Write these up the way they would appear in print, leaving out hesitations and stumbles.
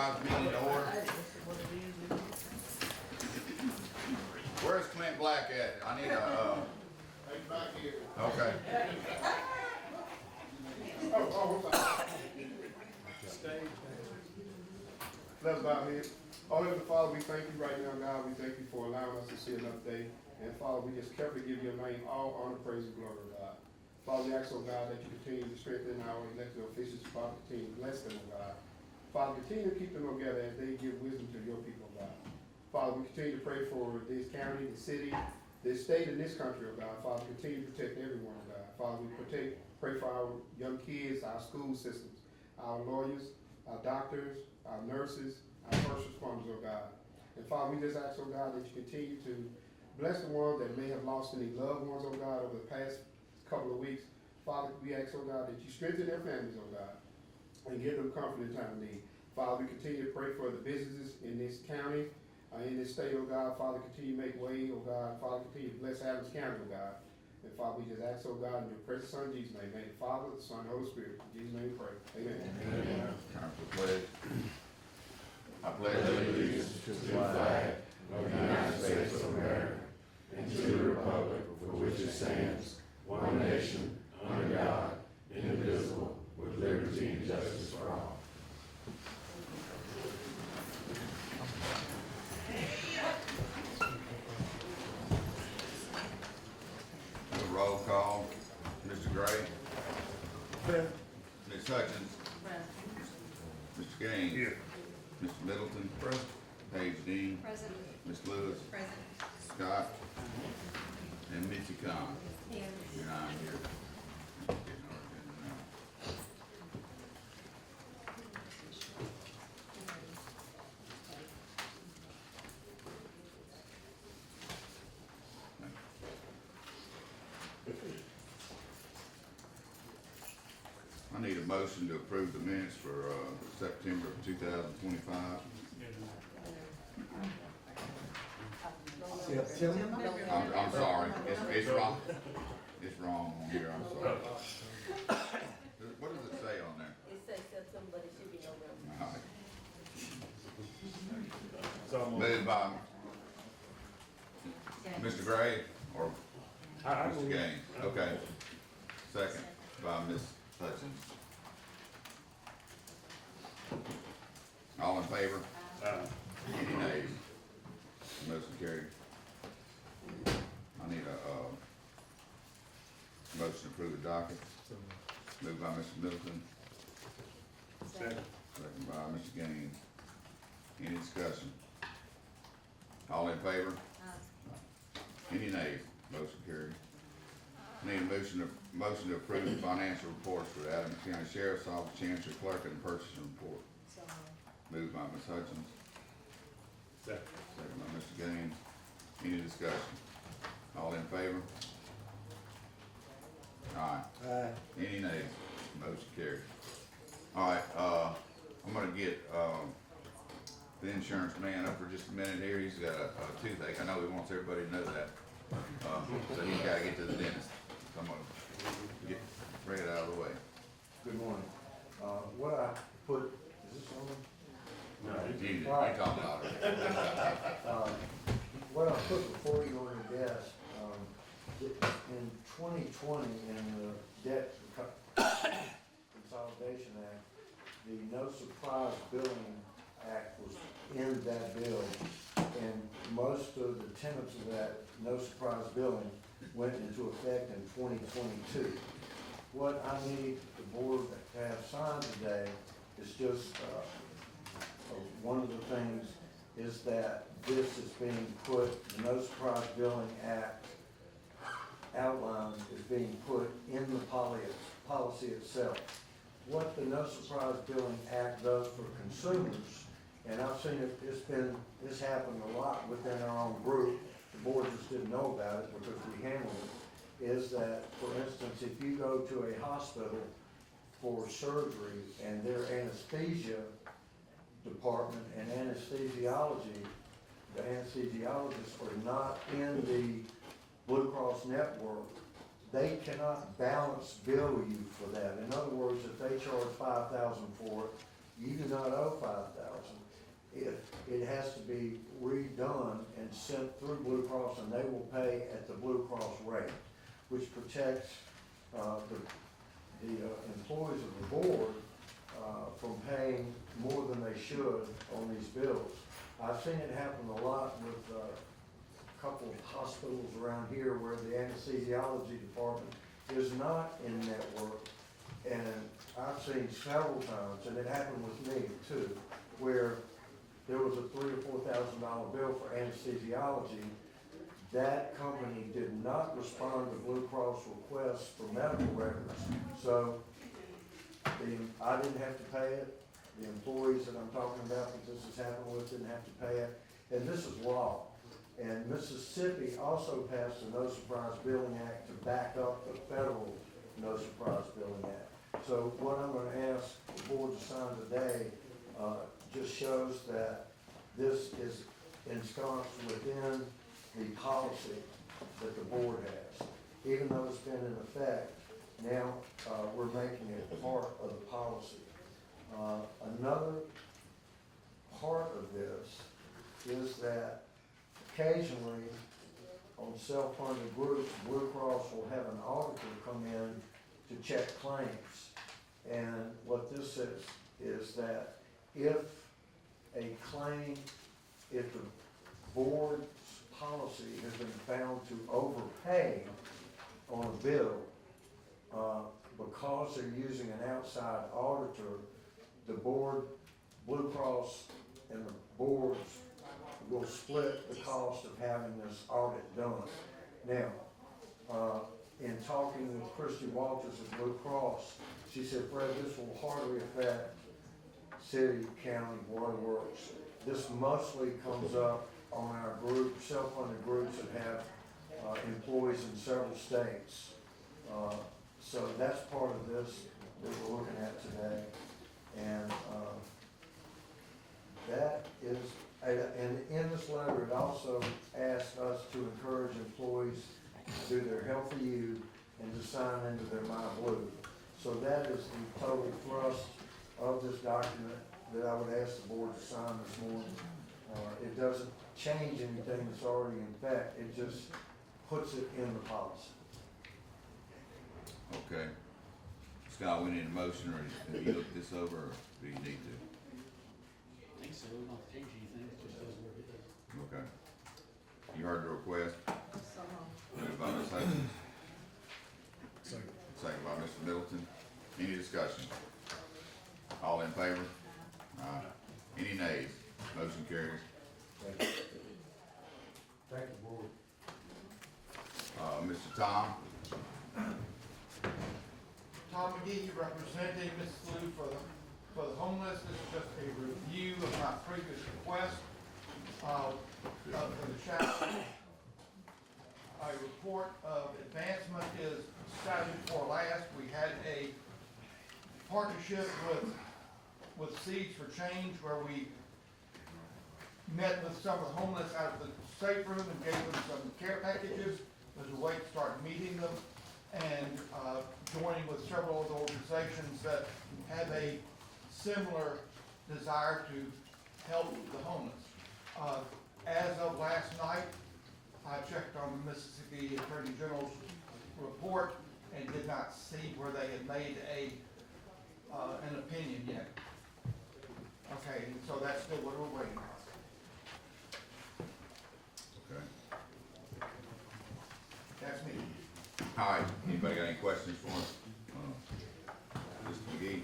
Supervisors meeting to order. Where's Clint Black at? I need a, He's back here. okay. Let's bow here. Oh, Heavenly Father, we thank you right now, God. We thank you for allowing us to see another day. And Father, we just carefully give your name all honor, praise, and glory, God. Father, we ask, oh God, that you continue to strengthen our elected officials. Father, continue to bless them, oh God. Father, continue to keep them together as they give wisdom to your people, oh God. Father, we continue to pray for this county, this city, this state, and this country, oh God. Father, continue to protect everyone, oh God. Father, we pray for our young kids, our school systems, our lawyers, our doctors, our nurses, our first responders, oh God. And Father, we just ask, oh God, that you continue to bless the ones that may have lost any loved ones, oh God, over the past couple of weeks. Father, we ask, oh God, that you strengthen their families, oh God, and give them comfort in time of need. Father, we continue to pray for the businesses in this county, in this state, oh God. Father, continue to make way, oh God. Father, continue to bless Adams County, oh God. And Father, we just ask, oh God, in your precious Son, Jesus' name, may the Father, the Son, and the Holy Spirit, in Jesus' name we pray. Amen. Amen. Time for pledge. I pledge allegiance to the flag of the United States of America and to the republic for which it stands, one nation, under God, indivisible, with liberty and justice for all. roll call. Mr. Gray. Present. Ms. Hutchins. Present. Mr. Gaines. Here. Mr. Middleton. Present. Paige Dean. Present. Ms. Lewis. Present. Scott. And Missy Khan. Here. You're not here. Getting our agenda now. I need a motion to approve the minutes for September of 2025. I'm sorry, it's wrong. It's wrong on here, I'm sorry. What does it say on there? It says September, but it should be November. All right. Moved by Mr. Gray or Mr. Gaines? Okay. Second by Ms. Hutchins. All in favor? Any nays? Motion carried. I need a motion to approve the docket. Moved by Mr. Middleton. Second. Second by Mr. Gaines. Any discussion? All in favor? Any nays? Motion carried. Need a motion to approve the financial reports for the Adams County Sheriff's Office, Chancery Clerk, and Purchasing Report. Moved by Ms. Hutchins. Second. Second by Mr. Gaines. Any discussion? All in favor? Aye. Any nays? Motion carried. All right, I'm gonna get the insurance man up for just a minute here. He's got a toothache. I know he wants everybody to know that. So he's gotta get to the dentist. So I'm gonna bring it out of the way. Good morning. What I put, is this on? No, you talking about it. What I put before you on your desk, in 2020, in the Debt Consolidation Act, the No Surprise Billing Act was in that bill, and most of the tenets of that no surprise billing went into effect in 2022. What I need the board to have signed today is just one of the things is that this is being put, the No Surprise Billing Act outline is being put in the policy itself. What the No Surprise Billing Act does for consumers, and I've seen it, this happened a lot within our own group, the board just didn't know about it because we handled it, is that, for instance, if you go to a hospital for surgery and their anesthesia department and anesthesiology, the anesthesiologists are not in the Blue Cross network, they cannot balance bill you for that. In other words, if they charge $5,000 for it, you do not owe $5,000. If it has to be redone and sent through Blue Cross, and they will pay at the Blue Cross rate, which protects, the employees of the board, from paying more than they should on these bills. I've seen it happen a lot with, a couple of hospitals around here where the anesthesiology department is not in network. And I've seen several times, and it happened with me too, where there was a $3,000 or $4,000 bill for anesthesiology. That company did not respond to Blue Cross requests for medical records. So I didn't have to pay it. The employees that I'm talking about that this has happened with didn't have to pay it. And this is law. And Mississippi also passed the No Surprise Billing Act to back up the federal No Surprise Billing Act. So what I'm gonna ask the board to sign today, just shows that this is ensconced within the policy that the board has. Even though it's been in effect, now, we're making it part of the policy. Another part of this is that occasionally on self-funded groups, Blue Cross will have an auditor come in to check claims. And what this says is that if a claim, if the board's policy has been found to overpay on a bill, because they're using an outside auditor, the board, Blue Cross and the boards will split the cost of having this audit done. Now, in talking with Christy Walters of Blue Cross, she said, Fred, this will hardly affect city, county, waterworks. This mostly comes up on our group, self-funded groups that have employees in several states. So that's part of this that we're looking at today. And that is, and in this letter, it also asks us to encourage employees to do their Healthy You and to sign into their My Blue. So that is the total thrust of this document that I would ask the board to sign this morning. It doesn't change anything that's already in effect, it just puts it in the policy. Okay. Scott, we need a motion, or have you looked this over, or do you need to? I think so, we don't have to change anything, it just does what it is. Okay. You heard the request? Moved by Ms. Hutchins. Second by Mr. Middleton. Any discussion? All in favor? Aye. Any nays? Motion carries. Thank you. Thank you, board. Mr. Tom? Tom McGee, representing Mrs. Lou for the homeless. This is just a review of my previous request for the shower. A report of advancement is cited for last. We had a partnership with Seeds for Change where we met with some of the homeless out of the safe room and gave them some care packages. There's a way to start meeting them and joining with several of the organizations that have a similar desire to help the homeless. As of last night, I checked on the Mississippi Attorney General's report and did not see where they had made an opinion yet. Okay, so that's still what we're waiting on. Okay. That's me. All right, anybody got any questions for us? Mr. McGee?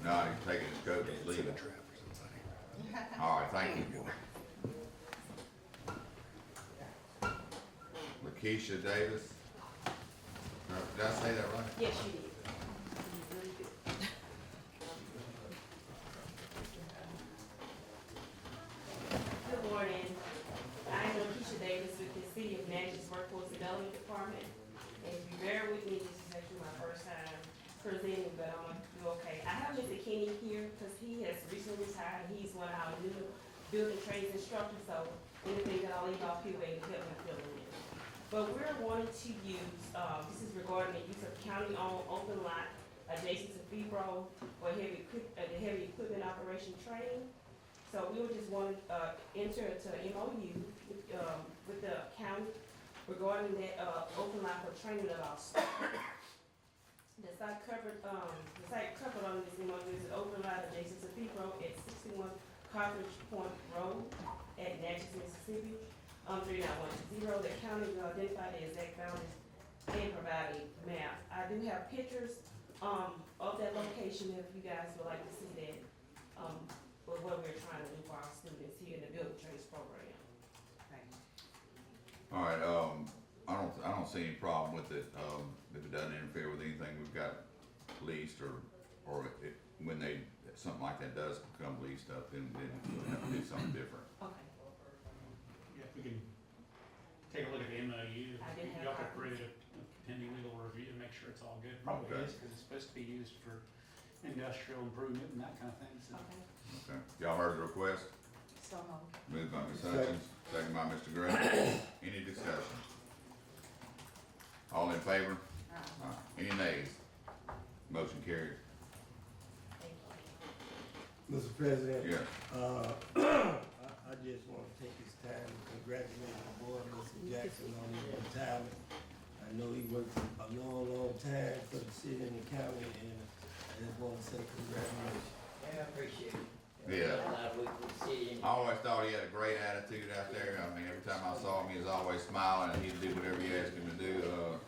No, he's taking his coat and he's leaving. All right, thank you. Lakeisha Davis? Did I say that right? Yes, you did. Good morning. I am Lakeisha Davis with the City of Natchez Workforce Development Department. And if you bear with me, this is actually my first time presenting, but I'm gonna do okay. I have Mr. Kenny here because he has recently retired. He's one of our new building trades instructors, so anything that I'll leave off here will help me fill in. But we're wanting to use, this is regarding the use of county-owned open lot adjacent to FIBRO for the heavy equipment operation training. So we would just want to, enter into an MOU with the county regarding that, open lot for training of our staff. The site covered on this MOU is an open lot adjacent to FIBRO at 61 Carthage Point Road at Natchez, Mississippi, 39120. The county will identify the exact boundaries and provide a map. I do have pictures, of that location if you guys would like to see that, with what we're trying to do for our students here in the Building Trades program. All right, I don't see any problem with it, if it doesn't interfere with anything we've got leased or when something like that does become leased up, then we'll have to do something different. Okay. Yeah, if we can take a look at the MOU, I did have y'all could copies. create a pending legal review and make sure it's all good. Probably Okay. is, because it's supposed to be used for industrial improvement and that kind of thing, so. Okay. Okay, y'all heard the request? So moved. Moved by Ms. Hutchins, second by Mr. Gray. Any discussion? All in favor? Aye. Any nays? Motion carried. Thank you. Mr. President, Yes. I just want to take this time to congratulate the board, Mr. Jackson, on his retirement. I know he worked a long, long time for the city and the county, and I just want to say congratulations. Yeah, I appreciate it. Yeah. A lot of work for the city. I always thought he had a great attitude out there. I mean, every time I saw him, he was always smiling and he'd do whatever you asked him to do.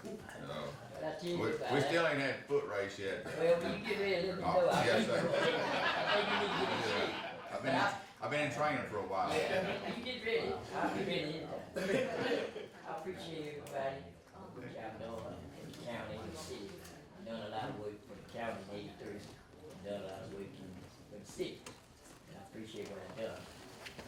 But I tell you about We that. still ain't had foot race yet. Well, when you get ready, let me Oh, know. I yes, think sir. you need to get in shape. I've been in training for a while. Yeah, when you get ready, I'll be ready anytime. I appreciate everybody, what y'all doing in the county and the city. Done a lot of work for the county in 83, done a lot of work for the city. And I appreciate what I've done.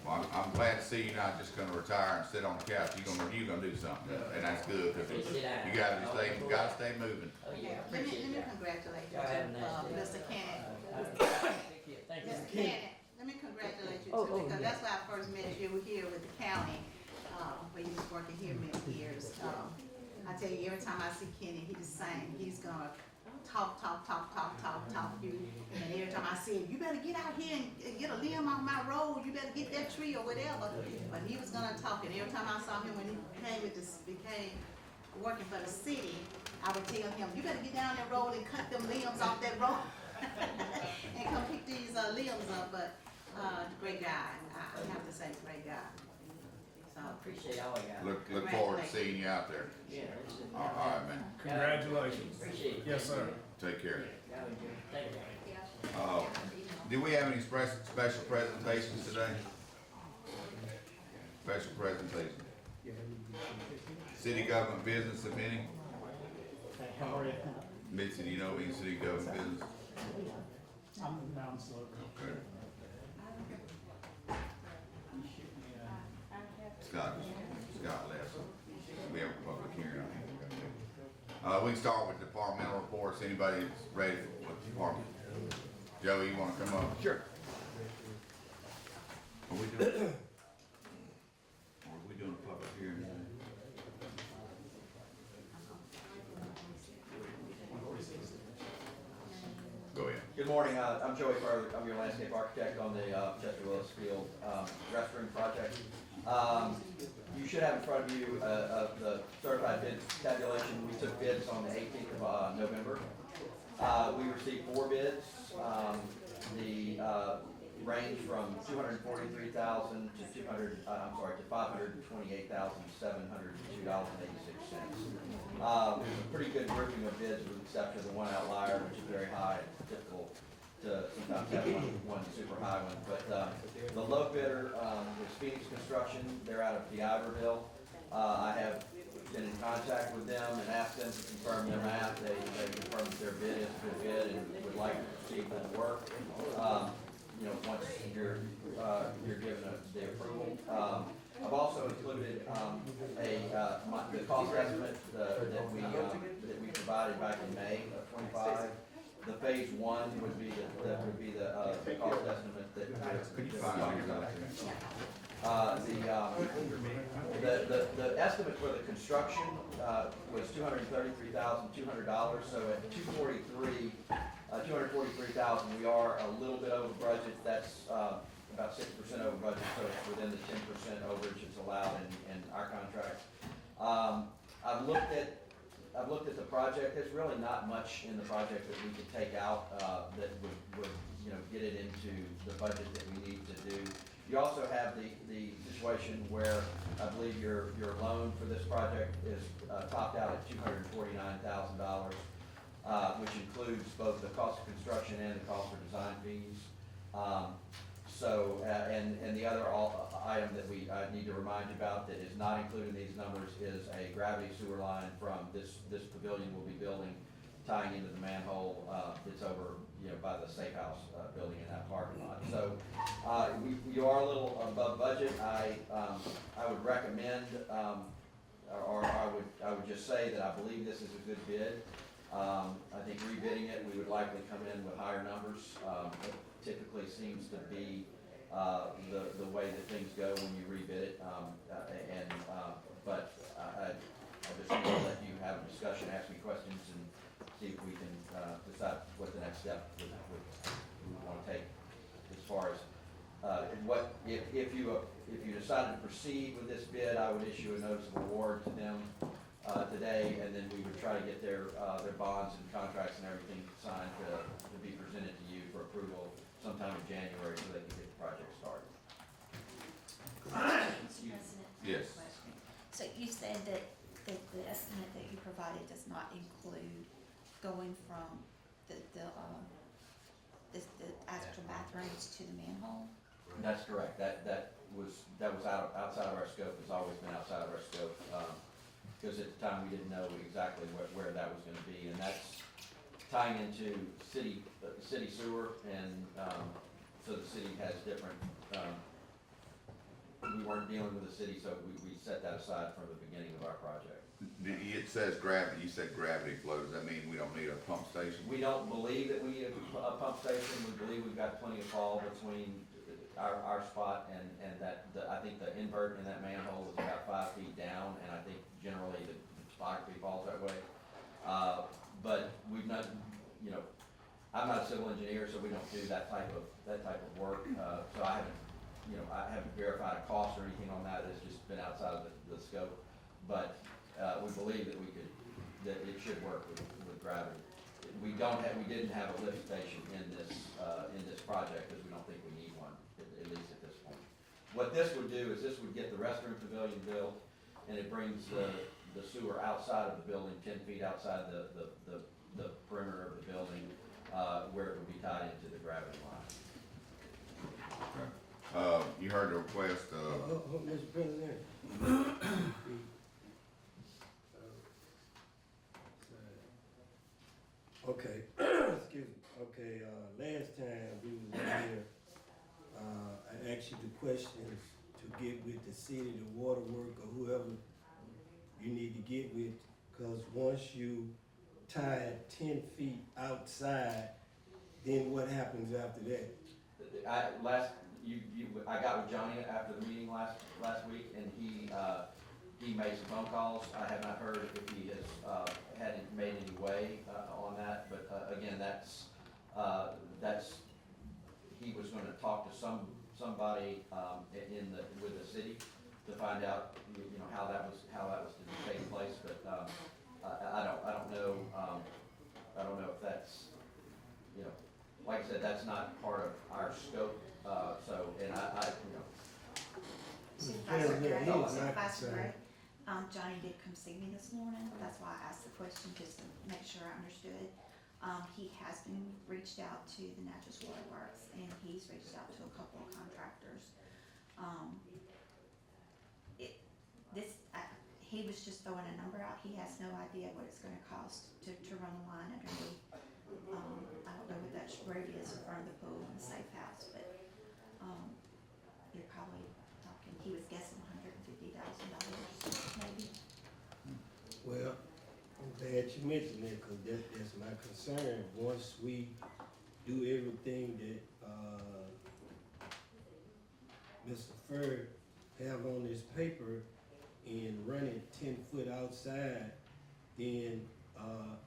Well, I'm glad to see you're not just gonna retire and sit on the couch. You're gonna do something, and that's good, cause you gotta stay moving. Oh, yeah, I Let me appreciate that. congratulate you Y'all have a too, nice day. Mr. Kenneth. Thank you. Thank you. Mr. Kenneth, let me congratulate you Oh, too, oh, because yeah. that's why I first met you here with the county, where you was working here many years. I tell you, every time I see Kenny, he's the same. He's gonna talk you. And every time I see him, you better get out here and get a limb off my road, you better get that tree or whatever. But he was gonna talk, and every time I saw him when he became working for the city, I would tell him, you better get down that road and cut them limbs off that road. And come pick these limbs up, but, great guy, I have to say, great guy. So, I appreciate all y'all. Look forward to seeing you out there. Yeah, it's just. All right, man. Congratulations. Appreciate it. Yes, sir. Take care. Y'all enjoy. Thank you. Do we have any special presentations today? Special presentation. City government business meeting? How are you? Mitzi, do you know any city government business? I'm down slow. Okay. Scott left, so we have a public hearing, I think we're gonna do. We can start with departmental reports. Anybody that's ready for what department? Joey, you wanna come up? Sure. Are we doing a public hearing today? Go ahead. Good morning, I'm Joey Furley, I'm your landscape architect on the Chester Willis Field restroom project. You should have in front of you the certified bid tabulation. We took bids on the 18th of November. We received 4 bids. The range from $243,000 to $528,702.86. Pretty good grouping of bids with the exception of the one outlier, which is very high. It's difficult to sometimes have one super high one. But the low bidder is Phoenix Construction. They're out of D'Iberville. I have been in contact with them and asked them to confirm their math. They confirmed that their bid is a good bid and would like to proceed with the work. You know, once you're given the approval. I've also included the cost estimate that we provided back in May of '25. The phase 1 would be the cost estimate that. Could you find out your The estimate for the construction, was $233,200, so at $243,000, we are a little bit over budget. That's, about 6% over budget, so it's within the 10% overage that's allowed in our contract. I've looked at the project. There's really not much in the project that we could take out, that would, get it into the budget that we need to do. You also have the situation where I believe your loan for this project is topped out at $249,000, which includes both the cost of construction and the cost for design fees. And the other item that I need to remind you about that is not included in these numbers is a gravity sewer line from this pavilion we'll be building, tying into the manhole that's over, by the safe house building in that parking lot. So you are a little above budget. I would recommend, or I would just say that I believe this is a good bid. I think rebidding it, we would likely come in with higher numbers. It typically seems to be the way that things go when you rebid it. But I just want to let you have a discussion, ask me questions, and see if we can decide what the next step we want to take as far as if you decided to proceed with this bid, I would issue a notice of award to them today, and then we would try to get their bonds and contracts and everything signed to be presented to you for approval sometime in January so they can get the project started. Mr. President? I have a Yes. question. So you said that the estimate that you provided does not include going from the actual bathrooms to the manhole? That's correct. That was outside of our scope. It's always been outside of our scope. Because at the time we didn't know exactly where that was gonna be, and that's tying into city sewer, and, so the city has different, we weren't dealing with the city, so we set that aside from the beginning of our project. It says gravity, you said gravity flow, does that mean we don't need a pump station? We don't believe that we need a pump station. We believe we've got plenty of fall between our spot and that, I think the invert in that manhole is about 5 feet down, and I think generally the topography falls that way. But we've not, I'm not a civil engineer, so we don't do that type of work. So I haven't verified a cost or anything on that. It's just been outside of the scope. But we believe that it should work with gravity. We didn't have a lift station in this project because we don't think we need one, at least at this point. What this would do is this would get the restroom pavilion built, and it brings the sewer outside of the building, 10 feet outside the perimeter of the building, where it would be tied into the gravity line. Okay. You heard the request, Mr. President. Okay, excuse me, okay, last time we was in here, I asked you the questions to get with the city, the water work, or whoever you need to get with, cause once you tie it 10 feet outside, then what happens after that? I got with Johnny after the meeting last week, and he made some phone calls. I have not heard if he has hadn't made any way on that, but again, that's he was going to talk to somebody with the city to find out how that was to be taking place, but I don't know if that's like I said, that's not part of our scope. Supervisor Yeah, Gray, yeah, Supervisor yeah. Gray, Johnny did come see me this morning, that's why I asked the question, just to make sure I understood. He has been reached out to the Natchez Water Works, and he's reached out to a couple of contractors. He was just throwing a number out, he has no idea what it's gonna cost to run the line underneath. I don't know what that road is in front of the pool and the safe house, but, you're probably talking, he was guessing $150,000 maybe. Well, I'm glad you mentioned that, cause that's my concern. Once we do everything that, Mr. Furr have on this paper and run it 10 foot outside, then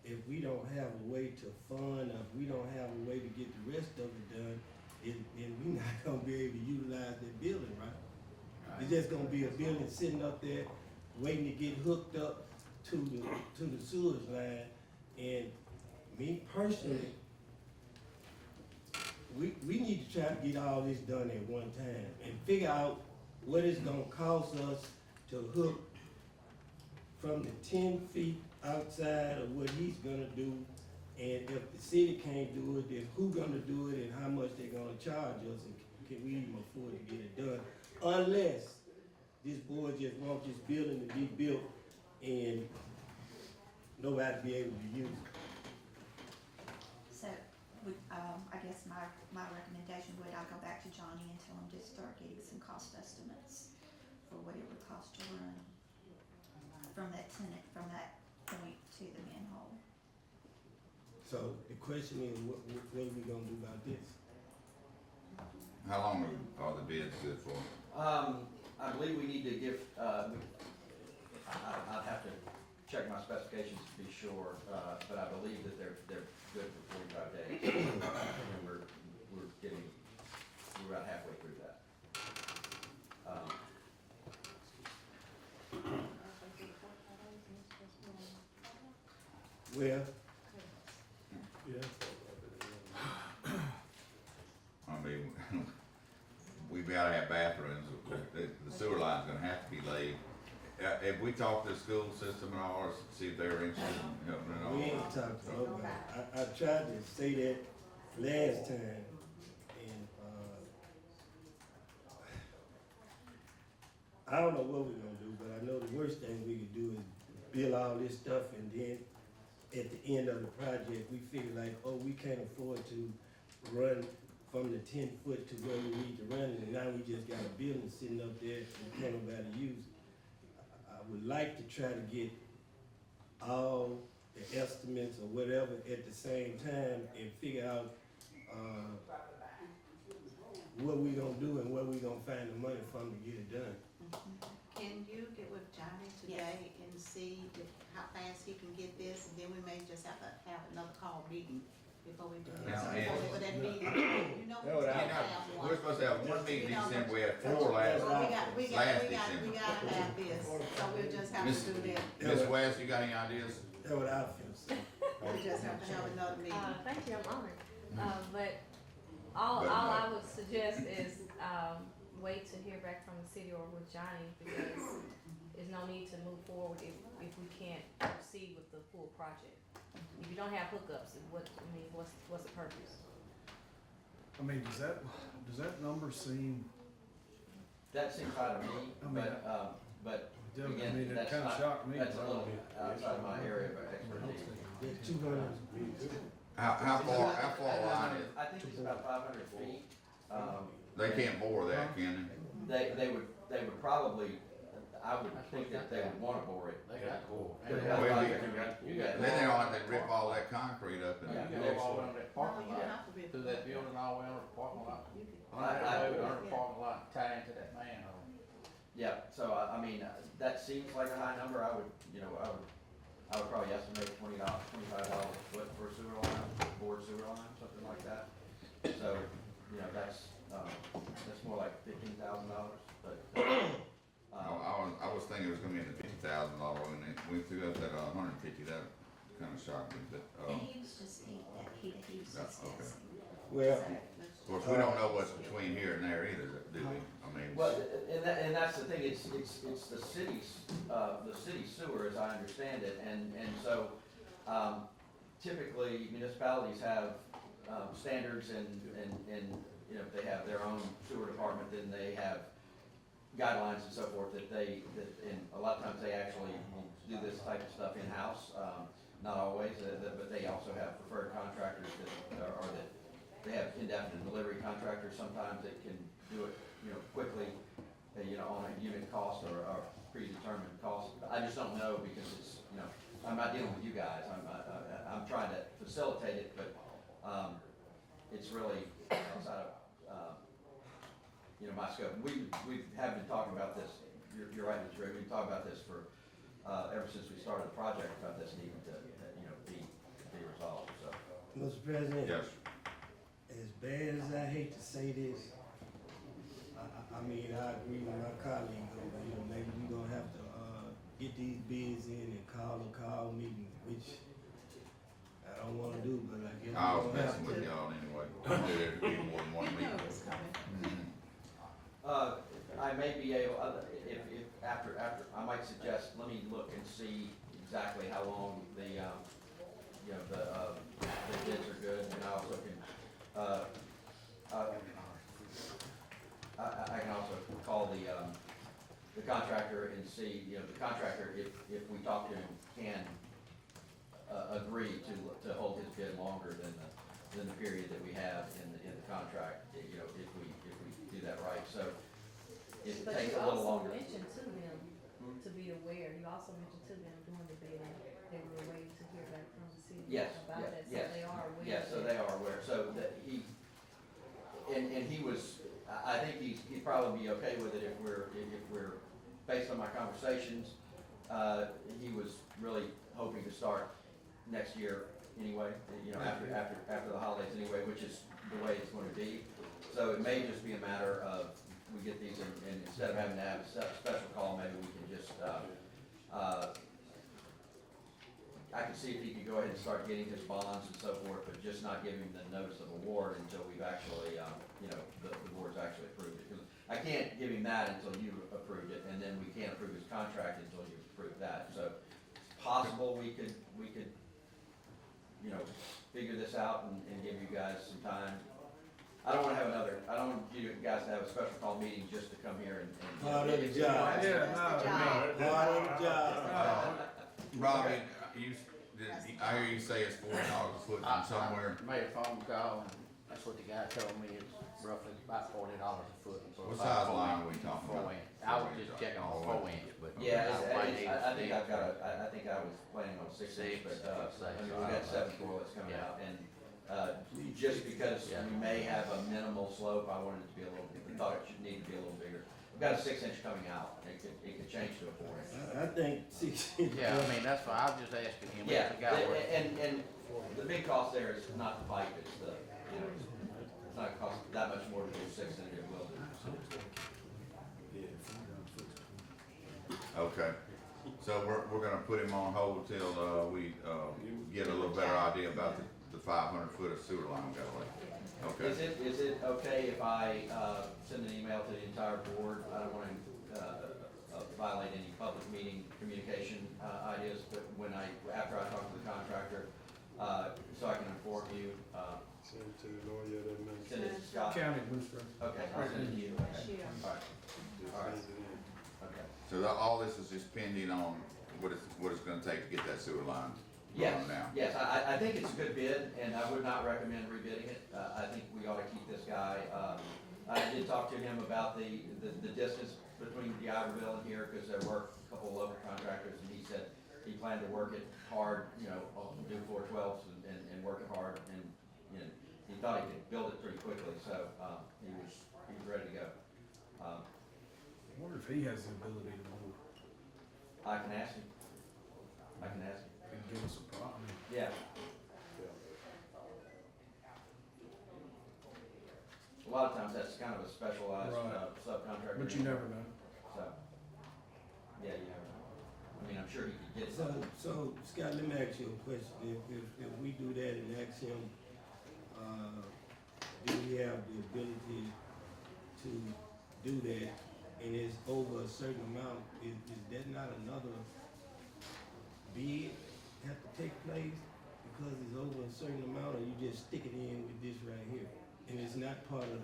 if we don't have a way to fund, or if we don't have a way to get the rest of it done, then we're not gonna be able to utilize that building, right? It's just gonna be a building sitting up there waiting to get hooked up to the sewage line. And me personally, we need to try to get all this done at one time and figure out what it's gonna cost us to hook from the 10 feet outside of what he's gonna do. And if the city can't do it, then who gonna do it and how much they gonna charge us, and can we even afford to get it done? Unless this board just wants this building to be built and nobody be able to use it. So, I guess my recommendation would, I'll go back to Johnny and tell him to start getting some cost estimates for what it would cost to run from that tenant, from that point to the manhole. So the question is, what are we gonna do about this? How long are the bids good for? I believe we need to give, I'd have to check my specifications to be sure, but I believe that they're good for 45 days. And we're about halfway through that. Well, yeah, I mean, we gotta have bathrooms, the sewer line's gonna have to be laid. Have we talked to the school system and all, or see if they're interested in helping and all? we ain't talked to nobody. I tried to say that last time, and, I don't know what we're gonna do, but I know the worst thing we could do is build all this stuff, and then at the end of the project, we figure like, oh, we can't afford to run from the 10 foot to where we need to run it, and now we just got a building sitting up there and can't nobody use it. I would like to try to get all the estimates or whatever at the same time and figure out, what we gonna do and where we gonna find the money from to get it done. Can you get with Johnny today and see how fast he can get this, and then we may just have to have another call meeting before we do this. Now, For that meeting, you know, we're supposed to have one. We're supposed to have one meeting in December, we had 4 last Well, we December. gotta have this, so we'll just have to do that. Ms. West, you got any ideas? That's what I feel. We just have to have another meeting. Thank you, I'm honored. But all I would suggest is, wait to hear back from the city or with Johnny, because there's no need to move forward if we can't proceed with the full project. If you don't have hookups, what's the purpose? I mean, does that number seem, That seems high to me, I mean, but I again, mean, it that's kinda not, shocked me. that's a little outside of my area of expertise. There's 200. How far line is, I think it's about 500 feet. they can't bore that, can They would probably, I would think that they would wanna bore it. They got core. But Well, that's we- like- You they? got. Then they don't have to rip all that concrete up and. Yeah. You go all the way under that No, parking you don't lot, have to be. through that building all the way under the parking lot. You can- Under the parking lot, tie into that manhole. Yeah, so I mean, that seems like a high number. I would probably estimate $20, $25 a foot for a sewer line, board sewer line, something like that. So, that's more like $15,000, but, I was thinking it was gonna be in the $50,000, and then we threw up that $150, that kinda shocked me, but, And he was just, he was just okay. guessing. Well, of course, we don't know what's between here and there either, do we? I mean. well, and that's the thing, it's the city's sewer, as I understand it, and so, typically municipalities have, standards and, they have their own sewer department, then they have guidelines and so forth and a lot of times they actually will do this type of stuff in-house, not always, but they also have preferred contractors that they have indefinite delivery contractors sometimes that can do it, quickly, on a unit cost or predetermined cost. I just don't know because it's, I'm not dealing with you guys, I'm trying to facilitate it, but, it's really outside of, you know, my scope. We have been talking about this, you're right, Mr. Gregg, we've been talking about this for, ever since we started the project, about this needing to, you know, be resolved, so. Mr. President? Yes, As bad as I hate to say this, I mean, I agree with my colleague, over, you know, maybe we gonna have to, get these bids in and call a call meeting, which I don't wanna do, but I guess we I was gonna have messing with to. y'all anyway. I knew there'd be more than one You know meeting. it's coming. I may be able, if, after, I might suggest, let me look and see exactly how long the, you know, the bids are good, and I also can, I can also call the contractor and see, you know, the contractor, if we talk to him, can, agree to hold his bid longer than the period that we have in the contract, you know, if we do that right, so it But takes you a little also longer. mentioned to them, to be aware, you also mentioned to them during the bidding, they were waiting to hear back from the city Yes, about yes, that, so yes. they are aware. Yes, so that- they are aware, so that and he was, I think he'd probably be okay with it if we're, based on my conversations, he was really hoping to start next year anyway, you know, after the holidays anyway, which is the way it's gonna be. So it may just be a matter of, we get these and instead of having to have a special call, maybe we can just, I can see if he could go ahead and start getting his bonds and so forth, but just not give him the notice of award until we've actually, you know, the board's actually approved it. Because I can't give him that until you approved it, and then we can't approve his contract until you approve that. So it's possible we could, you know, figure this out and give you guys some time. I don't want you guys to have a special call meeting just to come here and. Part of the job. That's the job. Part of the job. Robbie, I hear you say it's $40 a foot from somewhere. Made a phone call, and that's what the guy told me, it's roughly about $40 a foot. for What a size 5 line are we talking 4 about? inch. I was just checking on 4 inch, but. Yeah, I I think I've got I think I was planning on 6 inch, but, I mean, we got 7 toilets coming Yeah. out, and, just because Yeah. we may have a minimal slope, I wanted it to be a little, we thought it should need to be a little bigger. We've got a 6 inch coming out, it could change to a 4 inch. I think 6 inches. Yeah, I mean, that's why I was just asking him. Yeah, if the guy was- and the big cost there is not the pipe, it's the, you know, it's not gonna cost that much more to do 6 than it will do, so. Okay, so we're gonna put him on hold till, we, get a little better idea about the 500 foot of sewer line going. Okay. Is it okay if I, send an email to the entire board? I don't wanna, violate any public meeting communication, ideas, but after I talk to the contractor, so I can inform you, Send it to the lawyer that makes. send it to Scott. County administrator. Okay, I'll send it to you. Okay. Yeah. All right, all right. Send it in. Okay. So all this is just pending on what it's gonna take to get that sewer line Yes, going now? yes, I think it's a good bid, and I would not recommend rebidding it. I think we ought to keep this guy. I did talk to him about the distance between Iberville and here, because there were a couple of local contractors, and he said he planned to work it hard, you know, do 412s and work it hard, and, you know, he thought he could build it pretty quickly, so, he was ready to go. I wonder if he has the ability to move, I can ask him. I can ask him. and give us a problem. Yeah. A lot of times that's kind of a specialized, Right. subcontractor. But you never know. So, yeah, you never know. I mean, I'm sure he could get So, something. so Scott, let me ask you a question. If we do that and ask him, do we have the ability to do that and it's over a certain amount, is that not another bid have to take place because it's over a certain amount, or you just stick it in with this right here? And it's not part of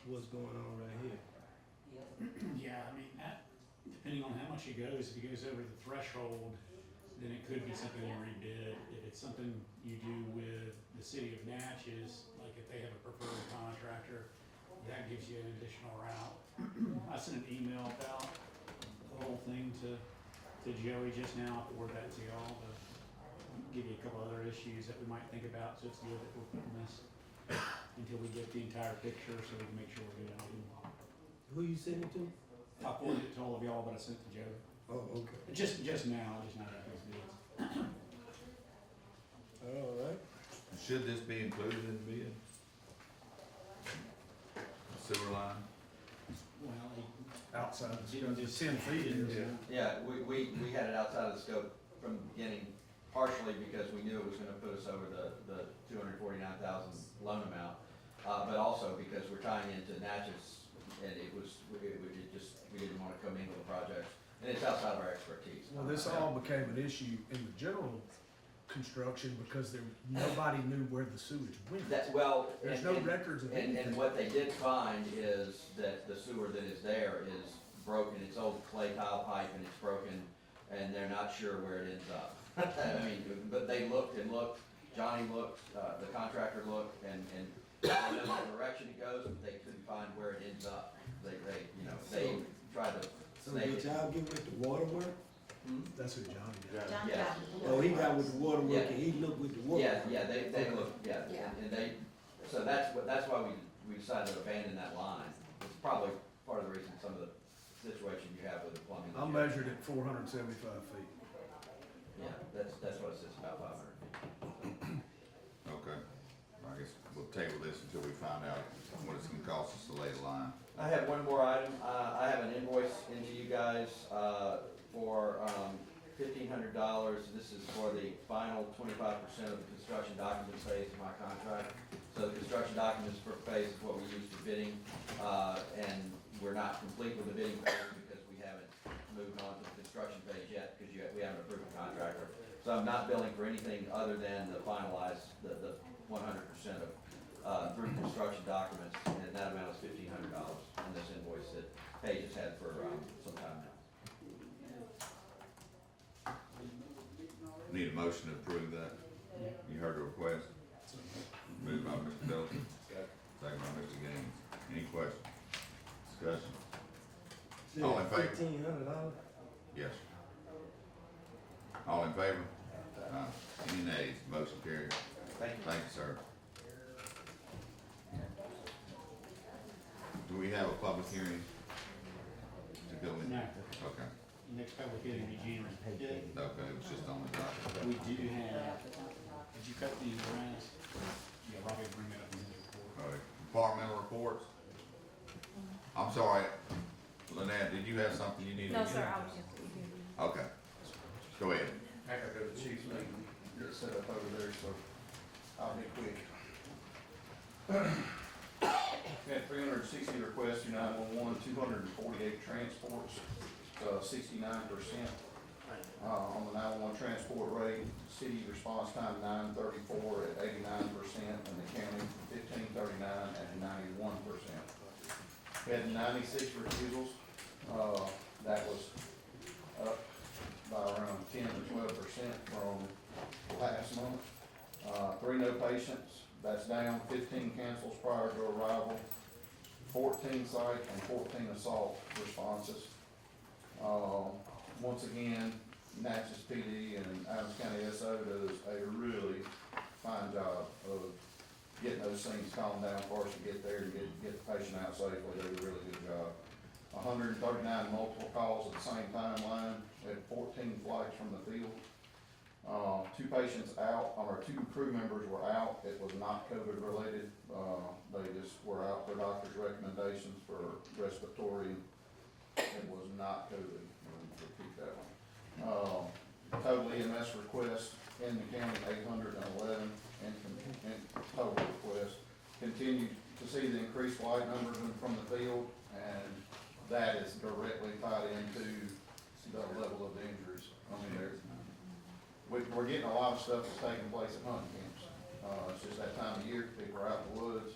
what's going on right here? Yeah, I mean, that, depending on how much it goes, if it goes over the threshold, then it could be something you rebid. If it's something you do with the city of Natchez, like if they have a preferred contractor, that gives you an additional route. I sent an email about the whole thing to Joey just now, I'll forward that to y'all, to give you a couple other issues that we might think about, so it's good that we're putting this until we get the entire picture, so we can make sure we're good on it. Who you sent it to? I forwarded it to all of y'all, but I sent it to Joe. Oh, okay. Just now, I just now got those bids. All right. Should this be included in the bid? Sewer line? Well, Outside he didn't just 10 feet is. Yeah, we had it outside of the scope from the beginning, partially because we knew it was gonna put us over the 249,000 loan amount. But also because we're tying into Natchez, and it just, we didn't wanna commingle the projects, and it's outside of our expertise. Well, this all became an issue in the general construction because nobody knew where the sewage went. Well. There's and- no and- records of And anything. what they did find is that the sewer that is there is broken, it's old clay tile pipe and it's broken, and they're not sure where it ends up. I mean, but they looked and looked, Johnny looked, the contractor looked, and they know the direction it goes, but they couldn't find where it ends up. They tried to So snake did it. y'all get with the water work? That's who Johnny did. John Yes. got it. Oh, he got with the water work Yeah. and he looked with the water. Yeah, they looked, yeah, Yeah. and they, so that's why we decided to abandon that line. It's probably part of the reason some of the situation you have with the plumbing. I measured it 475 feet. Yeah, that's what it says, about 500 feet. Okay. I guess we'll table this until we find out what it's gonna cost us to lay the line. I have one more item. I have an invoice into you guys, for, $1,500. This is for the final 25% of the construction documents phase of my contract. So the construction documents for phase is what we use for bidding, and we're not complete with the bidding phase because we haven't moved on to the construction phase yet, because we haven't approved the contractor. So I'm not billing for anything other than the finalized, the 100% of, group construction documents, and that amount is $1,500 in this invoice that Paige has had for, some time now. Need a motion to approve that? You heard the request? Moved by Mr. Middleton, second by Mr. Gaines. Any questions? Discussion? All in favor? $1,500? Yes. All in favor? Any nays? Motion carried. Thank you. Thank you, sir. Do we have a public hearing to go in? No. Okay, Next public hearing will be January 5th. okay, it was just on the docket. We do have, did you cut the grass? Yeah, Robbie will bring that up in his report. All right, departmental reports? I'm sorry, Lynette, did you have something you needed? No, sir, I was just. Okay, go ahead. I gotta go to the chief's meeting, get it set up over there, so I'll be quick. We had 360 requests through 911, 248 transports, 69%. On the 911 transport rate, city response time 934 at 89%, and the county 1539 at 91%. We had 96 refusals, that was up by around 10 to 12% from last month. 3 no patients, that's down. 15 cancels prior to arrival, 14 psych and 14 assault responses. Once again, Natchez PD and Adams County SO does a really fine job of getting those things calmed down for us to get there and get the patient out safely. They do a really good job. 139 multiple calls at the same timeline. We had 14 flights from the field. 2 patients out, or 2 crew members were out. It was not COVID related. They just were out for doctor's recommendations for respiratory. It was not COVID. Repeat that one. Total EMS requests in the county 811 in total requests. Continue to see the increased flight numbers from the field, and that is directly tied into the level of injuries. I mean, we're getting a lot of stuff that's taking place at hunting camps. It's just that time of year, people are out in the woods,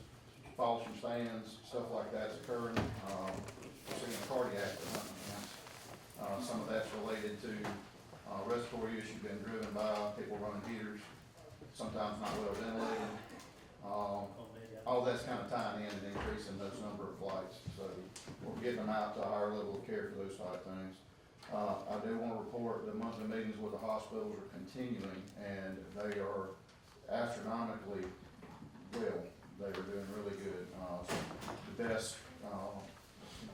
falls from stands, stuff like that's occurring. We're seeing cardiac at hunting camps. Some of that's related to respiratory issues being driven by people running heaters, sometimes not well ventilated. All that's kind of tying in and increasing those number of flights. So we're getting them out to a higher level of care for those type things. I do want to report the monthly meetings with the hospitals are continuing, and they are astronomically well. They are doing really good. The best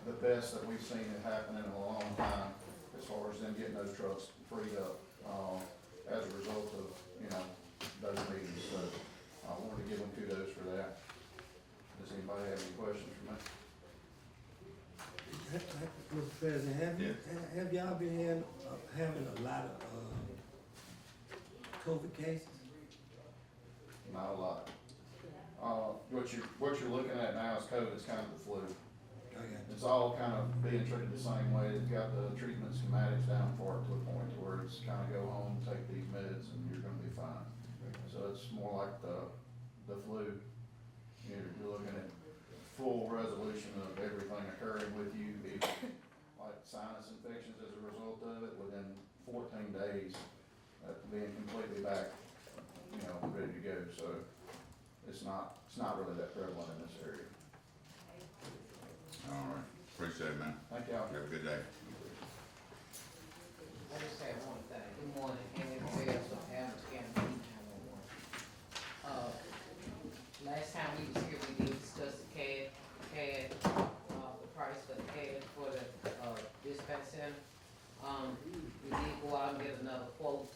the best that we've seen it happen in a long time, as far as them getting those trucks freed up, as a result of, you know, those meetings, so I wanted to give them kudos for that. Does anybody have any questions for me? Mr. President, have y'all been having a lot of, COVID cases? Not a lot. What you're looking at now is COVID, it's kind of the flu. Okay. It's all kind of being treated the same way. They've got the treatment schematics down for it to a point where it's kind of go home, take these meds, and you're gonna be fine. So it's more like the flu. You're looking at full resolution of everything occurring with you, even like sinus infections as a result of it, within 14 days, being completely back, you know, ready to go. So it's not really that prevalent in this area. All right, appreciate it, man. Thank y'all. Have a good day. I just have one thing. Good morning, Henry Wells of Adams County 911. Last time we was here, we did discuss the the price for the CAD for the, dispatch center. We did go out and get another quote.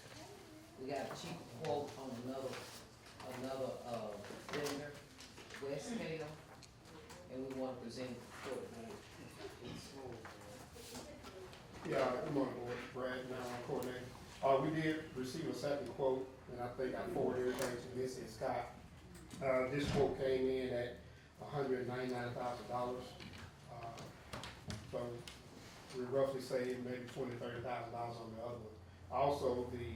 We got a cheaper quote on another vendor, West Scale, and we want to present it to the board. Yeah, good morning, board. Brad, now I'm coordinator. We did receive a second quote, and I think I forwarded everything to Missy and Scott. This quote came in at $199,000. So we roughly saved maybe $20,000-$30,000 on the other one. Also, the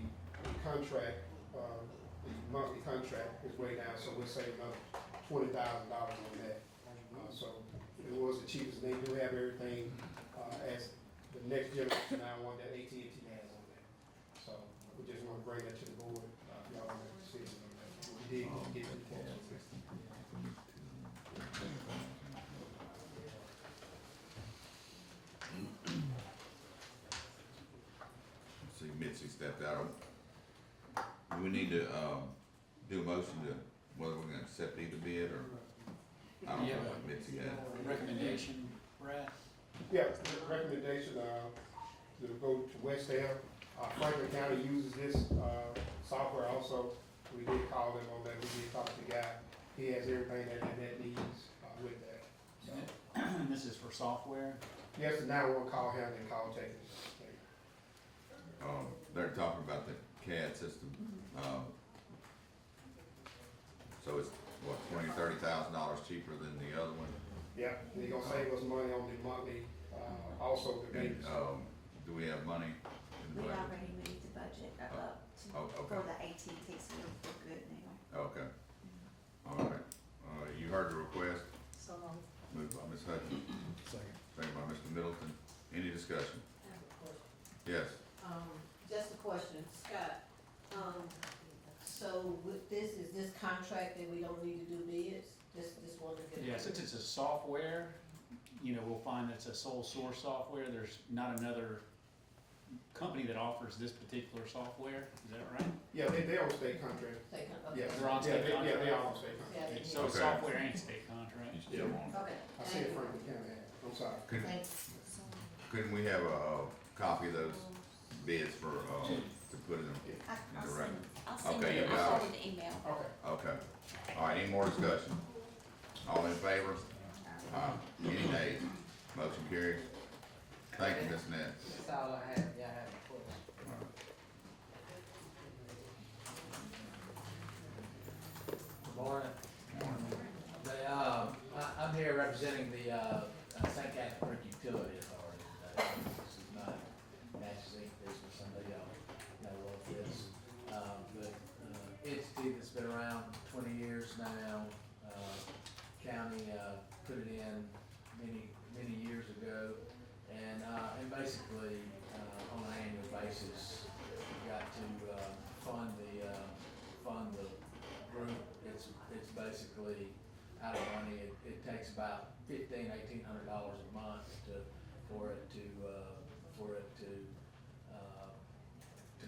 contract, the monthly contract is way down, so we're saving another $20,000 on that. So it was the cheapest, and they do have everything, as the next generation now one that AT&T has on there. So we just want to bring that to the board, y'all make a decision on that. We did get the cash. See, Mitzi stepped out. Do we need to, do a motion to, whether we're gonna accept either bid, or, I don't know what Mitzi had. Recommendation, Brad? Yeah, the recommendation, to go to West Dale. Franklin County uses this, software also. We did call them on that, we did talk to the guy. He has everything that needs, with that. So, This is for software? yes, now we'll call him and call Texas. They're talking about the CAD system, so it's, what, $20,000-$30,000 cheaper than the other one? Yeah, they're gonna save us money on the monthly, also the And, base. do we have money in the We budget? already moved the budget up Oh, to, okay. for the AT&T, so we're good now. Okay, all right, you heard the request, So, moved by Ms. Hutchins, second by Mr. Middleton, any discussion? Yes, Just a question, Scott, so with this, is this contract that we don't need to do bids? This one to get? Yeah, since it's a software, you know, we'll find it's a sole source software. There's not another company that offers this particular software. Is that right? Yeah, they on state contract. Take a- Yeah, They're on yeah, state they contract? are on state contract. Yeah, So it's Okay. software and state contract. you still want, Okay, I see it Franklin County, I'm sorry. thanks. couldn't we have a copy of those bids for, to put in I'll the send, record? I'll send Okay, you, you got I'll it. forward the email. Okay. Okay, all right, any more discussion? All in favor? Any nays? Motion carries. Thank you, Ms. Nett. That's all I have, y'all have a question. Good morning. I'm here representing the St. Catherine Utility Authority today. This is not Natchez Inc. business, somebody else know what this. But entity that's been around 20 years now. County put it in many years ago, and basically on an annual basis, we got to fund the group. It's basically out of money. It takes about $1,800 a month for it to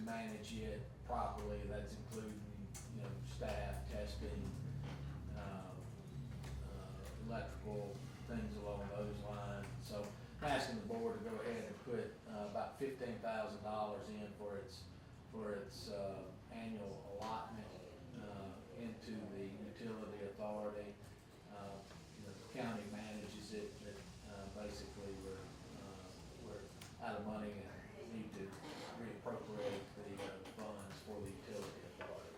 manage it properly. That's including, you know, staff, testing, electrical, things along those lines. So authority. The county manages it, but, basically we're out of money and need to reappropriate the, funds for the utility authority.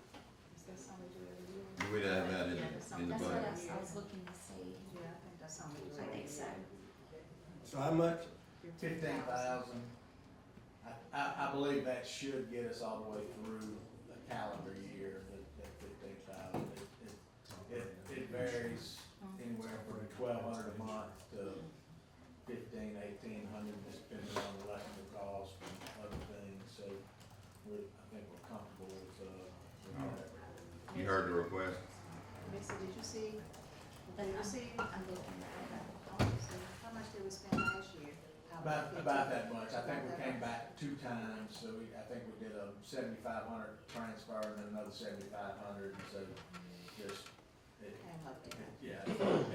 Is that something we do every year? We have that in, Yeah, that's in the That's what budget. I was looking to see. Yeah, I think that's something we do. I think so. So how much? 15,000. I believe that should get us all the way through the calendar year, that 15,000. It varies anywhere from 1,200 a month to 1,500, 1,800, just depending on electrical costs and other things, so I think we're comfortable with that. You heard the request? Missy, did you see? But Did you see? I'm looking right now. How much did we spend last year? About that much. I think we came back 2 times, so I think we did a 7,500 transfer and then another 7,500, so just, Came up there. yeah,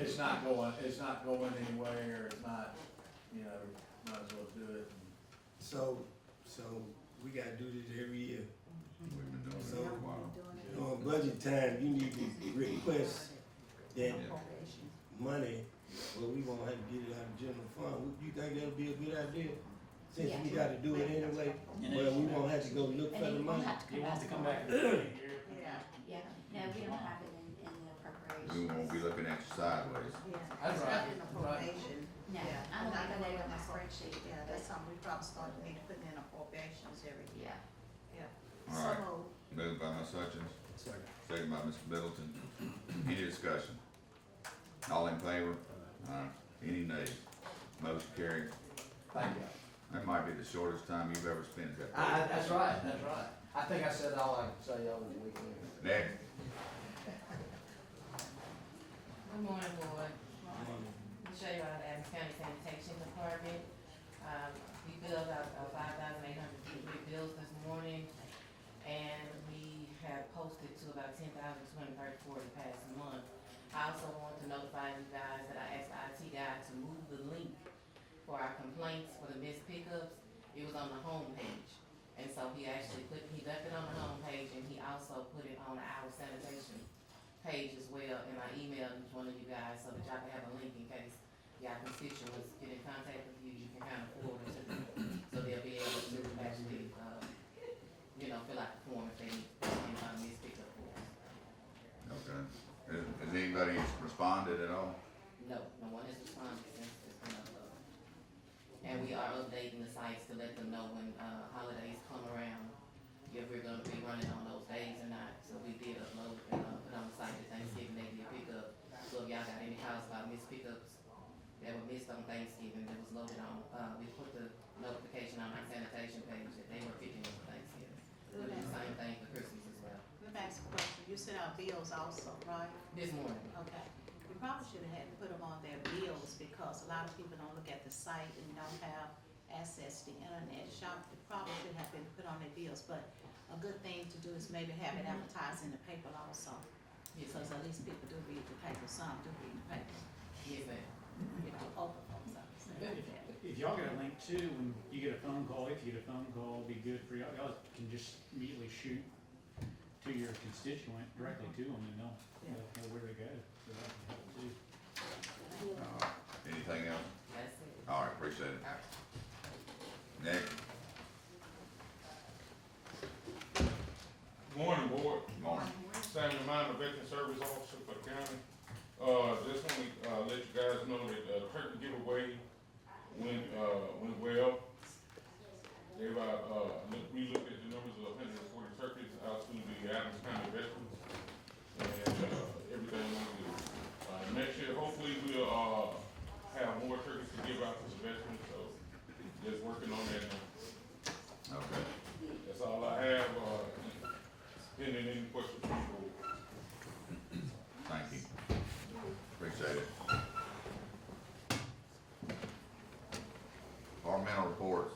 it's not going anywhere, it's not, might as well do it. So we gotta do this every year. We've been doing it So- for a while. On budget time, you need to request that money, well, we gonna have to get it out of general fund. You think that'll be a good idea? Since we gotta do it anyway, well, we won't have to go look for And the you won't money. have to You come want back. to come back in the year? Yeah. Yeah, no, we don't have it in the We appropriation. won't be looking at you sideways. Yeah, That's it's right. not in appropriation. No, Yeah, I don't not think I in know on my the- spreadsheet. Yeah, that's something we probably start to need to put in appropriations every year. Yeah. Yeah. All right. So, Moved by Ms. Hutchins, Second. second by Mr. Middleton. Any discussion? All in favor? Aye. Any nays? Motion carried. Thank you. That might be the shortest time you've ever spent at that. That's right. I think I said all I could say over the weekend. Next. Good morning, board. To show you our Adams County Sanitation Department, we filled out 5,853 bills this morning, and we have posted to about 10,234 the past month. I also want to notify you guys that I asked the IT guy to move the link for our complaints for the missed pickups. It was on the home page, and so he left it on the home page, and he also put it on our sanitation page as well, and I emailed each one of you guys so that y'all can have a link in case y'all constituents get in contact with you, you can kind of forward it to them, so they'll be able to actually, fill out the form if they need any missed pickup forms. Okay. Has anybody responded at all? No one has responded since it's been uploaded. And we are updating the sites to let them know when, holidays come around, if we're gonna be running on those days or not. So we did upload and, put on the site that Thanksgiving Day be a pickup. So if y'all got any calls about missed pickups that were missed on Thanksgiving that was loaded on, we put the notification on our sanitation page that they were picking up for Thanksgiving. We'll do the same thing for Christmas as well. let me ask a question. You sent out bills also, right? This morning. Okay. We probably should have had to put them on their bills because a lot of people don't look at the site and don't have access to the internet. It probably should have been put on their bills, but a good thing to do is maybe have it advertised in the paper also. Yes, Because ma'am. at least people do read the paper, some do read the paper, Yes, ma'am. older folks understand that. If y'all get a link too, when you get a phone call, if you get a phone call, it'd be good for y'all, y'all can just immediately shoot to your constituent directly to them and they'll know where to go, so that can help too. Anything else? That's it. All right, appreciate it. Next. Morning, board. Morning. Samuel Minor, Veteran Service Officer for the county. Just want to, let you guys know that, turkey giveaway went well. They we looked at the numbers of 140 turkeys out to the Adams County veterans, and, everything went good. Next year, hopefully, we'll, have more turkeys to give out to the veterans, so just working on that now. Okay. That's all I have, pending any questions from the board. Thank you. Appreciate it. Departmental reports.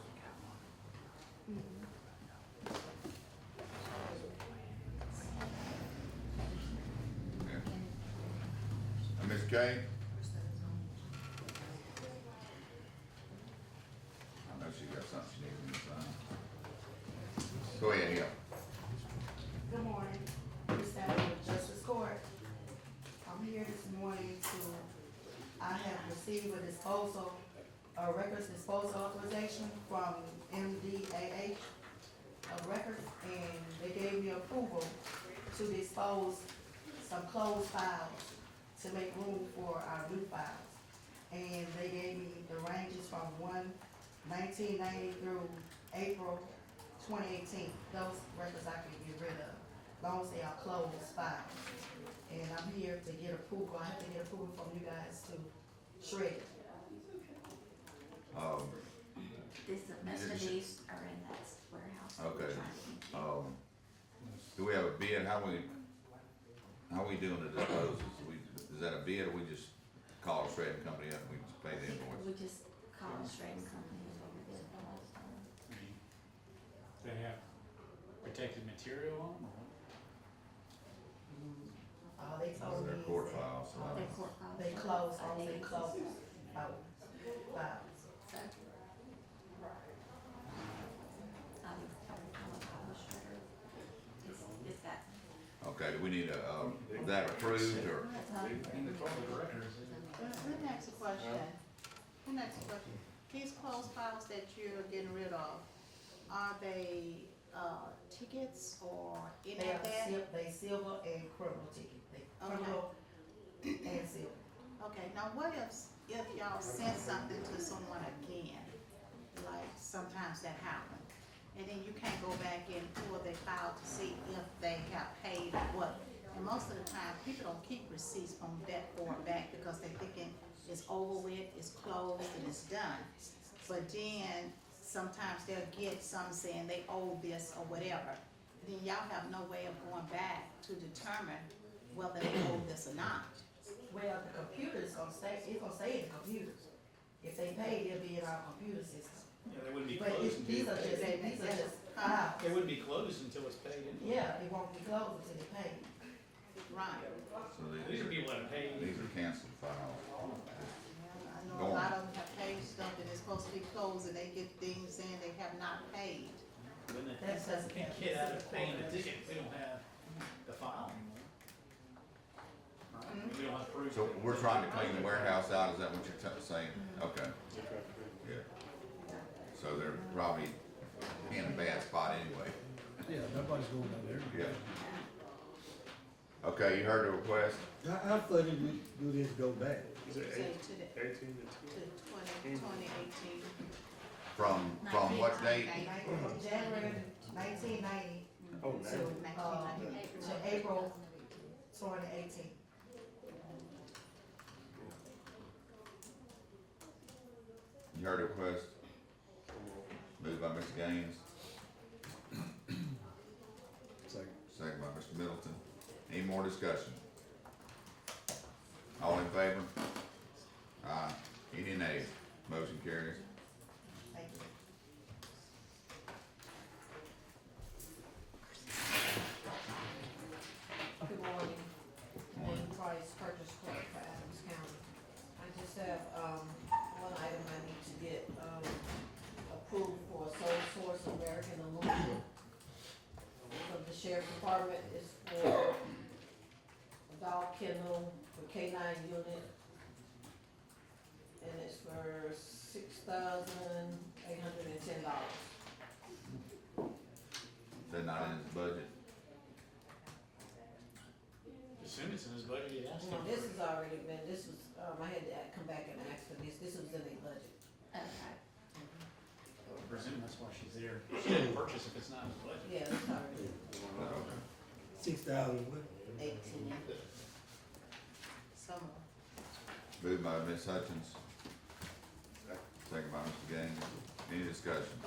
Yeah. Ms. Kay? I know she got something she needs to sign. Go ahead, yeah. Good morning, Ms. Stephanie with Justice Court. I'm here received a disposal, a records disposal authorization from MDAH of records, and they gave me approval to dispose some closed files to make room for our new files. And they gave me the ranges from 1990 through April 2018. Those records I can get rid of, as long as they are closed files. And I'm here to get approval. I have to get approval from you guys to shred it. Most of these are in that warehouse. that we're Okay. trying to empty. Do we have a bid? How we doing the disposals? Is that a bid, or we just call a shredding company up and we just pay the invoice? We just call a shredding company and we did the last time. They have protected material on them, or They told me Their is court that files. Their court files. they close, all they close out files. I'll call a shredder. Is that? Okay, do we need that approved, or? in the closed records. Let me ask a question. These closed files that you're getting rid of, are they, tickets or any They of are that? they silver and criminal ticket. They criminal and silver. Okay, now what if y'all send something to someone again, like sometimes that happens, and then you can't go back and pull their file to see if they have paid or what? And most of the time, people don't keep receipts from that far back because they're thinking it's over with, it's closed, and it's done. But then, sometimes they'll get some saying they owe this or whatever. Then y'all have no way of going back to determine whether they owe this or not. Well, the computer's gonna stay, it's gonna stay in the computers. If they pay, it'll be in our computer system. Yeah, they wouldn't be But closed these until, are just files. they wouldn't be closed until it's paid in. Yeah, it won't be closed until they pay. Right. So These are people that pay. These are canceled files. I know Go a on. lot of them have paid stuff that is supposed to be closed and they get things saying they have not paid. Then the That's things just- can't get out of paying the ticket, if they don't have the file anymore. Right? We don't have proof. So we're trying to clean the warehouse out, is that what you're saying? Okay, yeah. So they're probably in a bad spot anyway. Yeah, nobody's going down there. Yeah. Okay, you heard the request? How far did we do this go back? Say to the 2018. From what date? January 1990 Oh, to April 2018. You heard the request? Moved by Mr. Gaines, second by Mr. Middleton. Any more discussion? All in favor? Aye. Any nays? Motion carries. Thank you. Good morning. Name, price, purchase clerk for Adams County. I just have, one item I need to get, approved for sole source American aluminum. From the sheriff department is for a dog kennel for K-9 unit. And it's for $6,810. Is that not in his budget? As soon as in his budget, he asked No, him. this has already been, this was, I had to come back and ask for this was in a budget. Okay. I would presume that's why she's there. She didn't purchase if it's not in his budget. Yeah, it's already Okay. 6,000 what? 18. Some of Moved by Ms. Hutchins, second by Mr. Gaines. Any discussion?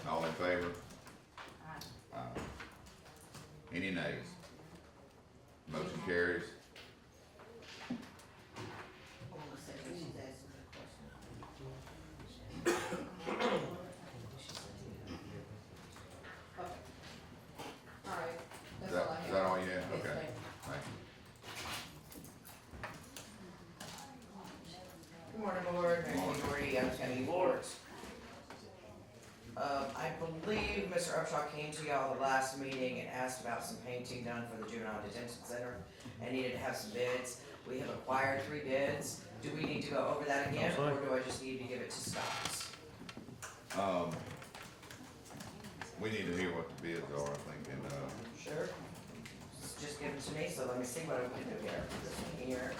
All in favor? Aye. Any nays? Motion carries. Hold on a second, she's asking me a question. Okay. All right, Is that's all I have. that all you have? Yes, Okay, thank you. thank you. Good morning, Board. Good morning. Andy Gordy, Adams County Boards. I believe Mr. Mr. Upshaw came to y'all the last meeting and asked about some painting done for the juvenile detention center and needed to have some bids. We have acquired 3 bids. Do we need to go over that again, or do I just need to give it to Scott's? We need to hear what the bids are, I think, and, Sure. Just give it to me, so let me see what we can do here. This one here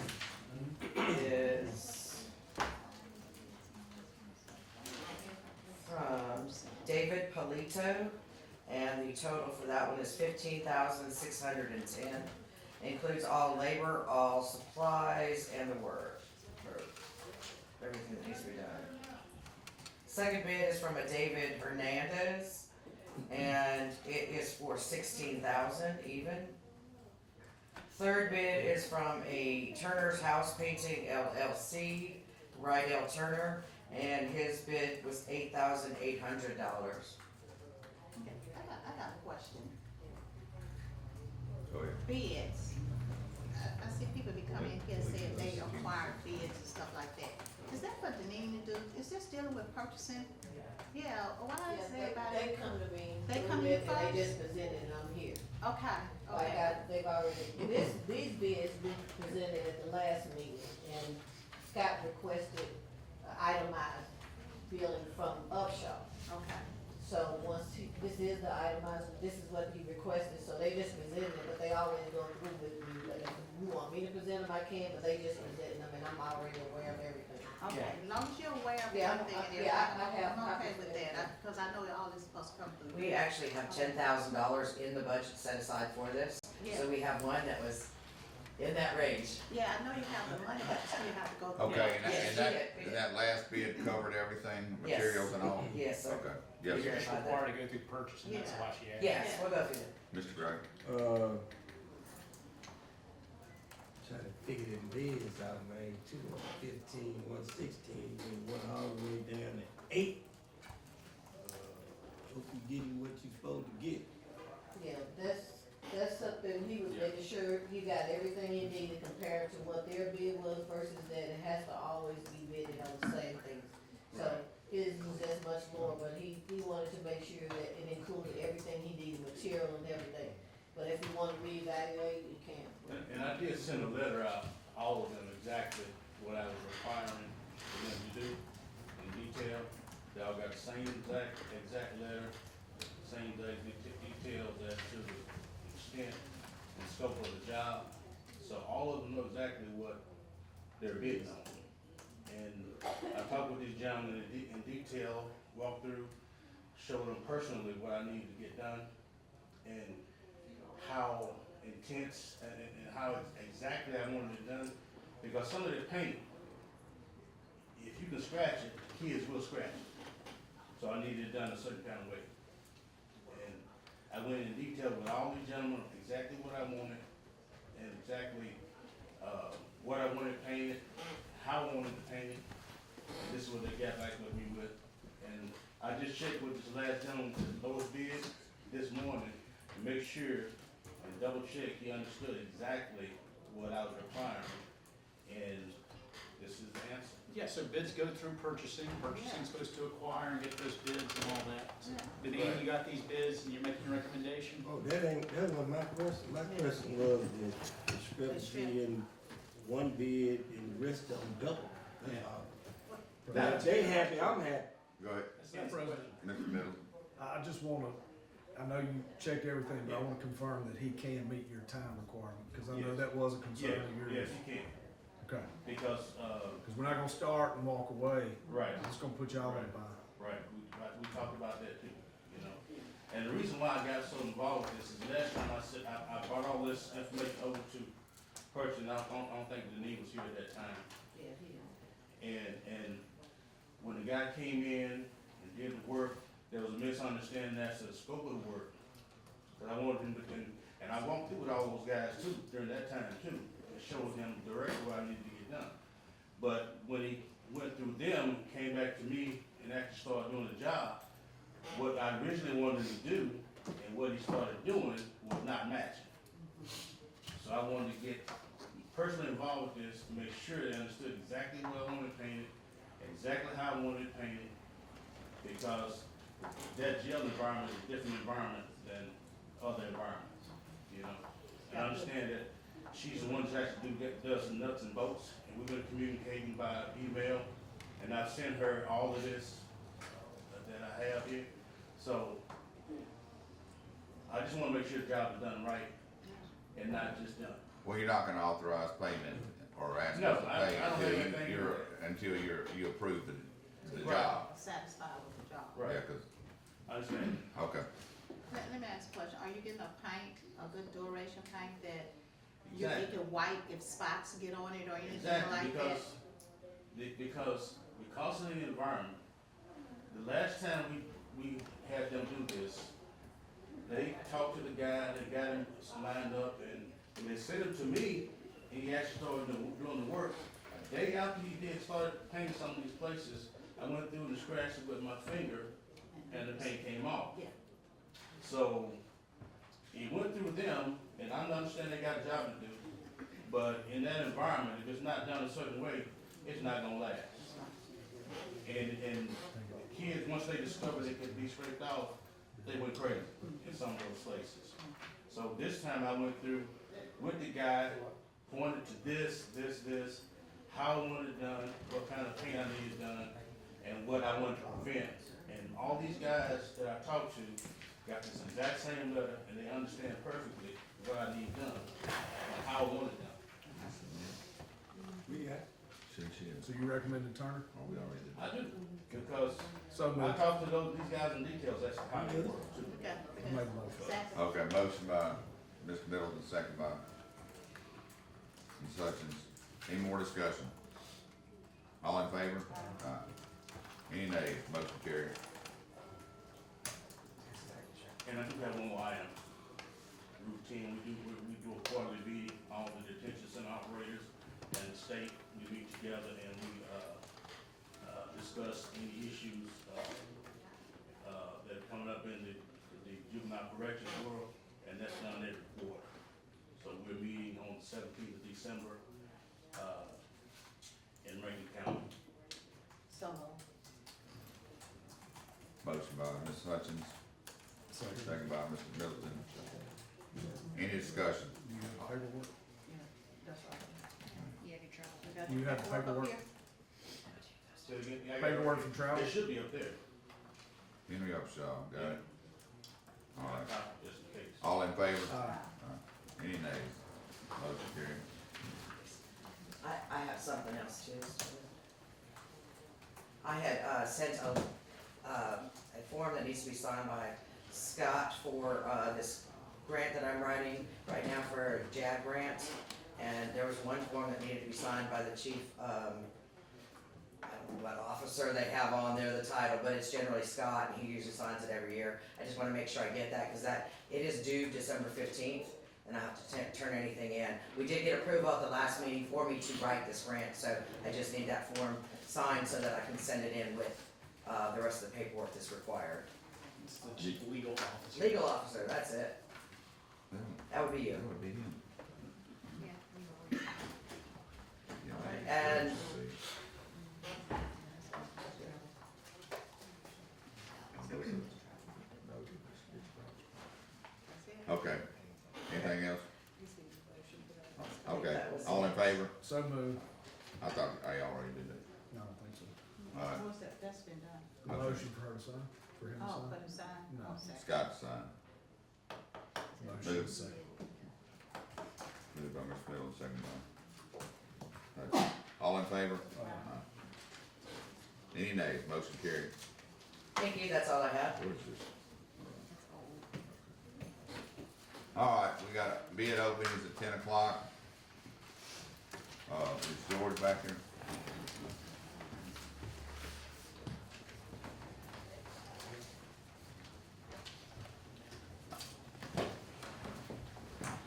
is from David Polito, and the total for that one is $15,610. Includes all labor, all supplies, and the work, or everything that needs to be done. Second bid is from a David Hernandez, and it is for $16,000 even. Third bid is from a Turner's House Painting LLC, Rydell Turner, and his bid was $8,800. I got a question. go ahead. Bids. I see people be coming in here saying they acquire bids and stuff like that. Is that what they need to do? Is this dealing with purchasing? Yeah, why is everybody? They come to me. They come to you and first? They just presented and I'm here. Okay, Like okay. they've already, these bids been presented at the last meeting, and Scott requested itemized billing from Upshaw. Okay. So this is the itemized, this is what he requested, so they just presented it, but they already go through with me. Like, if you want me to present them, I can, but they just presented them, and I'm already aware of everything. Okay, as long as you're aware of Yeah, everything, and yeah, I everything, have I'm okay copies with of that, everything. cause I know all this supposed to come through. We actually have $10,000 in the budget set aside for this, so we have one that was in that range. Yeah, I know you have the money, but you still have to go through. Okay, and Yes, that last bid covered everything, Yes. materials and all? Yes, sir. Okay, You're yes, just required to go through purchasing, that's why she asked. Yes, we'll go through it. Mr. Gray. Trying to figure them bids out, man, 215, 116, and one all the way down to 8. Hope you getting what you supposed to get. Yeah, that's something, he was making sure he got everything he needed compared to what their bid was versus that it has to always be bidded on the same things. So his was as much more, but he wanted to make sure that it included everything he needed, material and everything. But if you wanna reevaluate, you can. And I did send a letter out, all of them exactly what I was requiring for them to do in detail. They all got the same exact letter, same details as to the extent and scope of the job. So all of them know exactly what they're bidding on. And I talked with these gentlemen in detail, walked through, showed them personally what I needed to get done and how intense and how exactly I wanted it done. Because some of the paint, if you can scratch it, kids will scratch it. So I needed it done a certain kind of way. And I went in detail with all these gentlemen, exactly what I wanted and exactly what I wanted painted, how I wanted to paint it. And this is what they got back with me with. And I just checked with this last gentleman, the lowest bid this morning, to make sure and double check he understood exactly what I was requiring. And this is the answer. Yeah, so bids go through purchasing's supposed to acquire and get those bids and all that. But then you got these bids and you're making a recommendation? Oh, that was my question. My question was the discrepancy in one bid and the rest of them double. That's all. Now, if they happy, I'm happy. Go ahead, That's the question. Mr. Middle. I just wanna, I know you checked everything, but I wanna confirm that he can meet your time requirement, cause I know Yes. that was a concern of yours. Yes, you can. Okay, Because, cause we're not gonna start and walk away, right. it's gonna put y'all in a bind. Right, we talked about that too, you know. And the reason why I got so involved with this is last time I said, I brought all this information over to purchasing, I don't think Denise was here at that time. Yeah, he And when the guy came in and did the work, there was a misunderstanding as to the scope of the work. Cause I wanted him to, and I walked through with all those guys too, during that time too, and showed him directly what I needed to get done. But when he went through them, came back to me and actually started doing the job, what I originally wanted to do and what he started doing was not matching. So I wanted to get personally involved with this to make sure they understood exactly what I wanted painted, exactly how I wanted it painted, because that jail environment is a different environment than other environments, you know? And I understand that she's the one that actually does the nuts and bolts, and we've been communicating by email, and I've sent her all of this that I have here. So I just wanna make sure the job is done right and not just done. Well, you're not gonna authorize payment or ask No, us to I pay don't have anything to do with until you approve the Right. job. Satisfied with the job. Right. Yeah, 'cause, I understand. okay. Let me ask a question, are you getting a paint, a good duration paint that you Exactly. can wipe if spots get on it or anything Exactly, like that? because of the environment, the last time we had them do this, they talked to the guy, they got him lined up, and when they sent him to me, and he actually started doing the work. A day after he started painting some of these places, I went through and scratched it with my finger, and the paint came off. Yeah. So, he went through them, and I understand they got a job to do, but in that environment, if it's not done a certain way, it's not gonna last. And the kids, once they discovered it could be scraped off, they went crazy in some of those places. So this time I went through with the guy, pointed to this, how I wanted it done, what kind of paint I needed done, and what I wanted to prevent. And all these guys that I talked to got this exact same letter, and they understand perfectly what I need done, and how I want it done. So you recommended Turner? Oh, we already did. I do, because So I moved. talked to these guys in details as to how they work too. Okay. Made a motion. Second. Okay, motion by Mr. Middleton, second by Ms. Hutchins. Any more discussion? All in favor? Aye. Any nays? Motion carried. And I do have one more item. Routine, we do a quarterly meeting, all the detention center operators and the state, we meet together and we, discuss any issues, that are coming up in the juvenile corrections world, and that's done every quarter. So we're meeting on the 17th of December, in Rankin County. So moved. Motion by Ms. Hutchins, second by Mr. Middleton. Any discussion? You have paperwork? Yeah, that's right. Yeah, you try. We got You have the up paperwork? here? Say it again? Yeah, I got it. Paperwork from travel? It should be up there. Henry Upshaw, got it? All right. Just in case. All in favor? Aye. Aye. Any nays? Motion carried. I have something else too. I had, sent a form that needs to be signed by Scott for, this grant that I'm writing right now for a JAG grant. And there was one form that needed to be signed by the chief, I don't know what officer they have on there, the title, but it's generally Scott, and he usually signs it every year. I just wanna make sure I get that, cause it is due December 15th, and I have to turn anything in. We did get approval at the last meeting for me to write this grant, so I just need that form signed so that I can send it in with, the rest of the paperwork that's required. It's the chief legal officer. Legal officer, that's it. That would be you. That would be him. Yeah. Yeah. And Okay, anything else? Okay, all in favor? So moved. I thought I already did that. No, I don't think so. All right. What's that, that's been done. Motion for her to sign, for him to Oh, sign? put him sign? No. Oh, second. Scott sign. Motion Move. second. Moved by Mr. Middleton, second by. All in favor? Aye. Any nays? Motion carried. thank you, that's all I have. What is this? All right, we got bid openings at 10 o'clock. Is George back here?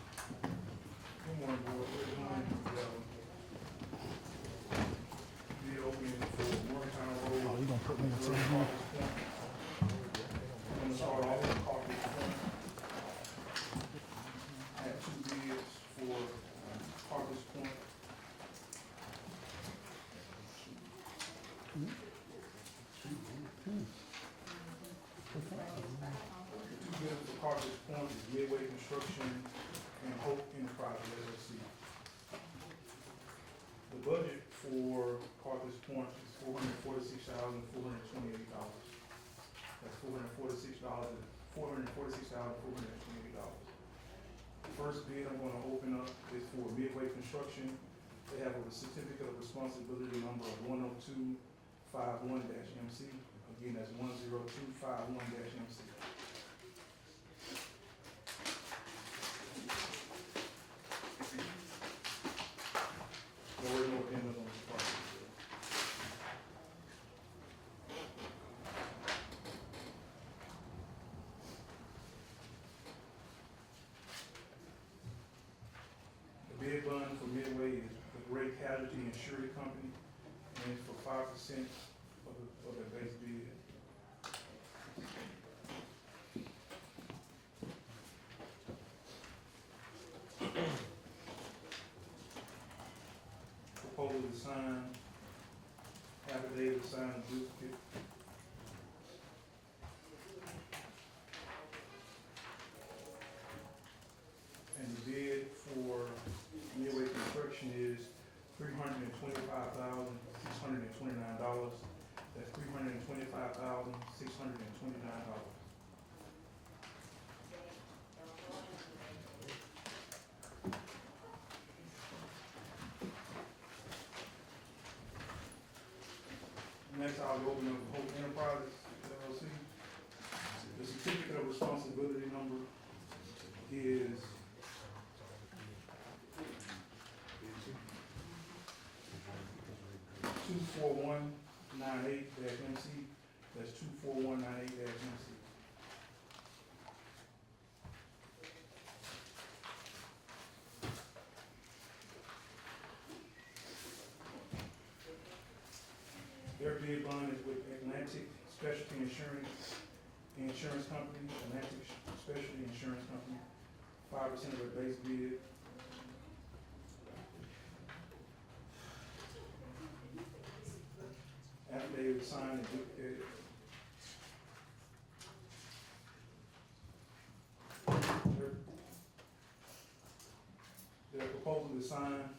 Good morning, board. We're doing, the opening for Morgantown Road. Oh, you gonna put me in We're something? gonna start off with Carter's Point. I have two bids for Carter's Point. one is Midway Construction and Hope Enterprises LLC. The budget for Carthage Point is $446,428. That's $446,428. The first bid I'm gonna open up is for Midway Construction. They have a certificate of responsibility number of 10251-MC. Again, that's 10251-MC. There were no addendums on this project. The bid bond for Midway is the Great Casualty and Surety Company, and it's for 5% of the base bid. Proposal to sign, affidavit to sign, duplicate. And the bid for Midway Construction is $325,629. That's $325,629. Next, I'll go open up Hope Enterprises LLC. The certificate of responsibility number is (24198-MC). That's 24198-MC. Their bid bond is with Atlantic Specialty Insurance Company, Atlantic Specialty Insurance Company, 5% of the base bid. Affidavit signed and duplicated. Their proposal is signed,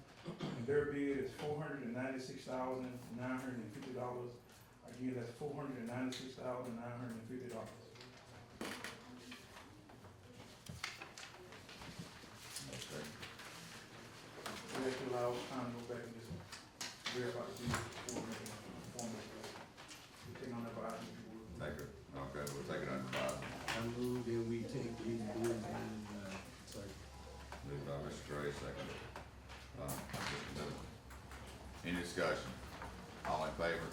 and their bid is $496,950. Again, that's $496,950. Okay. So that should allow us time to go back and just verify the deed before making a formal. We take on that by item if you would. Take it, okay, we'll take it under advisement. I move that we take these bids and, sorry. Moved by Mr. Gray, second. Mr. Miller. Any discussion? All in favor?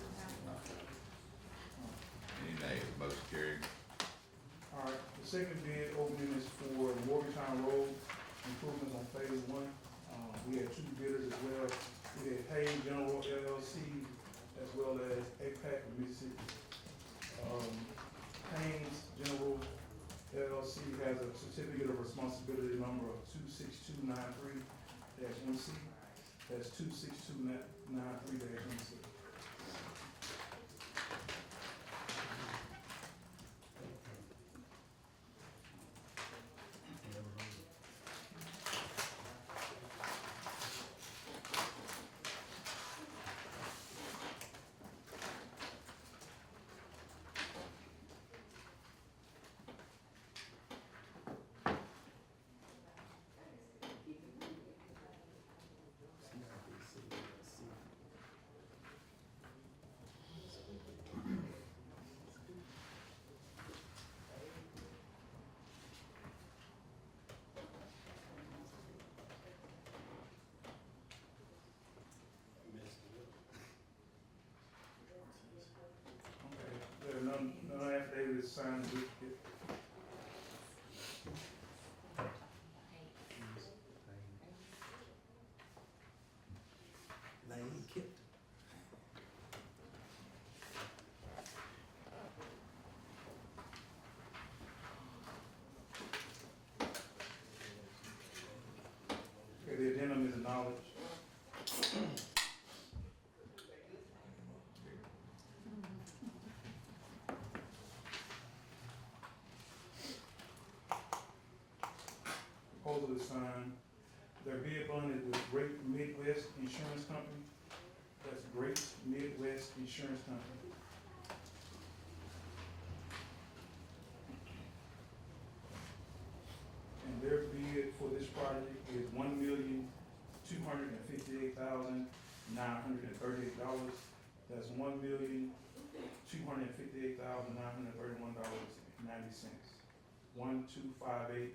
Any nays? Motion carried. All right, the second bid opening is for Morgantown Road improvements on phase 1. We had 2 bidders as well. We had Hayes General LLC as well as APAC of Mississippi. Hayes General LLC has a certificate of responsibility number of 26293-MC. That's 26293-MC. None affidavit is signed and duplicate. Lane Kip. Okay, the addendum is acknowledged. proposal is signed. Their bid bond is with Great Midwest Insurance Company. That's Great Midwest Insurance Company. And their bid for this project is $1,258,938. That's $1,258,931.90. 1,258,931.90.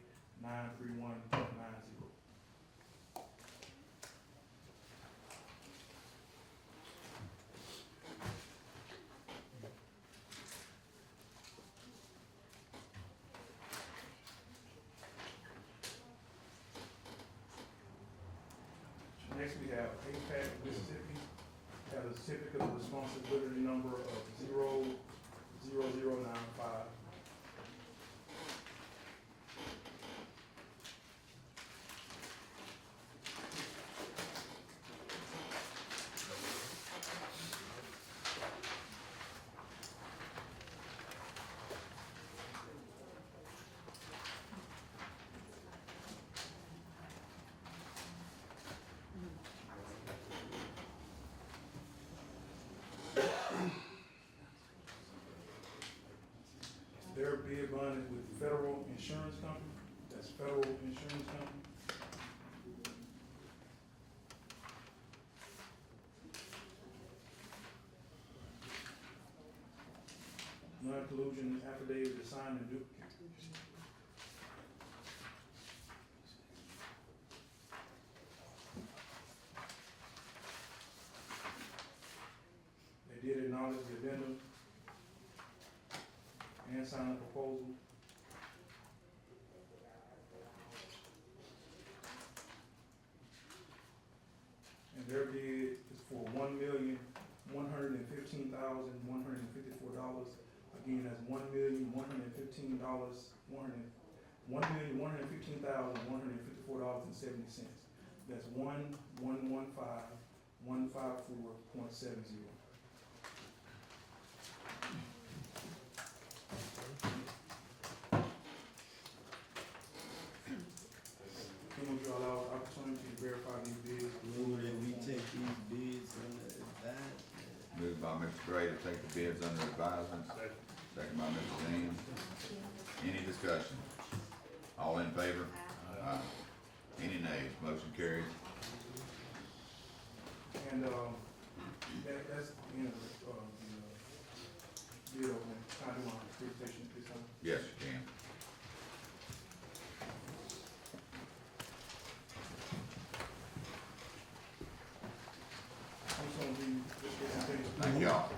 Next, we have APAC Mississippi, has a certificate of responsibility number of 00095. Their bid bond is with Federal Insurance Company. That's Federal Insurance Company. Non-collusion affidavit is signed and duplicate. They did acknowledge the addendum and sign the proposal. And their bid is for $1,115,154. Again, that's $1,115,154.70. That's 1,115,154.70. Would you allow us opportunity to verify these bids? Move that we take these bids under advisement. Moved by Mr. Gray to take the bids under advisement. Second by Mr. James. Any discussion? All in favor? Aye. Any nays? Motion carries. And, that's the end of the bid opening. Can I do my presentation at this time? Yes, you can. Thank y'all.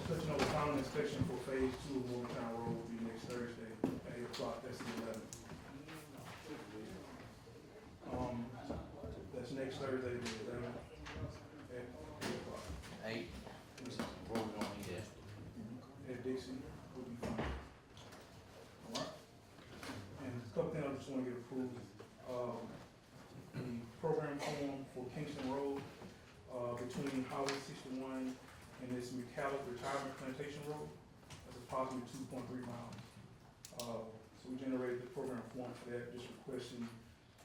Touching on the final inspection for phase 2 of Morgantown Road will be next Thursday at 8 o'clock, that's the 11th. That's next Thursday, the 11th, at 8 o'clock. 8, where we gonna meet at? At Dixie, will be fine. Alright? And a couple things I just wanna get approved. The program form for Kingston Road, between Highway 61 and this McCallum Retirement Plantation Road, that's approximately 2.3 miles. So we generated the program form for that, just requesting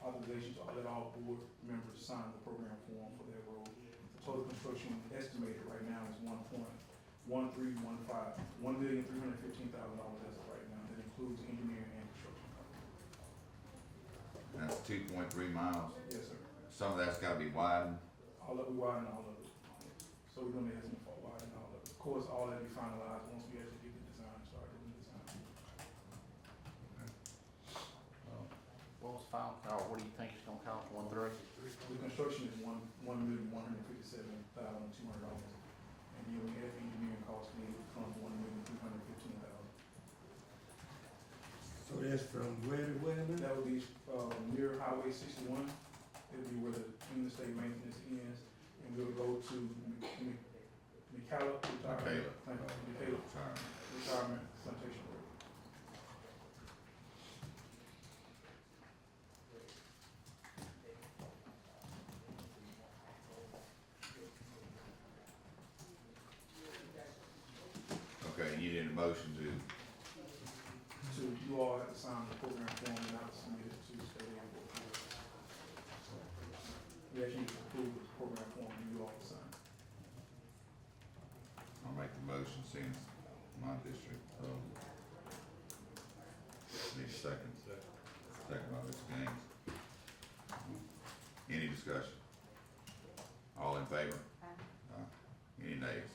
authorization to let all board members sign the program form for that road. The total construction estimated right now is $1,315,000 as of right now. That includes engineering and construction costs. That's 2.3 miles. Yes, sir. Some of that's gotta be widened. All of it, we widen all of it. So we're doing the estimate for widen all of it. Of course, all that will be finalized once we actually get the design started in the design. What was final, what do you think it's gonna cost, 1/3? The construction is $1,157,200. And you only have engineering costs, then it comes $1,315,000. So that's from where to where now? That would be, near Highway 61. It'll be where the interstate maintenance ends, and we'll go to McCallum Retirement Plantation Road. Okay, you need a motion to, So you all have to sign the program form and I'll submit it that you approve the program form you all sign. I'll make the motion since my district, need a second. Second by Mr. Gaines. Any discussion? All in favor? Aye. Any nays?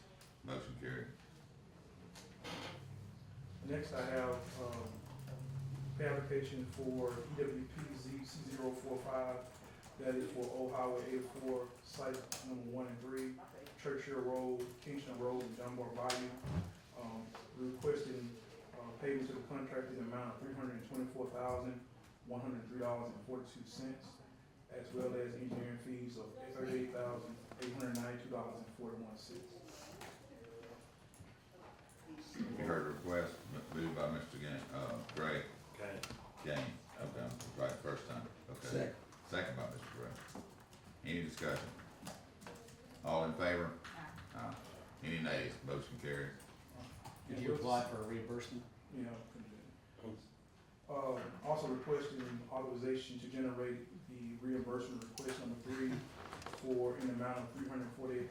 Motion carried. Next, I have, pay application for EWP C045, that is for Old Highway 84, site number 1 and 3, Churchill Road, Kingston Road, and Dunbar Bayou. Requesting, payment to the contract in the amount of $324,103.42, as well as engineering fees of $38,892.41. You heard the request, moved by Mr. Gray. Gaines, okay, right, first time, okay. Second. Second by Mr. Gray. Any discussion? All in favor? Aye. Any nays? Motion carries. Did you apply for a reimbursement? Yeah. Also requesting authorization to generate the reimbursement request number 3 for an amount of $348,411.18.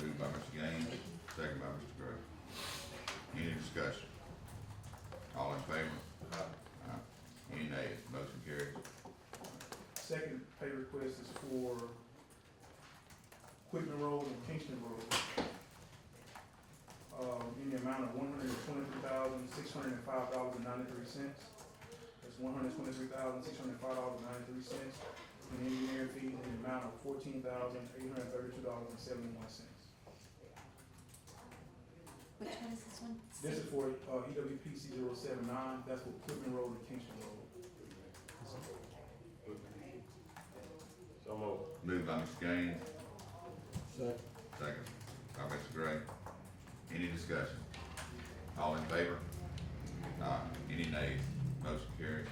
Moved by Mr. Gaines, second by Mr. Gray. Any discussion? All in favor? Aye. Any nays? Motion carries. Second pay request is for Quitman Road and Kingston Road, in the amount of $123,605.93. That's $123,605.93. And engineering fees in the amount of $14,832.71. Which one is this one? This is for EWP C079, that's for Quitman Road and Kingston Road. Moved by Mr. Gaines, Second. second by Mr. Gray. Any discussion? All in favor? Aye. Any nays? Motion carries.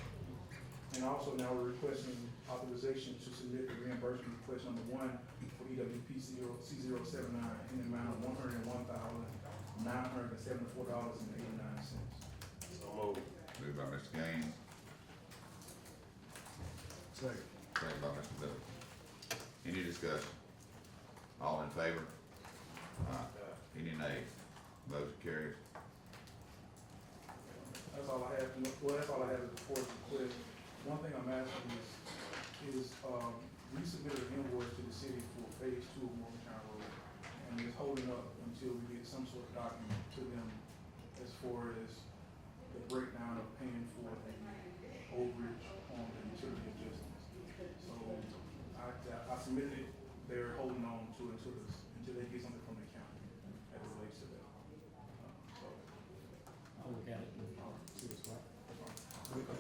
And also now we're requesting authorization to submit the reimbursement request number 1 for EWP C079 in the amount of $101,974.89. Moved by Mr. Gaines, Second. second by Mr. Miller. Any discussion? All in favor? Aye. Any nays? Motion carries. That's all I have, well, that's all I have for the request. One thing I'm asking is we submitted an invoice to the city for phase 2 of Morgantown Road, and it's holding up until we get some sort of document to them as far as the breakdown of paying for the overage on the utility adjustments. So I submitted it, they're holding on to it until they get something from the county as it relates to that. I'll look at it and see what's what.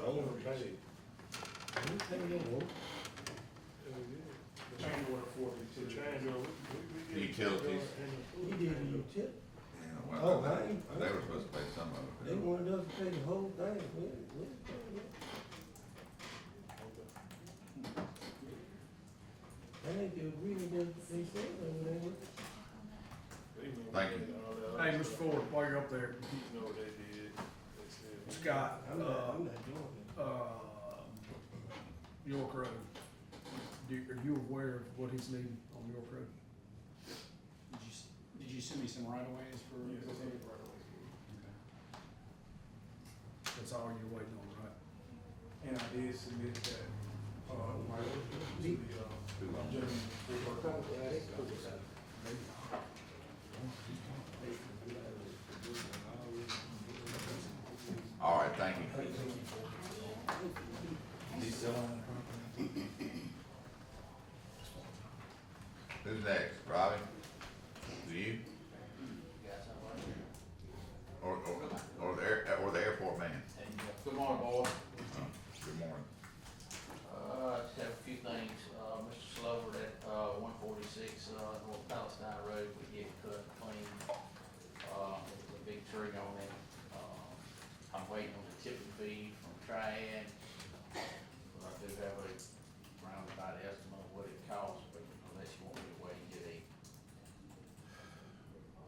Overpaid. The change order for the utility. Utilities. He did the utility. Yeah, Oh, well, I ain't- they were supposed to pay some of They it. wanted us to pay the whole thing. That ain't the agreement that they said over there. Thank you. Hey, Mr. Ford, while you're up there, Scott, I'm not doing it. York Road. Are you aware of what he's needing on York Road? Did you send me some right of ways for? Yes, that's it, right away. Okay. That's all you're waiting on, right? And I did submit that, my, to the, gentleman. All right, thank you. Who's next? Robbie? Is it you? Or the airport man? Good morning, board. Good morning. Just have a few things. Mr. Slover at, 146, North Palestine Road, we get cut clean. There's a big tree on it. I'm waiting on the tipping fee from Triad. But I do have a roundabout estimate of what it costs, but unless you want me to wait and get a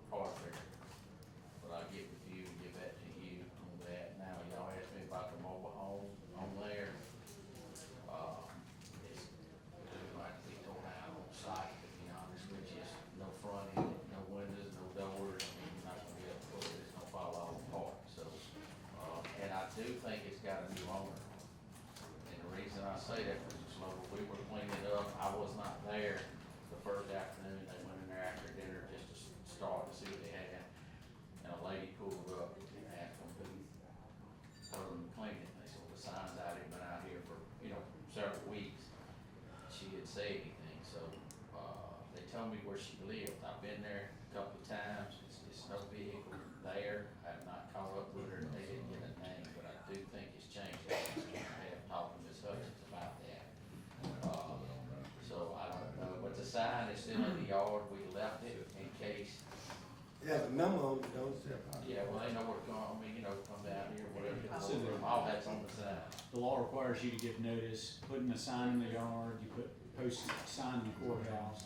part there. But I'll get with you and give that to you on that. Now, y'all asked me about the mobile home on there. got a new owner. And the reason I say that, Mr. Slover, we were cleaning it up, I was not there the first afternoon, they went in there after dinner just to start to see what they had. And a lady pulled up and asked them who told them to clean it, they said, well, the sign's out, it's been out here for, several weeks. She didn't say anything, so, they told me where she lived, I've been there a couple of times, it's no vehicle there, I have not caught up with her, they didn't get a name, but I do think it's changed. I have talked to Ms. Hutchins about that. So I don't know, but the sign is still in the yard, we left it in case. It has a number on it, don't it? Yeah, well, they know where to go, come down here, whatever, So all that's on the sign. The law requires you to give notice, putting a sign in the yard, you post a sign in the courthouse,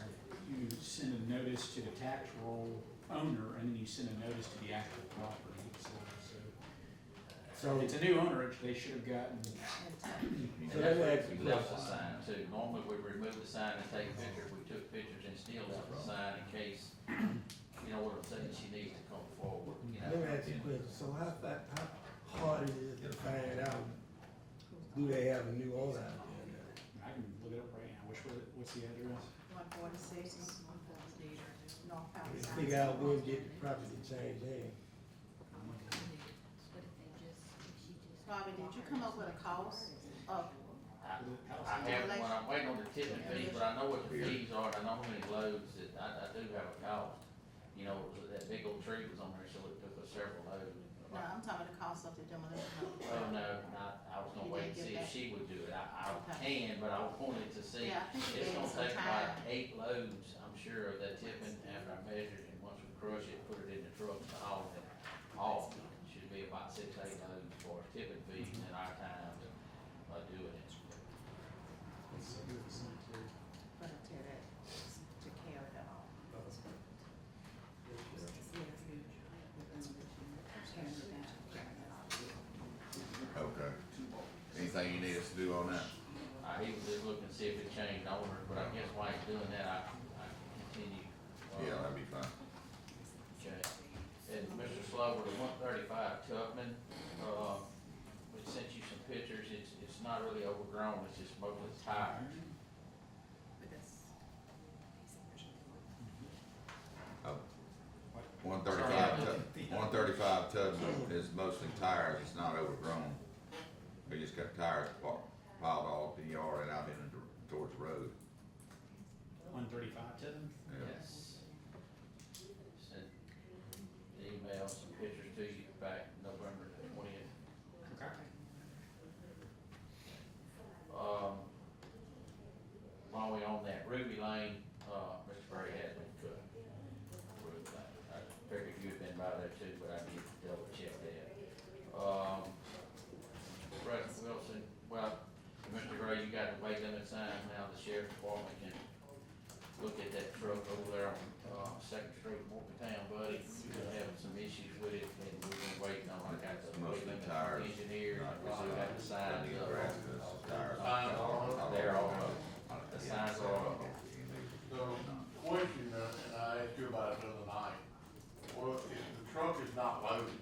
you send a notice to the tax roll owner, and then you send a notice to the actual property. So if it's a new owner, they should have gotten. And that's where we left the sign too. Normally we remove the sign and take pictures, we took pictures and still left the sign in case, you know what I'm saying, she needs to come forward, Let me ask you a question, so how hard is it to find out, do they have a new owner out there now? I can look it up right now. What's the address? 146, North Palisades. Figure out when did the property change hands. Bobby, did you come up with a cost of, I have, when I'm waiting on the tipping fee, but I know what the fees are, and I know how many loads that, I do have a cost. That big old tree was on there, so it took us several loads. no, I'm talking about the cost of the demolition of the Oh, trailer. no, I was gonna wait and see if she would do it. I can, but I wanted to see. Yeah, I think It's it gave gonna us some take about time. 8 loads, I'm sure, of that tipping after I measured it. Once we crush it, put it in the truck to haul it off. Should be about 6, 8 loads for tipping fees in our time by doing it. But I'll tell that, to carry that on. Okay. Anything you need us to do on that? He was just looking to see if it changed owners, but I guess while he's doing that, I continue. Yeah, that'd be fine. Okay. And Mr. Slover, the 135 Tubman, we sent you some pictures, it's not really overgrown, it's just mostly tires. Oh. 135 Tubman is mostly tires, it's not overgrown. We just got tires piled all up in the yard and out towards the road. 135 to them? Yeah. Yes. Sent email, some pictures to you back November 20th. Okay. While we on that, Ruby Lane, Mr. Gray has been cut. Ruby Lane. I figured you had been by there too, but I need to double check that. President Wilson, well, Mr. Gray, you got the weight limit sign now, the sheriff's department can look at that truck over there on, Second Street, Morgantown, buddy. We've been having some issues with it, and we've been waiting on, I got the weight Mostly limit tires. engineer, and we still got the signs These up. grass cuts, tires. They're all up. The signs are up. So, question, and I asked you about it the other night, well, if the truck is not loaded,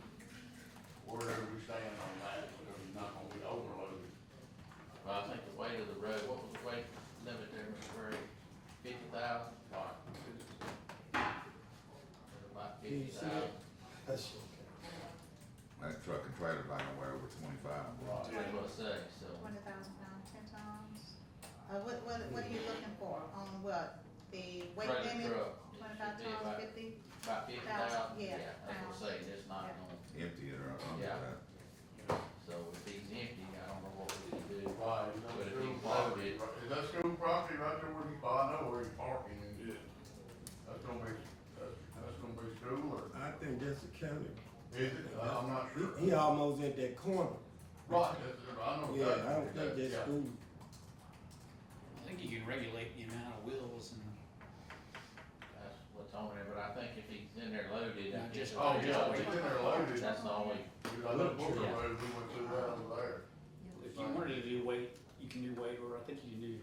where do we stand on that, because it's not gonna be overloaded? Well, I think the weight of the road, what was the weight limit there, Mr. Gray? 50,000? About Can you see 50,000. it? That's okay. That truck and trailer not gonna weigh over 25. That's what I say, so. 20,000 pounds, 10 tons? What are you looking for, on what, the weight Trailer limit? truck, it 25 should be tons, about- 50? About 50,000, Yeah, yeah, that's what I'm saying, it's not Yeah. gonna, Empty it or under Yeah. that. so if he's empty, I don't know what we can do. Right, you know, But if school he's property, loaded, is that school property right there where you, I know where you're parking and it, that's gonna be school or, I think that's the county. is it? I'm not sure. He almost at that corner. Right, I know Yeah, that. I don't think that's Yeah. school. I think you can regulate the amount of wheels and. that's what's on there, but I think if he's in there loaded, Not it's just- Oh, yeah, if it's in there loaded. That's the only, I know Booker Yeah. Road, we went through that over there. If you wanted to do weight, you can do weight, or I think you can do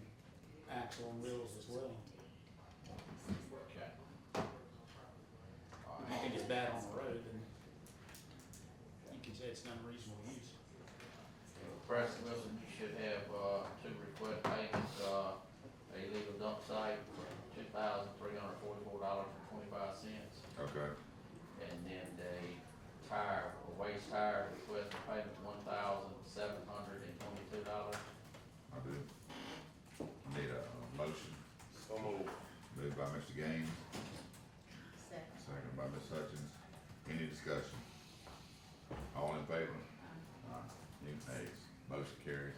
axle and wheels as well. okay. If you think it's bad on the road, then you can say it's not reasonable use. President Wilson, you should have, two request payments, a illegal dump site for $2,344.25. Okay, And then a waste tire request for payment $1,722. I do. Need a motion. So moved. Moved by Mr. Gaines, Second. second by Ms. Hutchins. Any discussion? All in favor? Aye. Any nays? Motion carries.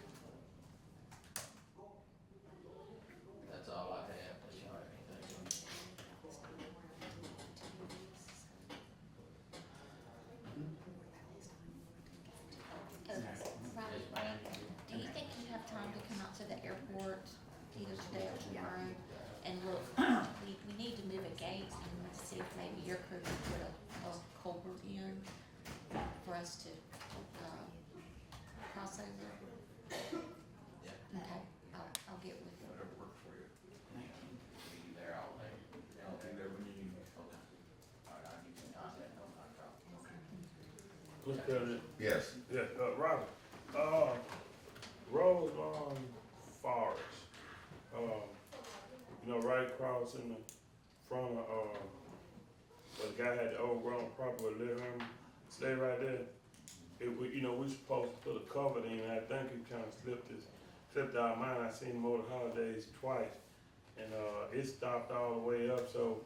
That's all I have, unless you have anything. Yes, ma'am. Do you think you have time to come out to the airport either today or tomorrow? And look, we need to move a gate and see if maybe your crew can put a culvert in for us to, cross over. Yeah. Okay, I'll get with you. Whatever works for you. Be there all day. I'll be there when you need me. Okay. All right, I'll give you contact on my call. Mr. President. Yes. Yeah, Robert, Rose Forest, you know, right across in the front of, where the guy had the overgrown property, let him stay right there. You know, we supposed to put a cover in, and I think it kinda slipped our mind. I seen him over the holidays twice, and, it stopped all the way up, so,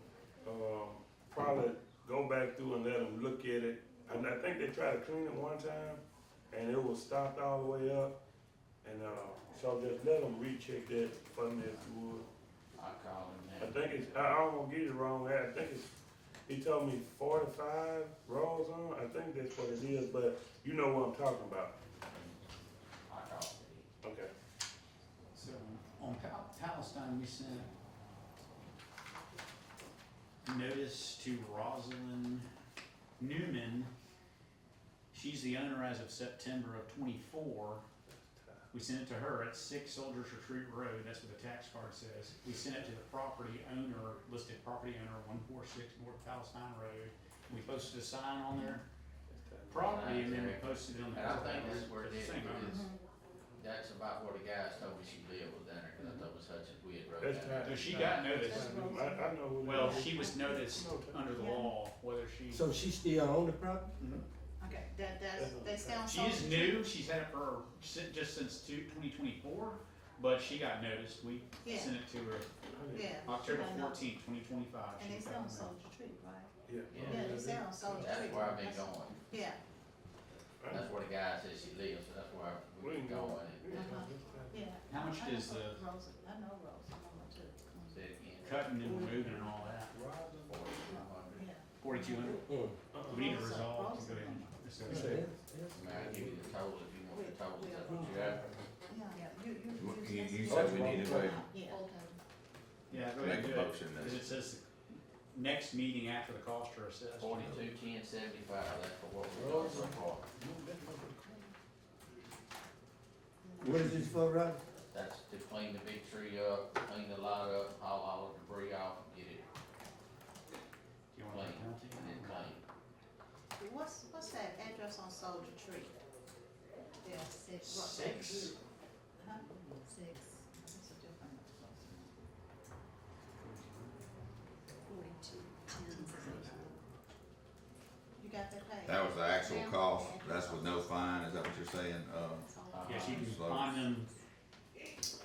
probably go back through and let them look at it. And I think they tried to clean it one time, and it was stopped all the way up, and, so just let them recheck that for me if you would. I'll call him I now. think it's, I don't wanna get it wrong, I think it's, he told me 45 rolls on, I think that's what it is, but you know what I'm talking about. I'll call him. Okay. So on Palestine, we sent notice to Rosalind Newman. She's the owner as of September of '24. We sent it to her at 6 Soldiers Retreat Road, that's what the tax card says. We sent it to the property owner, listed property owner, 146 North Palestine Road. We posted a sign on their property, and then we posted it on the. And I think that's where it is, Same owner. that's about where the guys told me she lived, was down there, cause I thought it was Hutchins, we had wrote That's down right. there. So she got noticed. I know who it is. Well, she was noticed under the law, whether she. So she still own the property? Okay, they stay on She Soldier is Tree? new, she's had it for just since 2024, but she got noticed, we Yeah. sent it to her Yeah. October I know. 14th, 2025. And they stay on Soldier Tree, right? Yeah. Yeah, they stay on Soldier Tree. That's where I've been going, Yeah, that's where the guy says she lives, so that's where we've been going, and yeah. How much I know does the Rosa, I know Rosa, I know her too. say it again, cutting and removing and all that? 4,200. Yeah. 4,200? We need to resolve to go ahead and. I mean, I'll give you the total if you want the total, is that what you have? Yeah, You said we needed to Yeah. Yeah, go ahead make and a do it, motion, because it says next meeting after the costs are assessed. 42,1075, that's for what we've done so far. What is this for, Rob? That's to clean the big tree up, clean the lot up, haul all the debris off, and get it Do you want clean, to and then clean. What's that address on Soldier Tree? Yeah, six. Six. Huh? Six. That's a different. 42. You got that page? That was the actual cost, that's with no fine, is that what you're saying? Yes, you can Slow. find them Six.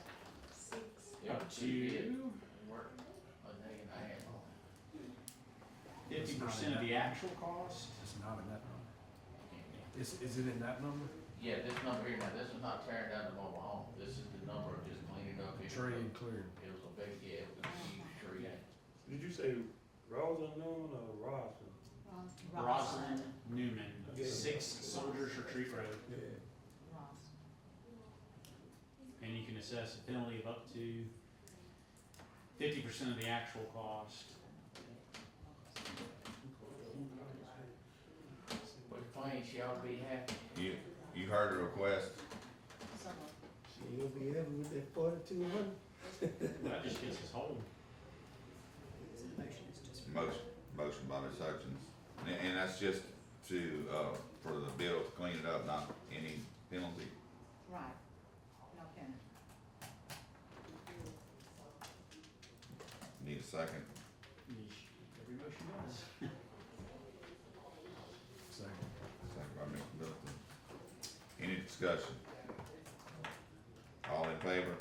Yeah, up she did. to Work a day and a half on it. 50% of the actual cost. It's not in that number. Is it in that number? Yeah, this number here, now, this is not tearing down the mobile home, this is the number of just cleaning up. It was Tree a- included. It was a big, yeah, it was a huge tree. Did you say Rosa Newman or Roslyn? Rosalind Newman, 6 Soldiers Retreat Road. And you can assess a penalty of up to 50% of the actual cost. But clean, she ought to be happy. You heard the request, She'll be happy with that 4,200? Well, that just gets us whole. motion by Ms. Hutchins, and that's just to, for the bill to clean it up, not any penalty. Right. second? Every motion does. Second. Second by Mr. Middleton. Any discussion? All in favor?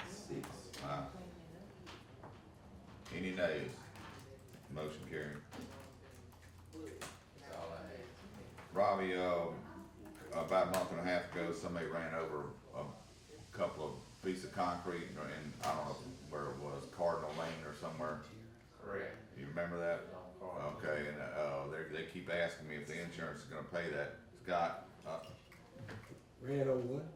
6. Aye. Any nays? Motion carried. That's all I have. Robbie, about a month and a half ago, somebody ran over a couple of pieces of concrete and I don't know where it was, Cardinal Lane or somewhere. Correct. You remember that? Don't call it. Okay, and, they keep asking me if the insurance is gonna pay that. Scott, Ran over what?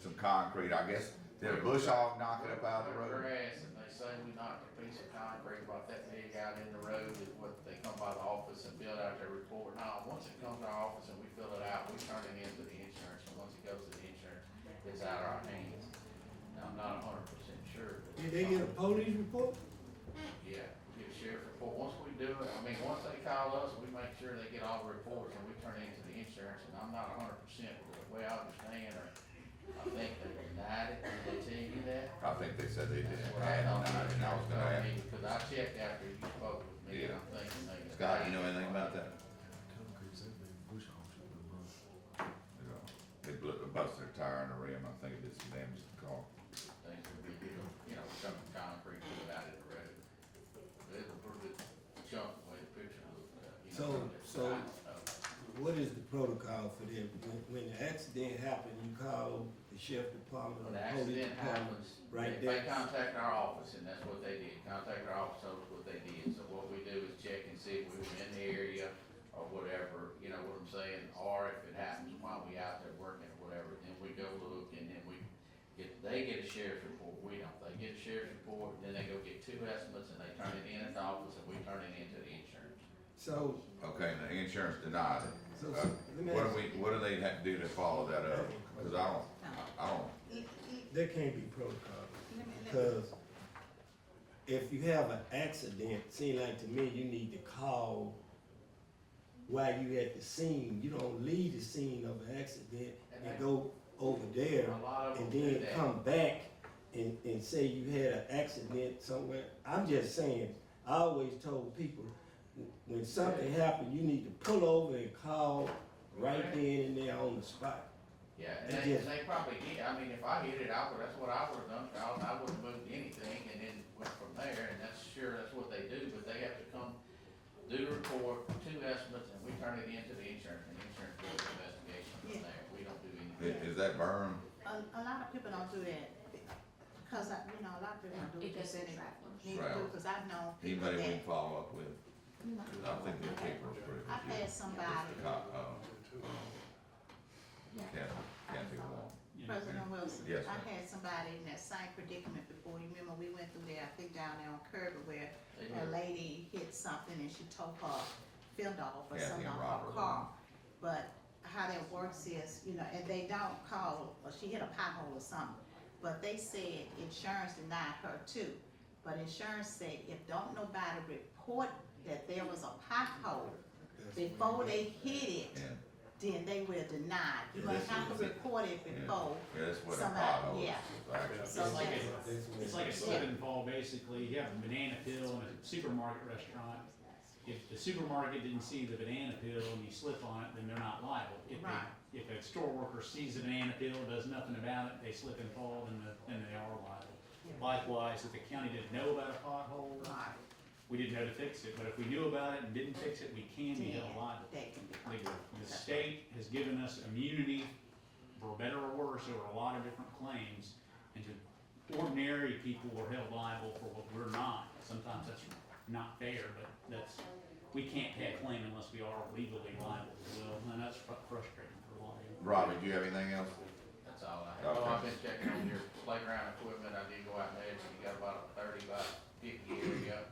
some concrete, I guess, did a bush hog knock it up out of the road? Grass, and they say we knocked a piece of concrete about that big out in the road, is what they come by the office and build out their report. Now, once it comes to our office and we fill it out, we turn it into the insurance, and once it goes to the insurance, it's out of our hands. Now, I'm not 100% sure. but- Did they get a police report? Yeah, we get a sheriff report. Once we do it, I mean, once they call us, we make sure they get all the reports and we turn it into the insurance, and I'm not 100%, but the way I understand, or I think they denied it. Did they tell you that? I think they said they didn't That's what I have thought. it, and I was gonna ask. Because I checked after you spoke with me, and I'm thinking they. Scott, you know anything about that? Concrete said they bush hog should have been run. They busted their tire in the rim, I think it did some damage to the car. Things would be, some concrete put out in the road. It's a pretty good chunk the way the picture looked, So- What is the protocol for them? When the accident happened, you call the sheriff department or When the the police accident department? happens, right they there? contact our office, and that's what they did, contact our office, told us what they did. So what we do is check and see if we were in the area or whatever, you know what I'm saying? Or if it happens while we out there working or whatever, then we go look, and then they get a sheriff's report, we don't. They get a sheriff's report, then they go get 2 estimates, and they turn it in at the office, and we turn it into the insurance. So, Okay, and the insurance denied it. so, let me What ask do what do they have to do to follow that up? Cause I don't, there can't be protocol, Let me- because if you have an accident, seem like to me, you need to call while you at the scene. You don't leave the scene of an accident and go over there A lot of and them do then that. come back and say you had an accident somewhere. I'm just saying, I always told people, when something happened, you need to pull over and call right then and there on the spot. Yeah, and It they, just- and they probably did. I mean, if I hit it, that's what I would've done. I would've moved anything and then went from there, and that's what they do, but they have to come do the report, 2 estimates, and we turn it into the insurance, and the insurance does the investigation from there. We don't do anything. is that burn? A lot of people don't do that, because, a lot of people don't do It it, goes just to in it. travel. Need to do, because I've known people Anybody we that, can follow up with? I think the paper was pretty. I've had somebody, Kathy Wong. President Wilson. Yes, I ma'am. had somebody in that same predicament before. You remember, we went through there, I think down there on Kirby, where They a do. lady hit something and she tore her fender off or Kathy something and on her Robert. car. But how that works is, and they don't call, or she hit a pothole or something. But they said insurance denied her too. But insurance said if don't nobody report that there was a pothole before they hit it, Yeah, then they will deny it. You Yeah, must have to report it before. yeah, that's what a Somebody- pothole is. yeah. Actually. So It's like that's- it's like a slip and fall, basically. You have a banana peel in a supermarket restaurant. If the supermarket didn't see the banana peel and you slip on it, then they're not liable. Right. If a store worker sees the banana peel, does nothing about it, they slip and fall, then they are liable. Likewise, if the county didn't know about a pothole, Right. we didn't know to fix it. But if we knew about it and didn't fix it, we can be held Then liable. they can be. The state has given us immunity, for better or worse, over a lot of different claims, and to ordinary people are held liable for what we're not. Sometimes that's not fair, but we can't pay a claim unless we are legally liable as well, and that's frustrating for a lot of people. Robbie, do you have anything else? That's all I have. Okay. Oh, I've been checking on your playground equipment. I did go out there, so you got about a 30 by 50 area.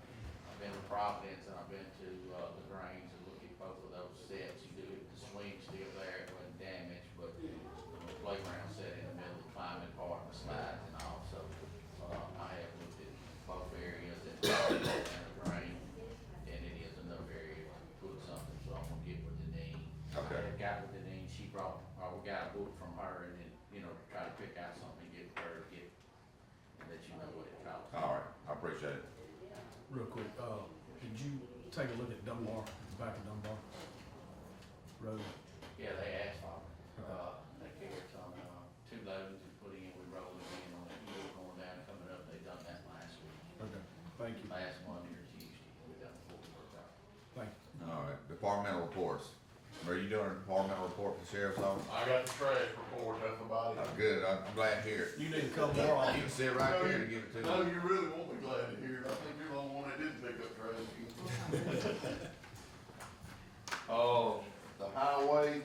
I've been to Providence, and I've been to the Grange to look at both of those sets. You do, the swing still there, it wasn't damaged, but the playground set in the middle of the climbing part and the slides and all. So, I have looked at both areas and the Grange, and it is enough area to put something, so I'm gonna get with Deneen. Okay. I got with Deneen, she brought, we got a book from her, and appreciate it. Real quick, did you take a look at Dunbar, the back of Dunbar Road? Yeah, they asked for it. They figured it's on, 2 loads and put in, we rolled it in on that hill going down, coming up, they done that last week. Okay, thank you, Last Monday or Tuesday, we done the full work out. thank you. All right, departmental reports. Are you doing a departmental report for the sheriff's office? I got the trash report, that's about it. Good, I'm glad to hear it. You need to come more often. You can sit right there and give it to No, me. you really won't be glad to hear it. I think you're the only one that didn't pick up trash. The highway,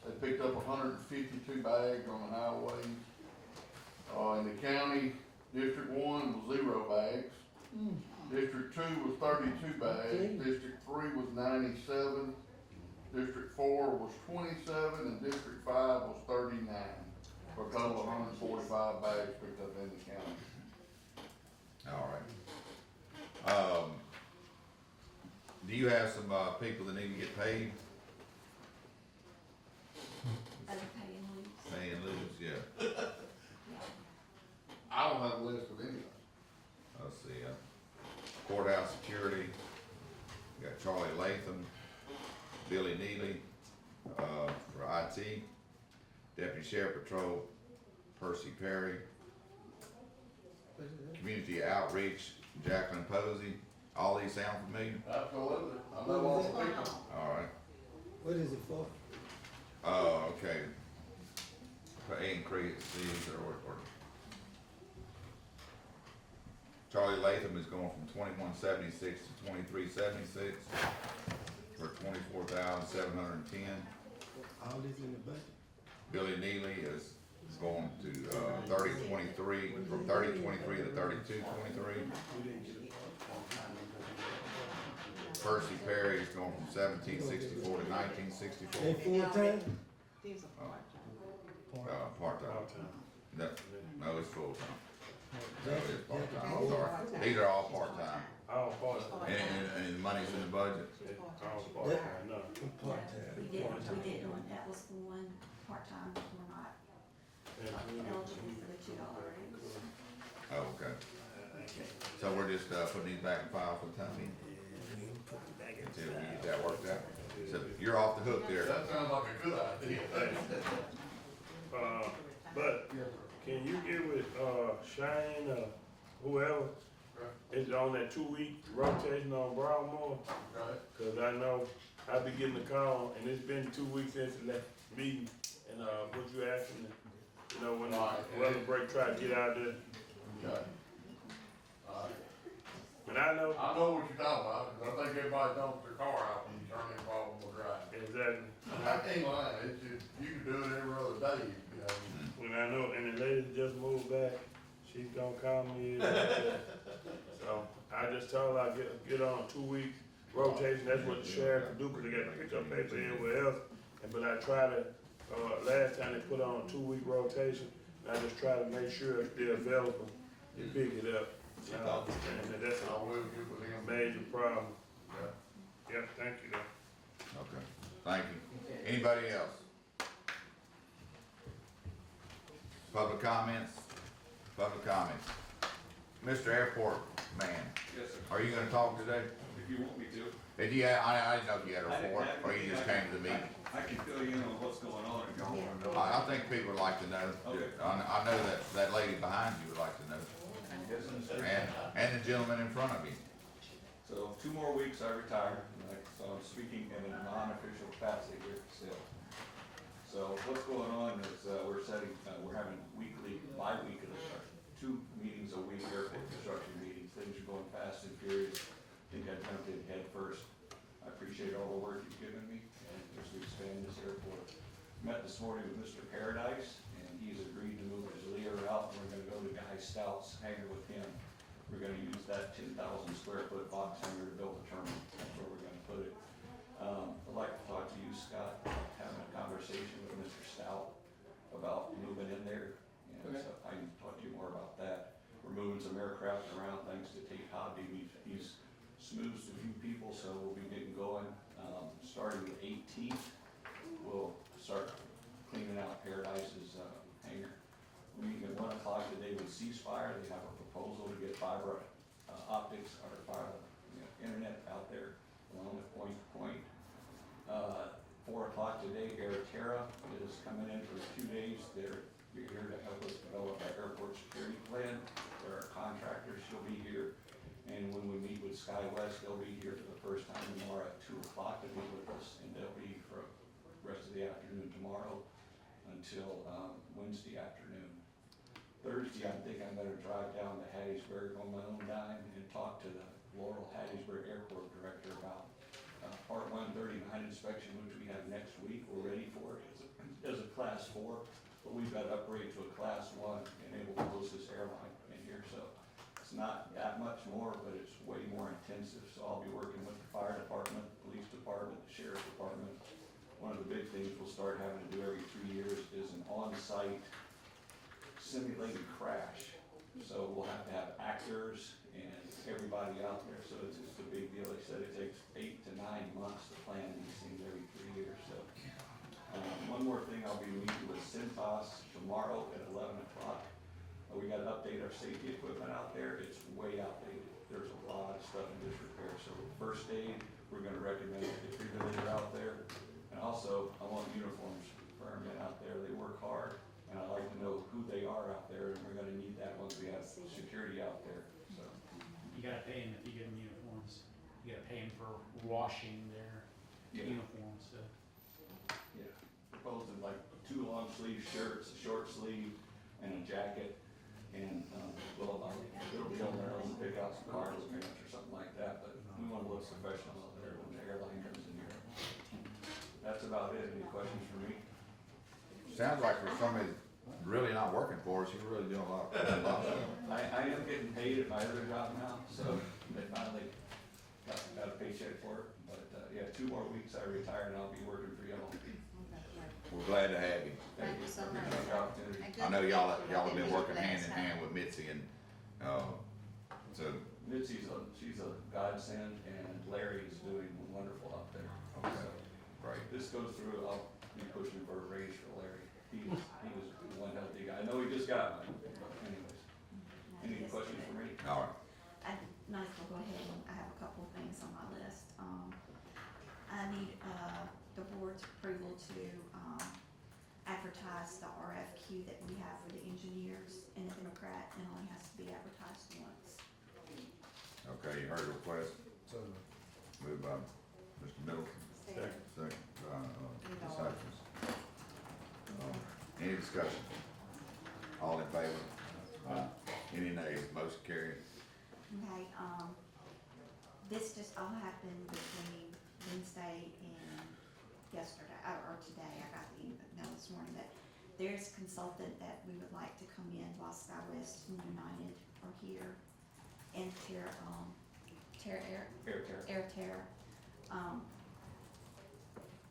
they picked up 152 bags on the highways. In the county, District 1 was 0 bags. District 2 was 32 bags. District 3 was 97. District 4 was 27, and District 5 was 39, for a total of 145 bags picked up in the county. All right. Do you have some, people that need to get paid? Pay and lose, yeah. I don't have a list of anything. Let's see, courthouse security, we got Charlie Latham, Billy Neely, for IT, Deputy Sheriff Patrol, Percy Perry, Community Outreach, Jacqueline Posey. All these sound familiar? Absolutely. I know all the people. All right. What is it for? Okay. Pay increase, or Charlie Latham is going from 2176 to 2376 for 24,710. All this in the budget? Billy Neely is going to 3023, from 3023 to 3223. Percy Perry is going from 1764 to 1964. They full-time? These are part-time. Part-time. No, it's full-time. No, it's part-time, I'm sorry. These are all part-time. All part-time. And the money's in the budget. All part-time, no. Part-time. We didn't, that was the one part-time, that we're not eligible for the $2 raise. Oh, okay. So we're just, putting these back in file for the time being? Until we get that worked out. So you're off the hook there. That sounds like a good idea. But can you get with, Shane or whoever is on that 2-week rotation on Broadmoor? Right. Cause I know I be getting the call and it's been 2 weeks since the last meeting and, what you asking, you know, when the weather break, try to get out there. Okay. And I know. I know what you're talking about, 'cause I think everybody dumps their car out when you turn in problem with driving. Exactly. I can't lie, it's just, you can do it every other day, you know. When I know, and the lady just moved back, she's gonna call me. So I just told her I get on a 2-week rotation, that's what the sheriff can do, cause they got to pick up paper everywhere else. But I try to, last time they put on a 2-week rotation, I just try to make sure if they're available, to pick it up. And that's I will get with him. a major problem. Yeah. Yep, thank you though. Okay, thank you. Anybody else? Public comments? Public comments. Mr. Airport Man, Yes, sir. are you gonna talk today? If you want me to. Did you, I didn't know if you had a report, or you just came to the meeting? I can fill you in on what's going on if y'all wanna know. I think people would like to know. Okay. I know that lady behind you would like to know, Yes, sir. and the gentleman in front of you. So 2 more weeks I retire, so I'm speaking in a non-official capacity here still. So what's going on is, we're having weekly, bi-weekly, 2 meetings a week, airport construction meetings. Things are going fast and furious. I think I jumped in head first. I appreciate all the work you've given me as we expand this airport. Met this morning with Mr. Paradise, and he's agreed to move his Lear out, and we're gonna go to Guy Stout's hangar with him. We're gonna use that 10,000 square foot box hangar to build a terminal. That's where we're gonna put it. I'd like to talk to you, Scott, about having a conversation with Mr. Stout about moving in there. And so I can talk to you more about that. We're moving some aircraft around, thanks to Tate Hobby. He's smoothed a few people, so we'll be getting going. Starting the 18th, we'll start cleaning out Paradise's hangar. Meeting at 1 o'clock today with Ceasefire. They have a proposal to get fiber optics or internet out there along with point to point. 4 o'clock today, Terra is coming in for 2 days. They're here to help us develop our airport security plan. There are contractors, she'll be here. And when we meet with SkyWest, they'll be here for the first time tomorrow at 2 o'clock to meet with us. And they'll be for the rest of the afternoon tomorrow until Wednesday afternoon. Thursday, I think I'm gonna drive down to Hattiesburg on my own dime and talk to the Laurel Hattiesburg Airport Director about Part 139 inspection, which we have next week. We're ready for it as a Class 4, but we've got to upgrade to a Class 1 and able to host this airline in here. So it's not that much more, but it's way more intensive. So I'll be working with the fire department, police department, the sheriff's department. One of the big things we'll start having to do every 3 years is an on-site simulated crash. So we'll have to have actors and everybody out there, so it's a big deal. Like I said, it takes 8 to 9 months to plan these things every 3 years, so. One more thing, I'll be meeting with Cintas tomorrow at 11 o'clock. We gotta update our safety equipment out there, it's way outdated. There's a lot of stuff in disrepair, so first aid, we're gonna recommend a defibrillator out there. And also, I want uniforms for our men out there, they work hard, and I like to know who they are out there, and we're gonna need that once we have security out there, so. You gotta pay them if you give them uniforms. You gotta pay them for washing their uniforms, so. Yeah, proposing like 2 long sleeve shirts, a short sleeve, and a jacket, and, well, it'll be on their own, pick out some cargo pants or something like that, but we wanna look professional out there when the airline comes in here. That's about it, any questions for me? Sounds like for somebody really not working for us, you're really doing a lot of stuff. I am getting paid at my other job now, so they finally got a paycheck for it, but, yeah, 2 more weeks I retire and I'll be working for y'all. We're glad to have you. Thank you so much. Appreciate the opportunity. And good I know to y'all meet you. have been Didn't working meet you hand in last hand time. with Mitzi and, so, Mitzi's she's a godsend, and Larry's doing wonderful out there. Okay. So, great. this goes through, I'll be pushing for a raise for Larry. He was one healthy guy. I know he just got one, but anyways. Any questions for me? All right. Might as well go ahead and I have a couple of things on my list. I need, the board's approval to, advertise the RFQ that we have for the engineers in the Democrat, and only has to be advertised once. Okay, you heard the request, So, moved by Mr. Middleton. Second. Second, Ms. Hutchins. Any discussion? All in favor? Any nays? Motion carried. Okay, this just all happened between Wednesday and yesterday, or today. I got the email this morning that there's a consultant that we would like to come in while SkyWest and United are here, and Air Terra.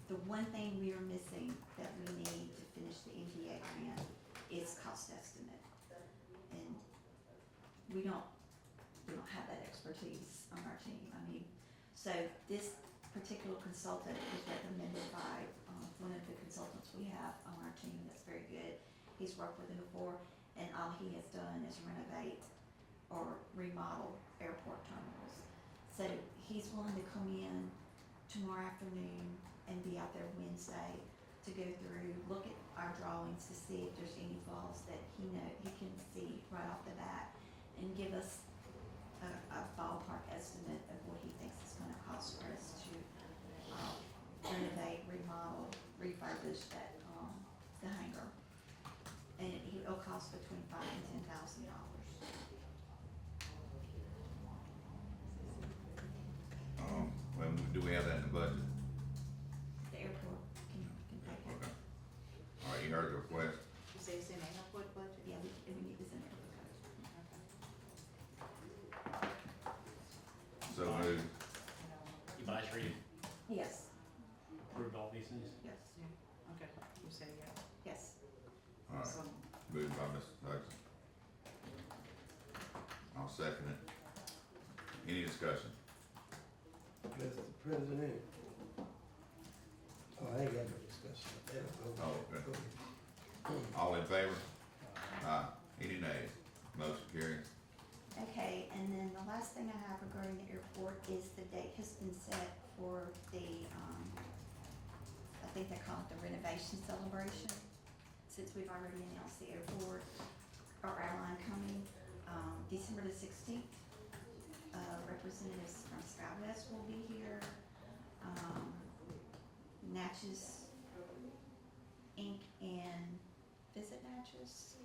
The one thing we are missing that we need to finish the NDA grant is cost estimate. And we don't have that expertise on our team. I mean, so this particular consultant was recommended by, one of the consultants we have on our team that's very good. He's worked with them before, and all he has done is renovate or remodel airport terminals. So he's willing to come in tomorrow afternoon and be out there Wednesday to go through, look at our drawings to see if there's any flaws that he can see right off the bat, and give us a ballpark estimate of what he thinks it's gonna cost for us to renovate, remodel, refurbish that, the hangar. And it'll cost between $5,000 and $10,000. When do we have that in the budget? The airport can pay for it. Okay. All right, you heard the request. You say it's in the airport budget? Yeah, we need this in there. So moved. You guys read, Yes, approved all these things? yes, Okay, you say yeah. yes. All right, So, moved by Mr. Hudson. I'll second it. Any discussion? Mr. President. Oh, I ain't got no discussion. There we go. Oh, okay. Go ahead. All in favor? Aye. Any nays? Motion carries. Okay, and then the last thing I have regarding the airport is the date has been set for the, I think they call it the renovation celebration. Since we've already announced the airport or airline coming, December the 16th. Representatives from SkyWest will be here. Natchez Inc. and Visit Natchez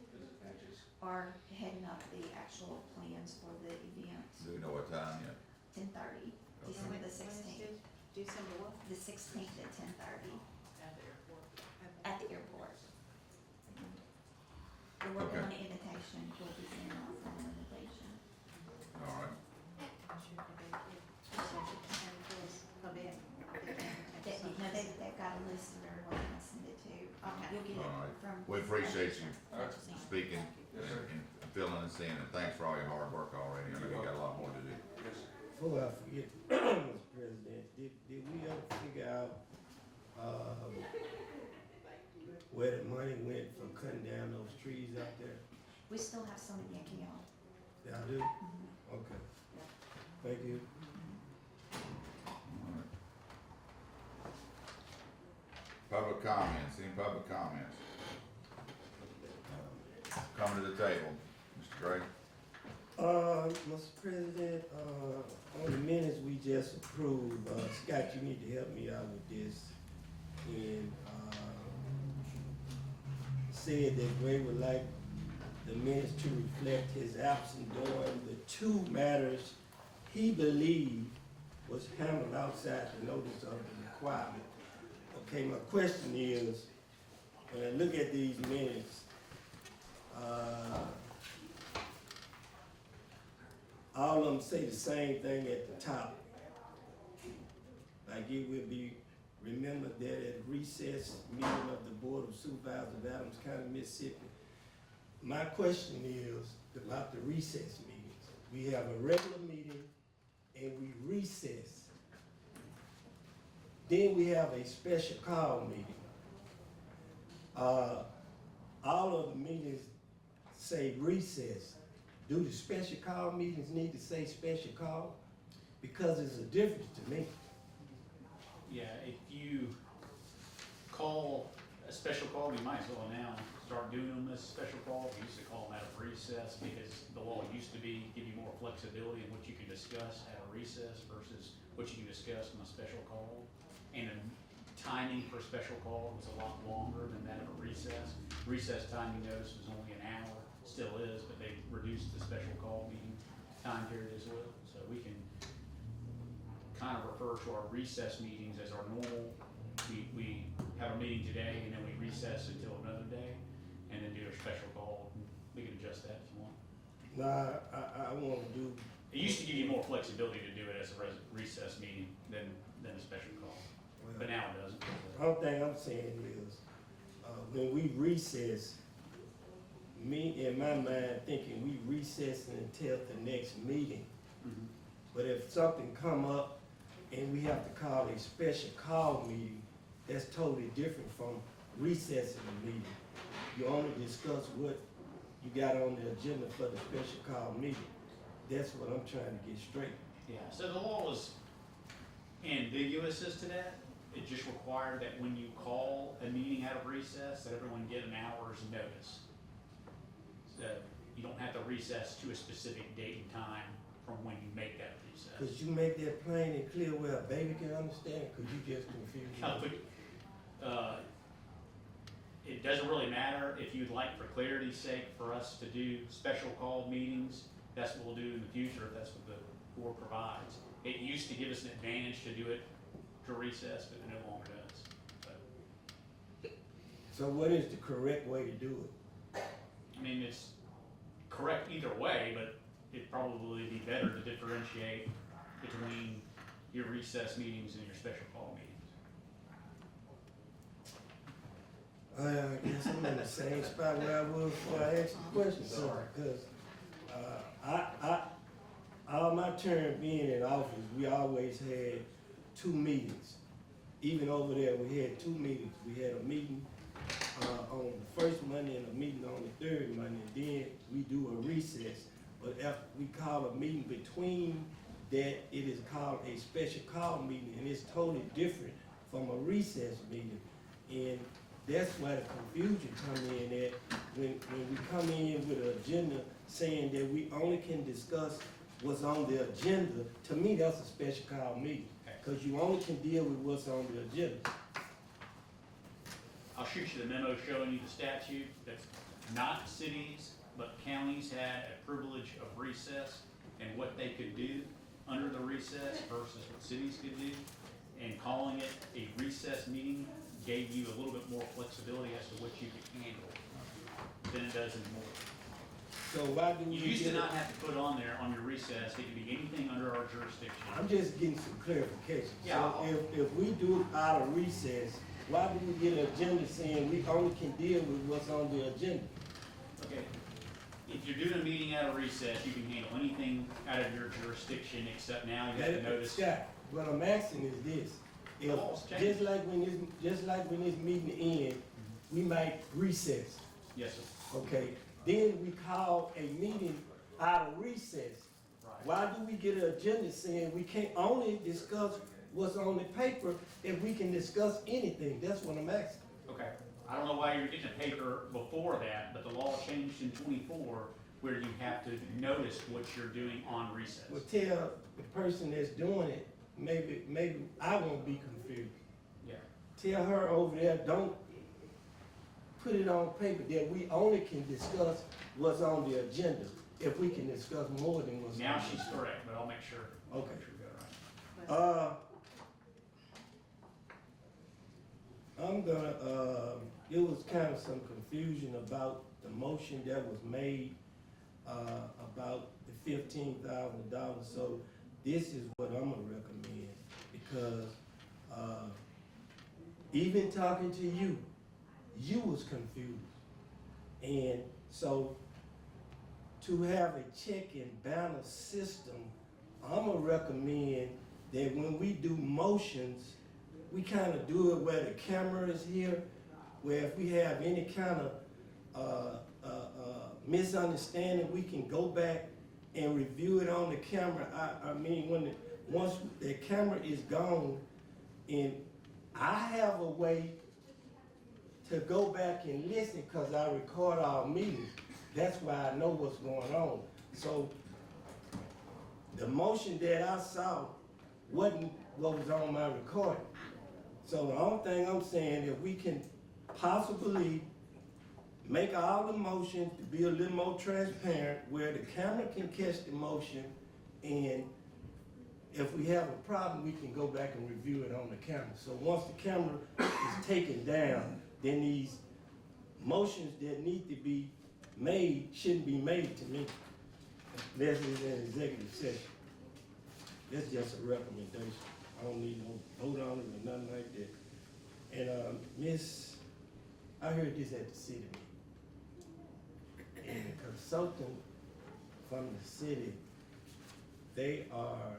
are heading up the actual plans for the event. Do we know what time yet? 10:30, December the 16th. December what? The 16th at 10:30 At the airport. at the airport. We're working Okay. on an invitation. We'll be sending out for an invitation. All right. They've got a list of everyone they can send it to. You'll get All it right. from. We appreciate you Natchez Inc. speaking Yes, sir. and filling us in, and thanks for all your hard work already. I know you got a lot more to do. Yes, sir. Before I forget, Mr. President, did we ever figure out, where the money went for cutting down those trees out there? We still have some in Yankee Yard. Y'all do? Okay. Thank you. All right. Public comments, any public comments? Coming to the table, Mr. Gray. Mr. President, on the minutes we just approved, Scott, you need to help me out with this. And, said that Gray would like the minutes to reflect his absence during the two matters he believed was handled outside the notice of the requirement. Okay, my question is, when I look at these minutes, all of them say the same thing at the top. Like it will be remembered that at recess meeting of the Board of Supervisors of Adams County, Mississippi. My question is about the recess meetings. We have a regular meeting and we recess. Then we have a special call meeting. All of the meetings say recess. Do the special call meetings need to say special call? Because it's a difference to me. Yeah, if you call a special call, you might as well now start doing them as special calls. We used to call them out of recess because the law used to be give you more flexibility in what you can discuss at a recess versus what you can discuss in a special call. And the timing for a special call was a lot longer than that of a recess. Recess time, you notice, was only an hour, still is, but they reduced the special call meeting time period as well. So we can kind of refer to our recess meetings as our normal. We have a meeting today and then we recess until another day and then do a special call. We can adjust that if you want. Nah, I wanna do, It used to give you more flexibility to do it as a recess meeting than a special call, but now it doesn't. the only thing I'm saying is, when we recess, me, in my mind, thinking we recessing until the next meeting. Mhm. But if something come up and we have to call a special call meeting, that's totally different from recessing a meeting. You only discuss what you got on the agenda for the special call meeting. That's what I'm trying to get straight. Yeah, so the law was ambiguous as to that. It just required that when you call a meeting out of recess, that everyone get an hour's notice. So you don't have to recess to a specific date and time from when you make that recess. Could you make that plain and clear where a baby can understand? Could you just confuse me? It doesn't really matter if you'd like, for clarity's sake, for us to do special call meetings. That's what we'll do in the future if that's what the board provides. It used to give us an advantage to do it to recess, but it no longer does. So what is the correct way to do it? I mean, it's correct either way, but it'd probably be better to differentiate between your recess meetings and your special call meetings. I guess I'm in the same spot where I was before I asked the question, sir, because, all my term being in office, we always had 2 meetings. Even over there, we had 2 meetings. We had a meeting, on the first Monday and a meeting on the third Monday, then we do a recess. But if we call a meeting between that, it is called a special call meeting, and it's totally different from a recess meeting. And that's why the confusion come in at, when we come in with an agenda saying that we only can discuss what's on the agenda, to me, that's a special call meeting, because you only can deal with what's on the agenda. I'll shoot you the memo showing you the statute that's not cities, but counties had a privilege of recess and what they could do under the recess versus what cities could do. And calling it a recess meeting gave you a little bit more flexibility as to what you could handle than it does anymore. So why do we You used to get not have to put on there on your recess, it could be anything under our jurisdiction. I'm just getting some clarification. Yeah. So if we do it out of recess, why do we get an agenda saying we only can deal with what's on the agenda? Okay, if you're doing a meeting out of recess, you can handle anything out of your jurisdiction, except now you have to notice. Scott, what I'm asking is this, if, Laws change. just like when this meeting ends, we might recess, Yes, sir. okay? Then we call a meeting out of recess. Right. Why do we get an agenda saying we can't only discuss what's on the paper if we can discuss anything? That's what I'm asking. Okay, I don't know why you're getting a paper before that, but the law changed in 24 where you have to notice what you're doing on recess. Well, tell the person that's doing it, maybe I won't be confused. Yeah. Tell her over there, don't put it on paper that we only can discuss what's on the agenda if we can discuss more than what's on the Now agenda. she's correct, but I'll make sure. Okay. Make sure we got it right. I'm gonna, it was kind of some confusion about the motion that was made, about the $15,000. So this is what I'm gonna recommend, because, even talking to you, you was confused. And so to have a check and balance system, I'm gonna recommend that when we do motions, we kind of do it where the camera is here, where if we have any kind of misunderstanding, we can go back and review it on the camera. I mean, once the camera is gone, and I have a way to go back and listen, because I record our meetings. That's why I know what's going on. So the motion that I saw wasn't what was on my recording. So the only thing I'm saying, if we can possibly make all the motions to be a little more transparent, where the camera can catch the motion, and if we have a problem, we can go back and review it on the camera. So once the camera is taken down, then these motions that need to be made shouldn't be made to me. This is an executive session. That's just a recommendation. I don't need no vote on it or nothing like that. And Miss, I heard this at the city meeting. And the consultant from the city, they are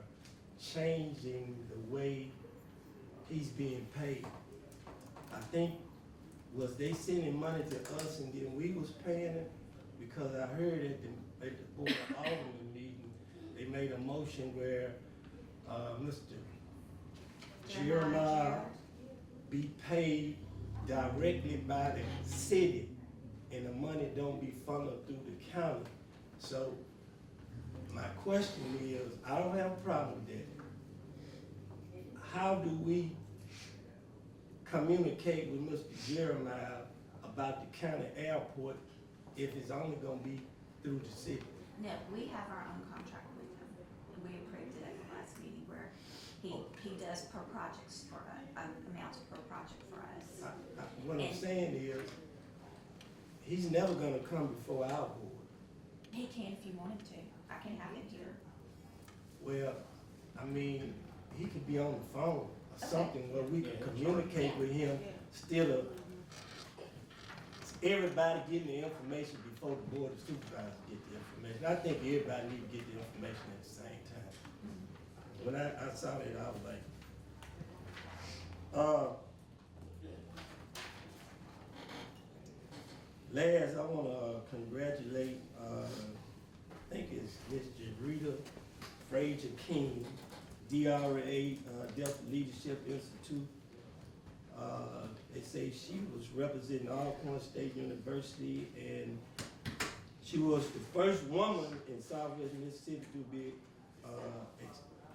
changing the way he's being paid. I think, was they sending money to us and then we was paying it? Because I heard at the Board of Alderman meeting, they made a motion where, Mr. Jeremiah be paid directly by the city, and the money don't be funneled through the county. So my question is, I don't have a problem with that. How do we communicate with Mr. Jeremiah about the county airport if it's only gonna be through the city? No, we have our own contract with him. We approved it at the last meeting where he does per projects for us, amounts per project for us. What I'm saying is, he's never gonna come before our board. He can if you want him to. I can have him here. Well, I mean, he could be on the phone or something where we can communicate with him, still everybody getting the information before the board of supervisors get the information. I think everybody need to get the information at the same time. When I saw that, I was like, last, I wanna congratulate, think it's Miss Jarita Frazier King, DRA, Delta Leadership Institute. They say she was representing Alcorn State University, and she was the first woman in Southwest Mississippi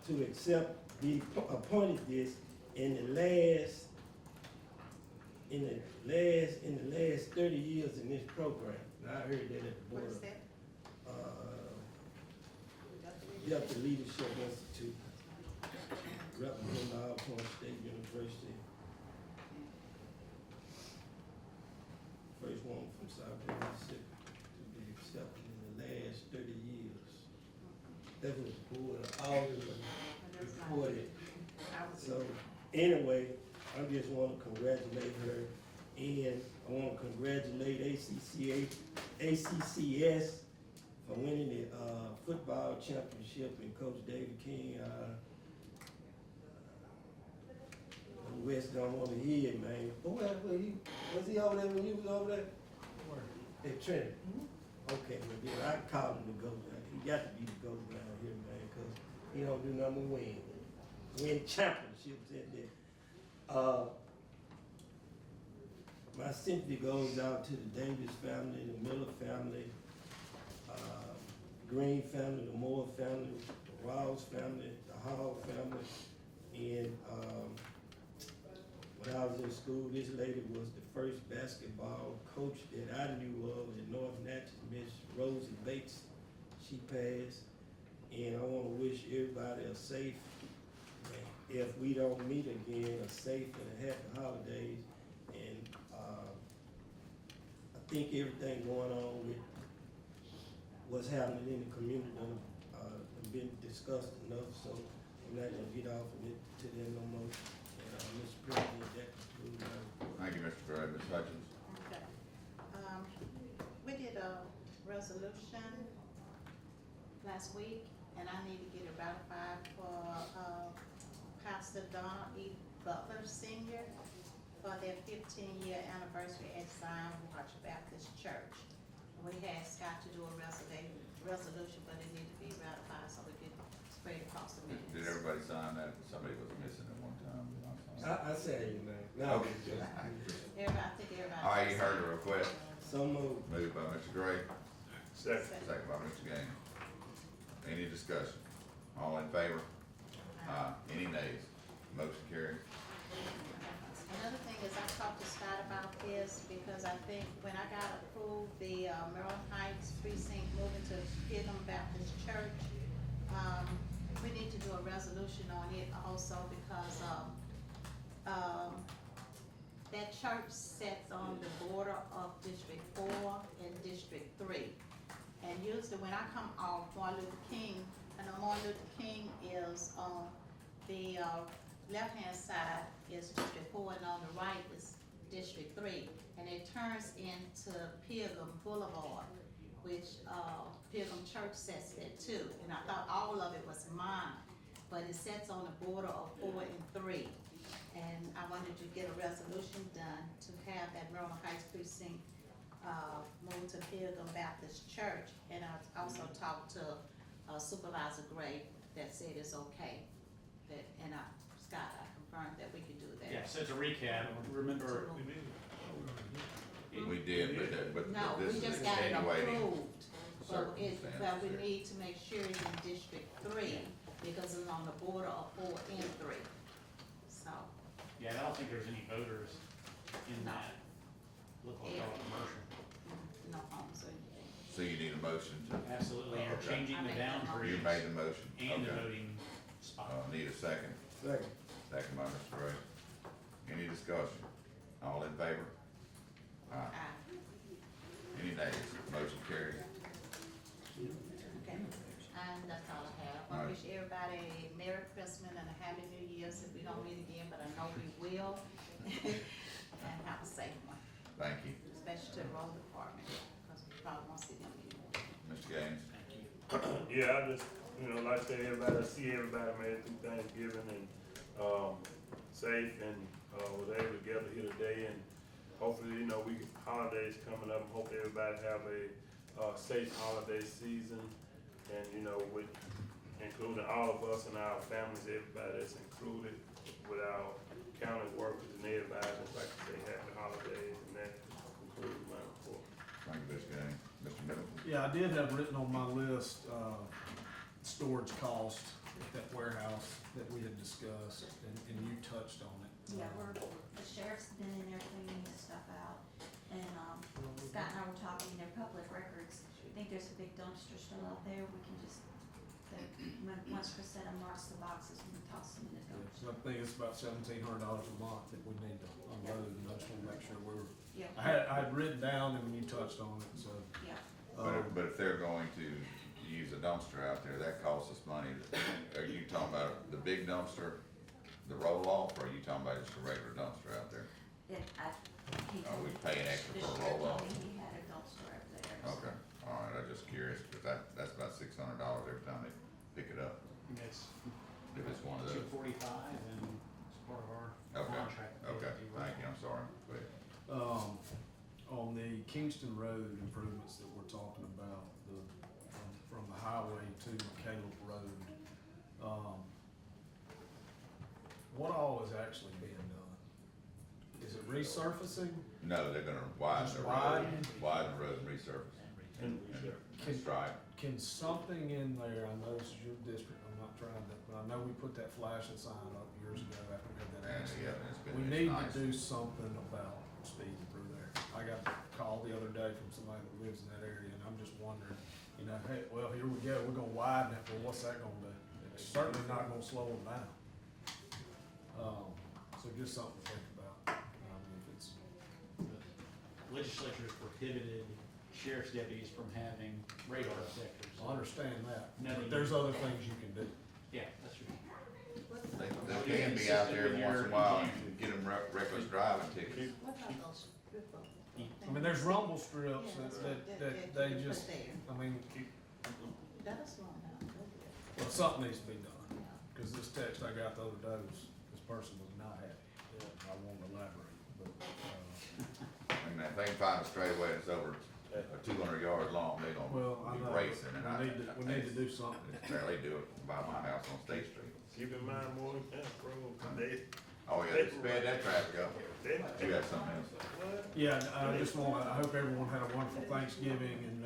to accept, be appointed this in the last 30 years in this program. And I heard that at the board. What is that? Delta Leadership Institute, representing Alcorn State University. First one from Southwest Mississippi to be accepted in the last 30 years. That was the board of Alderman reported. So anyway, I just want to congratulate her, and I want to congratulate ACCS for winning the football championship, and Coach David King. West don't want to hear it, man. But was he over there when you was over there? At Trinity. Okay, well then I called him to go down. He got to be the go down here, man, because he don't do nothing but win championships in there. My sympathy goes out to the Davis family, the Miller family, Green family, the Moore family, the Rouse family, the Hall family, and when I was in school, this lady was the first basketball coach that I knew of in North Natchez, Miss Rosie Bates. She passed, and I want to wish everybody a safe, if we don't meet again, a safe and a happy holidays. And I think everything going on with what's happening in the community has been discussed enough, so I'm not gonna get off of it to them no more. Mr. President, that concludes my report. Thank you, Mr. Gray. Ms. Hutchins? Okay. We did a resolution last week, and I need to get it ratified for Pastor Donald E. Butler Senior for their 15-year anniversary at Zion Watch Baptist Church. We had Scott to do a resolution, but it needed to be ratified so we could spread it across the minutes. Did everybody sign that? Somebody was missing at one time. I said you, man. No, Okay. Everybody, I think everybody. All right, you heard the request. So moved. Moved by Mr. Gray, Second. second by Mr. Gaines. Any discussion? All in favor? Any nays? Motion carried. Another thing is I talked to Scott about this because I think when I got approved, the Maryland Heights precinct moving to Pilgrim Baptist Church, we need to do a resolution on it also because that church sits on the border of District 4 and District 3. And usually when I come off Martin Luther King, I know Martin Luther King is on the left-hand side is District 4 and on the right is District 3. And it turns into Pilgrim Boulevard, which Pilgrim Church sets there too. And I thought all of it was mine, but it sits on the border of 4 and 3. And I wanted to get a resolution done to have that Maryland Heights precinct move to Pilgrim Baptist Church. And I also talked to Supervisor Gray that said it's okay. And Scott, I confirmed that we could do that. Yeah, so to recap, remember, We did, but No, this we is just got it extenuating approved, but circumstances we here. need to make sure it's in District 3, because it's on the border of 4 and 3. So, yeah, I don't think there's any voters in No. that. Look like all commercial. no homes or anything. So you need a motion to? Absolutely, you're Okay. changing I the make that boundaries You made the motion? and the Okay. voting spot. Need a second? Second. Second by Mr. Gray. Any discussion? All in favor? Aye. Any nays? Motion carried. Okay, and that's all I have. I All right. wish everybody a Merry Christmas and a Happy New Year's if we don't meet again, but I know we will. And have a safe one, Thank you. especially to the road department, because we probably won't see them anymore. Mr. Gaines? Thank you. Yeah, I just, like I say, I see everybody made it through Thanksgiving and, safe and, was able to gather here today and hopefully, we get holidays coming up. Hope everybody have a, safe holiday season. And, you know, with including all of us and our families, everybody that's included, with our county workers and everybody, just like to say happy holidays, and that concludes my report. Thank you, Mr. Gaines. Mr. Middleton? Yeah, I did have written on my list, storage cost at that warehouse that we had discussed, and you touched on it. Yeah, the sheriff's been in there cleaning his stuff out, and, Scott and I were talking, they're public records. I think there's a big dumpster still out there, we can just, once Chrisetta marks the boxes, we can toss them in the dumpster. So I think it's about $1,700 a month that we need to unload, and I just wanna make sure we were, Yeah. I had written down and you touched on it, so. Yeah. But if they're going to use a dumpster out there, that costs us money. Are you talking about the big dumpster, the roll-off, or are you talking about just a regular dumpster out there? He Are told we me, paying extra the for a sheriff roll-off? told me he had a dumpster over there. so- Okay, all right, I'm just curious, cause that's about $600 every time they pick it up, And that's if it's one of those. $245, and it's part of our Okay, contract. that we okay, have to do. thank you, I'm sorry, go ahead. On the Kingston Road improvements that we're talking about, from the highway to Caleb Road, what all is actually being done? Is it resurfacing? No, they're gonna widen the road, widen the road and resurface. And stripe. Can something in there, I know this is your district, I'm not trying to, but I know we put that flashing sign up years ago after we had that And, accident. yeah, it's been, We it's need to nice. do something about speeding through there. I got a call the other day from somebody that lives in that area, and I'm just wondering, you know, hey, well, here we go, we're gonna widen it, well, what's that gonna do? It's certainly not gonna slow them down. So just something to think about, if it's, The legislature has prohibited sheriff's deputies from having radar detectors. I understand that, Nothing- but there's other things you can do. Yeah, that's true. They can be out there every once in a while and get them reckless driving tickets. What about those football? I mean, there's rumble strips that they just, I mean, That's long enough. well, something needs to be done. Cause this text I got the other day was, this person was not happy. I won't elaborate, but, And if they can find a straightaway that's over 200 yards long, they're well, I gonna be know, racing, and we need to do something. They do it by my house on State Street. Keep in mind, more than that, bro, they, Oh, yeah, they sped that traffic up. You got something else? Yeah, I just wanna, I hope everyone had a wonderful Thanksgiving, and,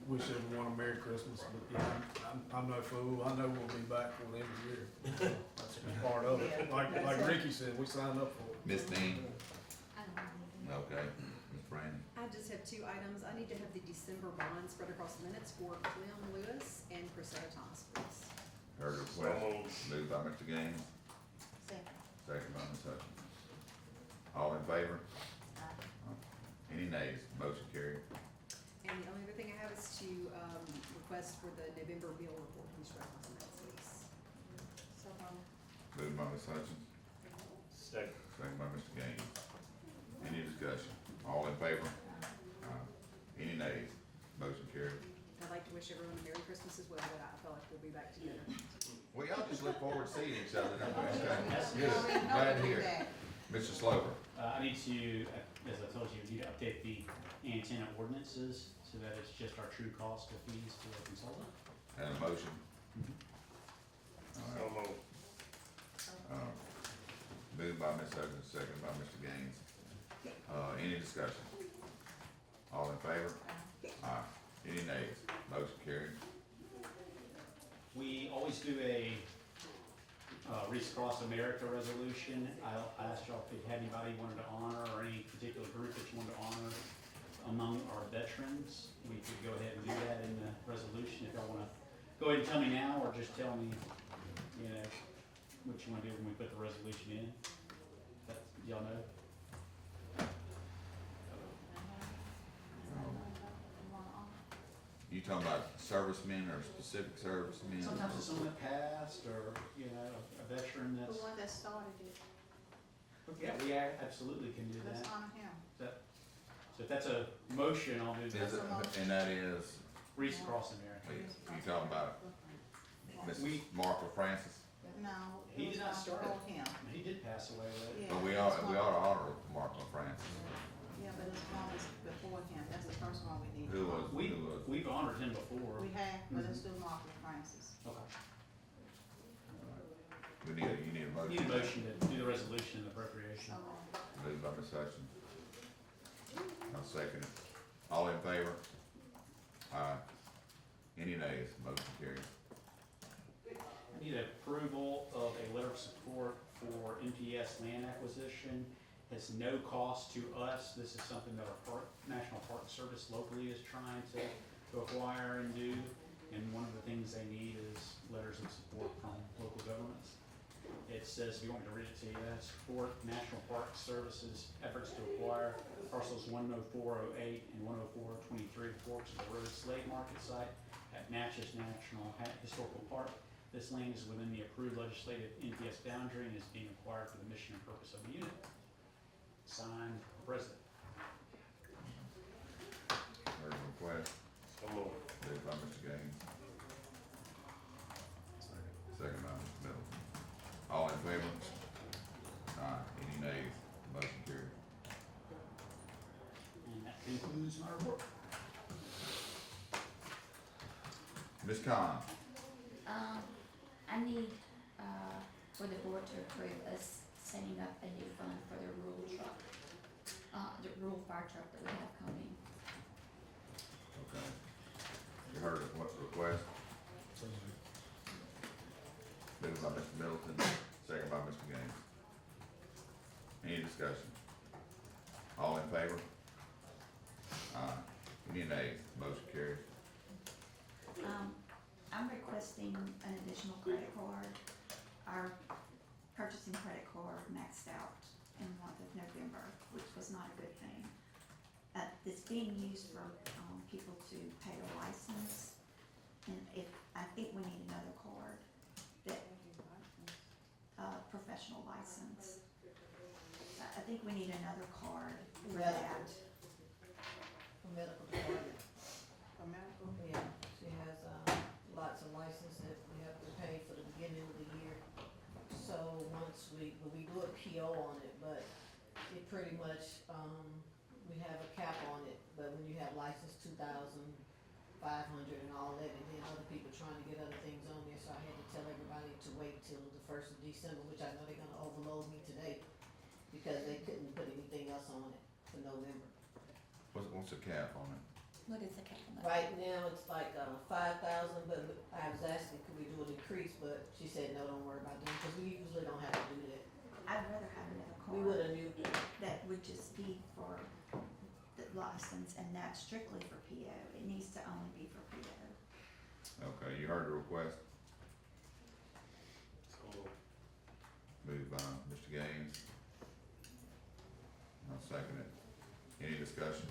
we'll wish everyone a Merry Christmas, but yeah, I'm no fool, I know we'll be back for the end of the year. That's just part of it, like Ricky said, we signed up for it. Miss Dean? I don't know. Okay. Miss Brandon? I just have two items. I need to have the December bonds spread across the minutes for Clem Lewis and Chrisetta Thomas, please. Heard the request, moved by Mr. Gaines, Second. second by Ms. Hutchins. All in favor? Any nays? Motion carried. And the only other thing I have is to, request for the November bill report from spread across the minutes, please. So, Moved by Ms. Hutchins, second. second by Mr. Gaines. Any discussion? All in favor? Any nays? Motion carried. I'd like to wish everyone a Merry Christmas as well, but I feel like we'll be back together. Well, y'all just look forward to seeing each other, don't we? That's Good. Glad to hear it. Mr. Slover? I need to, as I told you, need to update the antenna ordinances so that it's just our true cost of fees to the consultant. And a motion? So All right. moved. Moved by Ms. Hutchins, second by Mr. Gaines. Any discussion? All in favor? Aye. Any nays? Motion carried. We always do a Reach Across America resolution. I asked y'all if you had anybody you wanted to honor or any particular group that you wanted to honor among our veterans. We could go ahead and do that in the resolution if y'all wanna go ahead and tell me now or just tell me, you know, what you wanna do when we put the resolution in. That, y'all know? You talking about servicemen or specific servicemen? Sometimes it's someone that passed or, you know, a veteran the that's. one that started it, Yeah, we absolutely can do let's that. honor him. So if that's a motion, I'll do Is that. it, and that is, Reach Across America. you talking about Mrs. Martha Francis? No. He it was did not not start for it. him. He did pass away, right? Yeah, But we it ought was to honor Martha Francis. Yeah, Yeah, but it's one was before him, that's the first one we need. Who was, We, who was? we've honored him before. We have, but let's do Marcus Francis. Okay. You need a motion. Need a motion to do the resolution and appropriation. Moved by Ms. Hutchins. I'll second it. All in favor? Aye. Any nays? Motion carries. I need approval of a letter of support for MTS land acquisition. Has no cost to us. This is something that our National Park Service locally is trying to acquire and do. And one of the things they need is letters of support from local governments. It says, if you want me to read it to you, support National Park Service's efforts to acquire parcels 10408 and 10423 Forks of the Road Slade Market Site at Natchez National Historical Park. This land is within the approved legislative NPS boundary and is being acquired for the mission and purpose of the unit. Signed, the President. Heard the request. Come on. Moved by Mr. Gaines. Second by Mr. Middleton. All in favor? Aye. Any nays? Motion carries. And that concludes my report. Ms. Khan? I need, for the board to approve us setting up a new fund for the rural truck, the rural fire truck that we have coming. Okay. You heard of what request? Moved by Mr. Middleton, second by Mr. Gaines. Any discussion? All in favor? Aye. Any nays? Motion carries. I'm requesting an additional credit card. Our purchasing credit card maxed out in the month of November, which was not a good thing. It's being used for, people to pay their license, and I think we need another card that, professional license. I think we need another card for that. For medical department. For medical? Yeah, she has, lots of licenses that we have to pay for the beginning of the year. So once we do a PO on it, but it pretty much, we have a cap on it, but when you have license 2,500 and all that, and then other people trying to get other things on there, so I had to tell everybody to wait till the 1st of December, which I know they're gonna overload me today, because they couldn't put anything else on it for November. What's the cap on it? What is the cap on that? Right now, it's like, 5,000, but I was asking, could we do an increase, but she said, no, don't worry about that, because we usually don't have to do that. I'd rather have another card. We would've knew. That would just be for the license and not strictly for PO. It needs to only be for PO. Okay, you heard the request. Moved by Mr. Gaines. I'll second it. Any discussion?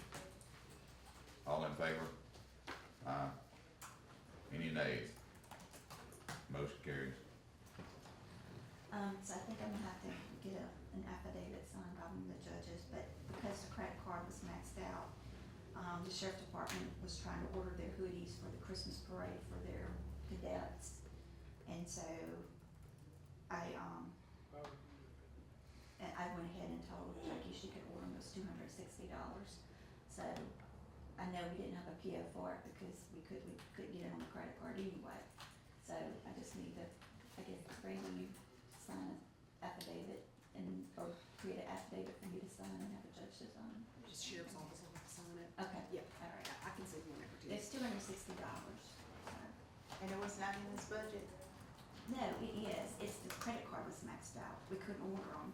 All in favor? Aye. Any nays? Motion carries. So I think I'm gonna have to get an affidavit signed by one of the judges, but because the credit card was maxed out, the sheriff department was trying to order their hoodies for the Christmas parade for their cadets. And so I went ahead and told Jackie she could order them, it was $260. So I know we didn't have a PO for it because we couldn't get it on the credit card anyway. So I just need to, I guess, Brandon, you sign an affidavit or create an affidavit for me to sign and have a judge to sign. Just sheriff's office will have to sign it. Okay. Yeah, All right. I can send you one over to you. It's $260. And it was not in this budget? No, it is. It's the credit card was maxed out. We couldn't order them.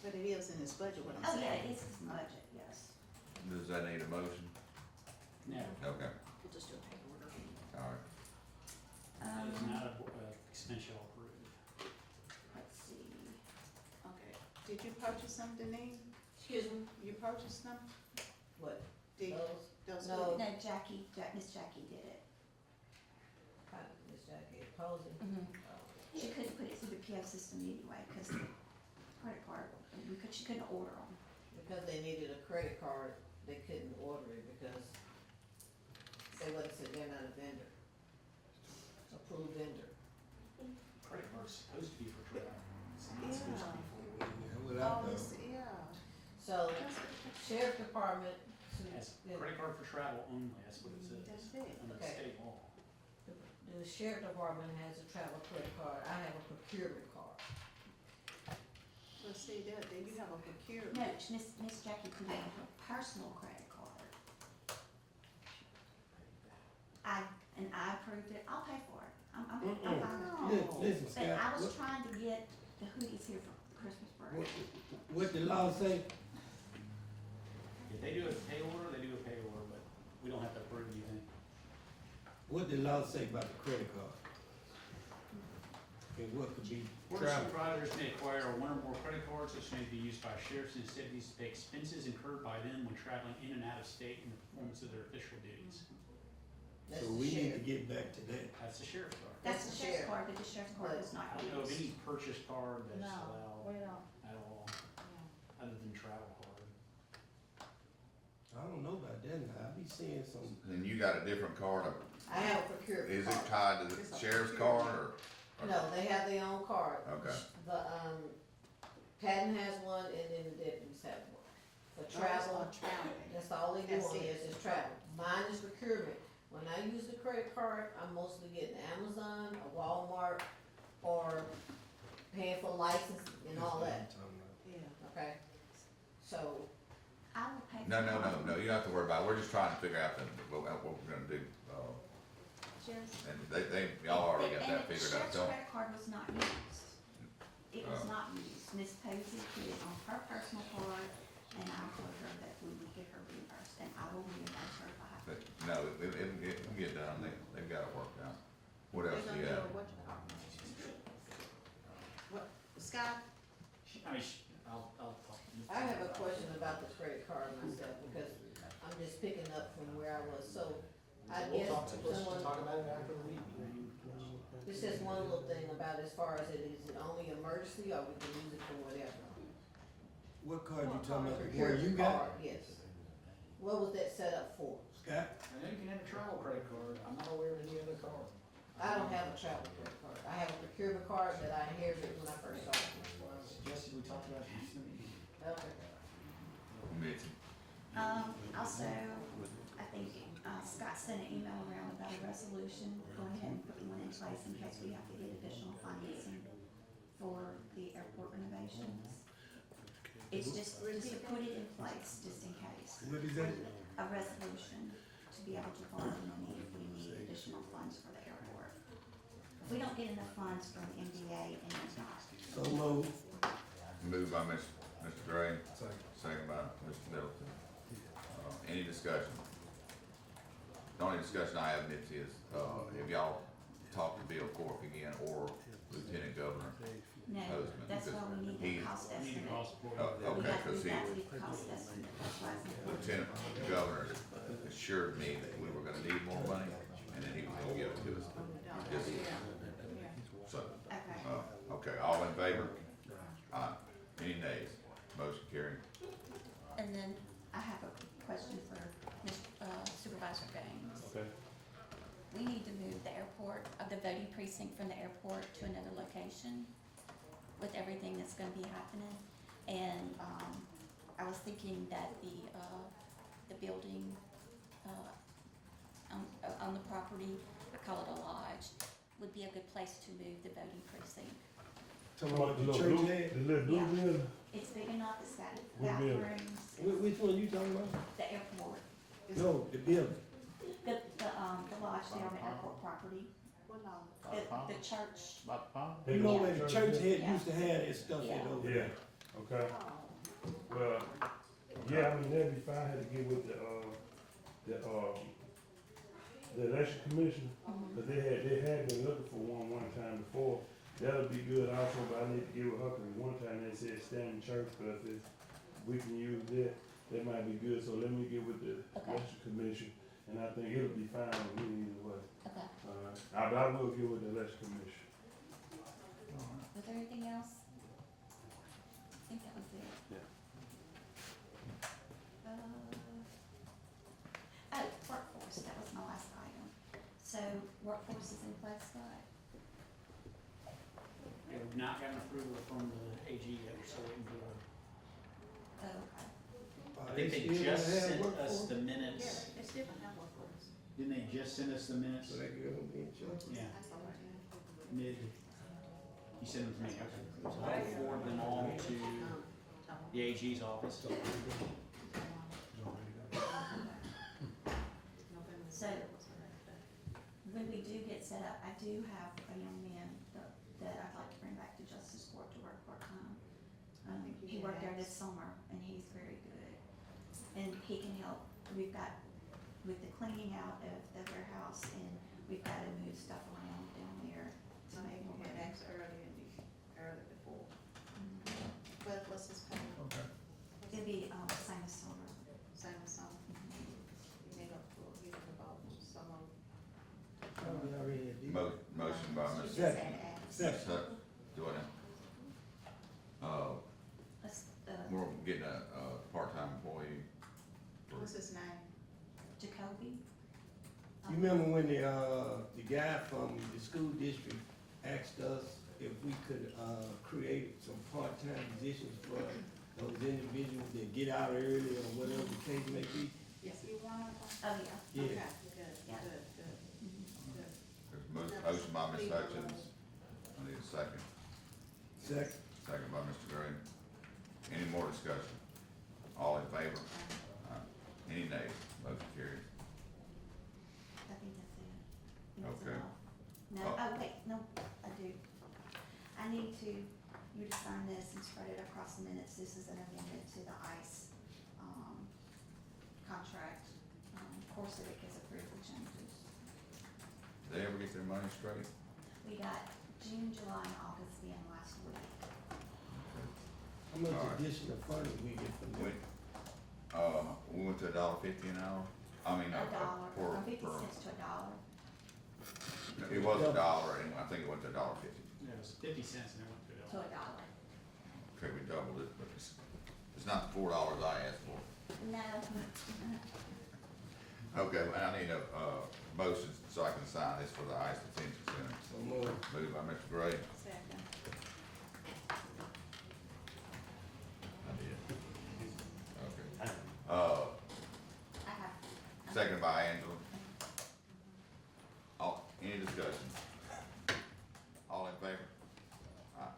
But it is in this budget, what I'm Oh, saying. yeah, it's his budget, yes. Does that need a motion? No. Okay, We'll just do a pay order. all right. It is not a expense shall approve. Let's see. Okay. Did you purchase them, Denise? Excuse me? You purchased them? What? Did Those? those? No. No, Miss Jackie did it. Miss Jackie Posey. She couldn't put it through the PO system anyway, because the credit card, she couldn't order them. Because they needed a credit card, they couldn't order it because they wasn't said they're not a vendor. Approved vendor. Credit card's supposed to be for travel. It's not supposed to be for. Yeah, well, I Oh, know. yeah. So That's what the Sheriff Department, Has credit card for travel only, that's what it says. That's it. Under Okay. state law. the sheriff department has a travel credit card, I have a procurement card. Well, see, there you have a procurement. No, Miss Jackie put in her personal credit card. And I approved it, I'll pay for it, I'm fine with it. Listen, But I Scott, was trying to get the hoodies here for Christmas break. what the law say? If they do a pay order, they do a pay order, but we don't have to approve anything. What the law say about the credit card? And what could be Board of travel? Supervisors may acquire one or more credit cards which may be used by sheriffs and cities to pay expenses incurred by them when traveling in and out of state in the performance of their official duties. That's So the we need to sheriff. get back to that. That's the sheriff's card. That's the sheriff's sheriff. card, but the sheriff's card is I not don't know of used. any purchase card that's No, allowed we don't. at all, other than travel card. I don't know about that now, I be seeing some, And you got a different card, I have a procurement is card. it tied to the sheriff's card or? No, they have their own card. Okay. The, Patton has one and then the deputies have one. For travel, that's all they do That's on it. this is travel. Mine is procurement. When I use the credit card, I'm mostly getting Amazon, a Walmart, or paying for license and all that, Yeah. okay? So, I will pay for No, it. you don't have to worry about it, we're just trying to figure out what we're gonna do, Just- and y'all already got that And the figured out, sheriff's so. credit card was not used. It was Oh. not used. Miss Posey put it on her personal card, and I told her that we would get her reimbursed, and I will reimburse her if I have to. But, no, it can get done, they've got it worked out. What else They're do you gonna have? do a what you call it? What, Scott? I'll talk to you. I have a question about the credit card myself, because I'm just picking up from where I was, so I guess someone. about it after the meeting. It's just one little thing about as far as is it only emergency or we can use it for whatever? what card you talking about, the one Procurement you got, card, yes. What was that set up for? Scott? I know you can have a travel credit card, I'm not aware of any other card. I don't have a travel credit card. I have a procurement card that I inherited when I first started. Well, I suggested we talked about it in the meeting. Okay. Mitzi? Also, I think, Scott sent an email around about a resolution, go ahead and put one in place in case we have to get additional financing for the airport renovations. It's just to put it in place, just in case. What is that? A resolution to be able to borrow money if we need additional funds for the airport. If we don't get enough funds from MDA, and it's not. So moved. Moved by Mr. Gray, second by Mr. Middleton. Any discussion? The only discussion I have, Mitzi, is, if y'all talk to Bill Cork again, or Lieutenant Governor No, Bozeman, that's because why we need he- a cost We need a estimate. cost report. Oh, We okay, have to cause do he, that with cost estimate, that's why it's important. Lieutenant Governor assured me that we were gonna need more money, and then he was gonna give it to us. Just, so, Okay. okay, all in favor? Aye. Any nays? Motion carried. And then I have a question for Supervisor Gaines. Okay. We need to move the airport, the voting precinct from the airport to another location with everything that's gonna be happening. And, I was thinking that the building, on the property, I call it a lodge, would be a good place to move the voting precinct. Talking about the little church blue- head? The little blue Yeah. building? It's big enough, it's got What building? bathrooms, Which one you talking about? the airport, No, the building. the lodge there on the airport property, What law? the church. You know where the Yeah. church head Yeah. used to have that stuff Yeah. at over Yeah, there? okay. Well, yeah, I mean, that'd be fine, I had to get with the election commission, but they had been looking for one time before. That would be good also, but I need to get with her, cause one time they said stand in church, but if we can use that might be good, so let me get with the Okay. election commission, and I think it'll be fine with me either way. Okay, But I will get with the election commission. was there anything else? I think that was it. Yeah. Oh, workforce, that was my last item. So workforce is in place, Scott? We have not gotten approval from the AG yet, so we're waiting for Oh, okay. think they still just gonna have sent work us for the them? minutes. Yeah, it's different now, what for us. Didn't they just send us the minutes? So that girl gonna be in charge? Yeah, That's all right. mid. You sent them to me, okay. So I'll forward them all to the AG's office. So, when we do get set up, I do have a young man that I'd like to bring back to justice court to work part-time. He worked there this summer and he's very good. And he can help, we've got, with the cleaning out of the warehouse and we've got to move stuff around down there to make more We money. had asked earlier before. But what's his pay? Okay. It'd be, same as summer. Same as some. You may have to, you know, about some of. Oh, we already had these. Motion by She Mr. just had Second. to ask. Second. Do it now. We're getting a part-time employee. for- What's his name? Jacoby. You remember when the guy from the school district asked us if we could, create some part-time positions for those individuals that get out early or whatever the case may be? Yes, you want to? Oh, yeah. Yeah. Okay, good, Yeah. good, good, good. There's motion by Ms. Hutchins. I need a second. Second. Second by Mr. Gray. Any more discussion? All in favor? Aye. Any nays? Motion carries. I think that's it. That's Okay. enough. No, Oh. oh, wait, no, I do. I need you to sign this and spread it across the minutes. This is an amendment to the ICE, contract. CoreCivic has approved the changes. Did they ever get their money straight? We got June, July, and August being last week. How much All right. additional funding we get from We, them? we went to $1.50 an hour. I mean, $1, per, from 50 per, cents to $1. it was $1 and I think it went to $1.50. Yeah, it was 50 cents and then went to $1. To $1. Okay, we doubled it, but it's not the $4 I asked for. No. Okay, well, I need a, motion so I can sign this for the ICE detention center. So more. Moved by Mr. Gray. Second. I did. Okay. I have. Seconded by Angela. All, any discussion? All in favor? Aye.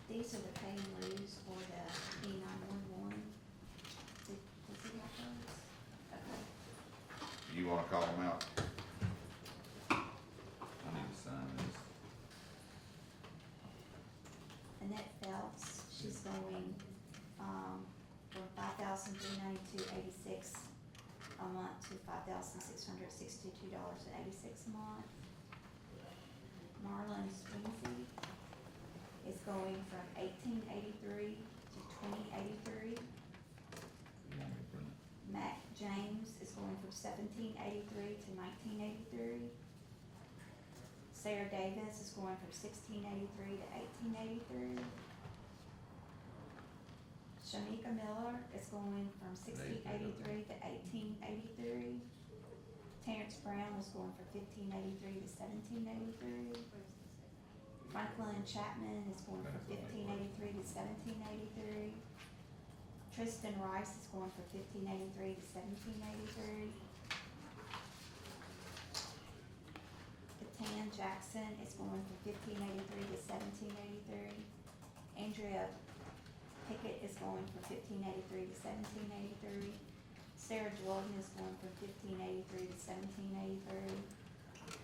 These are the pay and lieues for the E911. Does he have those? Okay. You wanna call them out? I need to sign this. Annette Phelps, she's going, from $5,392.86 a month to $5,662.86 a month. Marlon Swinsey is going from $18.83 to $20.83. You want me to print it? Mac James is going from $17.83 to $19.83. Sarah Davis is going from $16.83 to $18.83. Shamika Miller is going from $16.83 to $18.83. Terrence Brown is going from $15.83 to $17.83. Franklin Chapman is going from $15.83 to $17.83. Tristan Rice is going from $15.83 to $17.83. Katan Jackson is going from $15.83 to $17.83. Andrea Pickett is going from $15.83 to $17.83. Sarah Jordan is going from $15.83 to $17.83.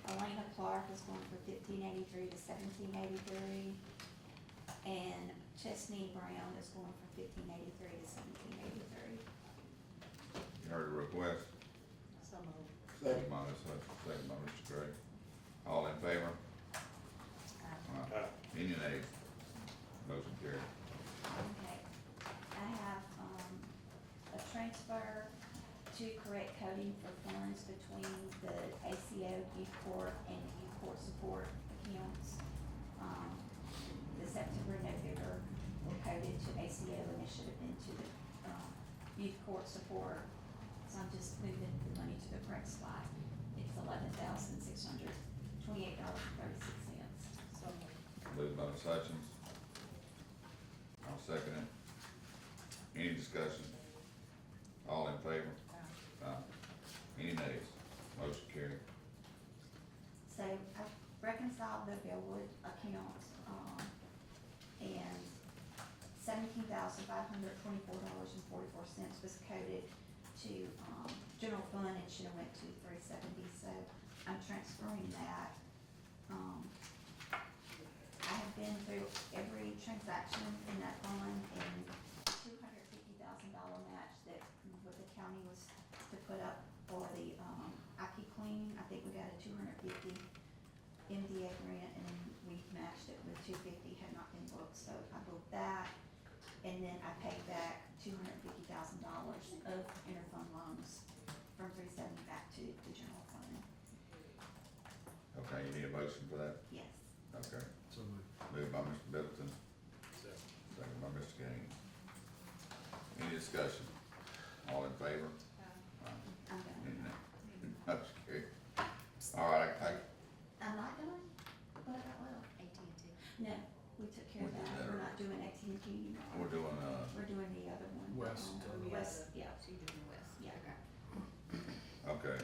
Elena Clark is going from $15.83 to $17.83. And Chesney Brown is going from $15.83 to $17.83. You heard the request? So moved. Second by Ms. Hutchins, second by Mr. Gray. All in favor? Aye. Any nays? Motion carried. Okay, I have, a transfer to correct coding for funds between the ACO youth court and youth court support accounts. The September, November were coded to ACO and they should have been to the, youth court support. So I'm just moving the money to the correct spot. It's $11,628.36. So moved. Moved by Ms. Hutchins. I'll second it. Any discussion? All in favor? Aye. Any nays? Motion carried. So I reconciled the Bellwood accounts, and $17,524.44 was coded to, general fund, and should have went to 370, so I'm transferring that. I have been through every transaction in that fund, and $250,000 match that what the county was to put up for the, IP clean, I think we got a 250 MDA grant, and we matched it with 250, had not been booked, so I booked that. And then I paid back $250,000 of interfund loans from 370 back to the general fund. Okay, you need a motion for that? Yes. Okay. So moved. Moved by Mr. Middleton, Second. second by Mr. Gaines. Any discussion? All in favor? Aye. I'm done. Any nay? Motion carried. All right, I'm not done? What about Will? AT&T. No, we took care of We did that. that We're already. not doing AT&T anymore. we're doing, We're doing the other one. West. West, yeah. So you're doing West. Yeah. okay,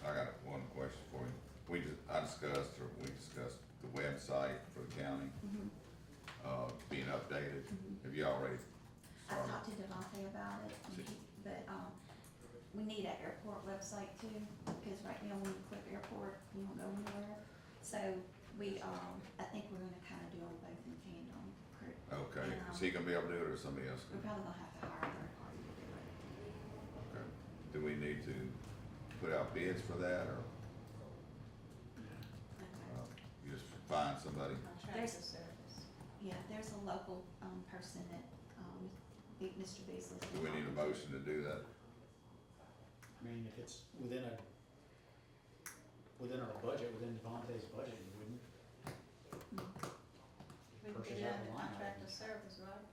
I got one question for you. We discussed the website for the county, Mhm. Being updated. Mhm. Have you already I started? talked to Devontae about it, but, we need an airport website too, because right now when you click airport, you don't go anywhere. So we, I think we're gonna kinda do them both in tandem. Okay, And, is he gonna be able to do it or somebody else? We're probably gonna have to hire a third party to do it. Okay. Do we need to put out bids for that, or Okay. you just find somebody? There's, yeah, there's a local, person that, Mr. Beasley. Do we need a motion to do that? I mean, if it's within our budget, within Devontae's budget, you wouldn't. We can Purchase get out out the of line contract item. of service, right?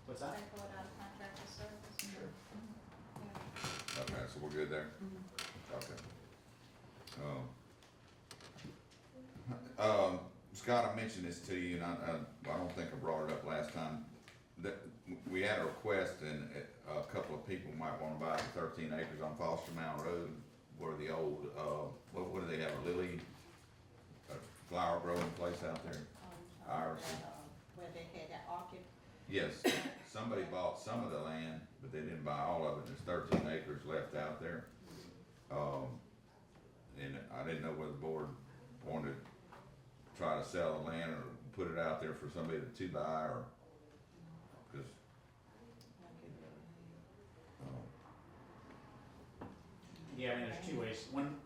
What's that? They pull it out of contract of service. Sure. Yeah. Okay, so we're good there? Mhm. Okay. Scott, I mentioned this to you, and I don't think I brought it up last time. That, we had a request, and a couple of people might wanna buy the 13 acres on Foster Mound Road, where the old, what do they have, a lily, flower growing place out there? Iris. Where they had that orchid. Yes, somebody bought some of the land, but they didn't buy all of it, there's 13 acres left out there. And I didn't know whether the board wanted to try to sell the land or put it out there for somebody to buy, or, cause, Yeah, I mean, there's two ways. One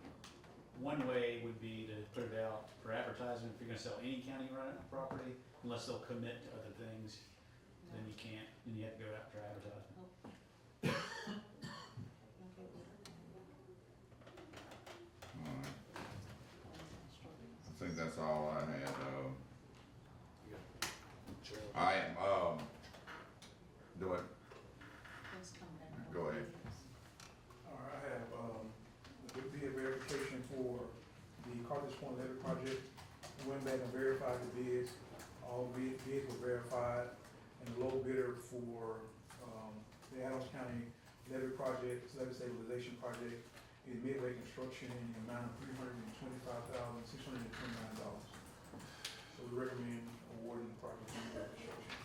way would be to put it out for advertising. If you're gonna sell any county property, unless they'll commit to other things, then you can't, then you have to go out for advertising. alright. I think that's all I had, I am, do it, Those come back. go ahead. All right, I have, would be a verification for the Carthage Point levy project. Went back and verified the bids, all bids were verified, and the low bidder for, the Adams County levy project, levy stabilization project, is Midway Construction in the amount of $325,629. So we recommend awarding the project to Midway Construction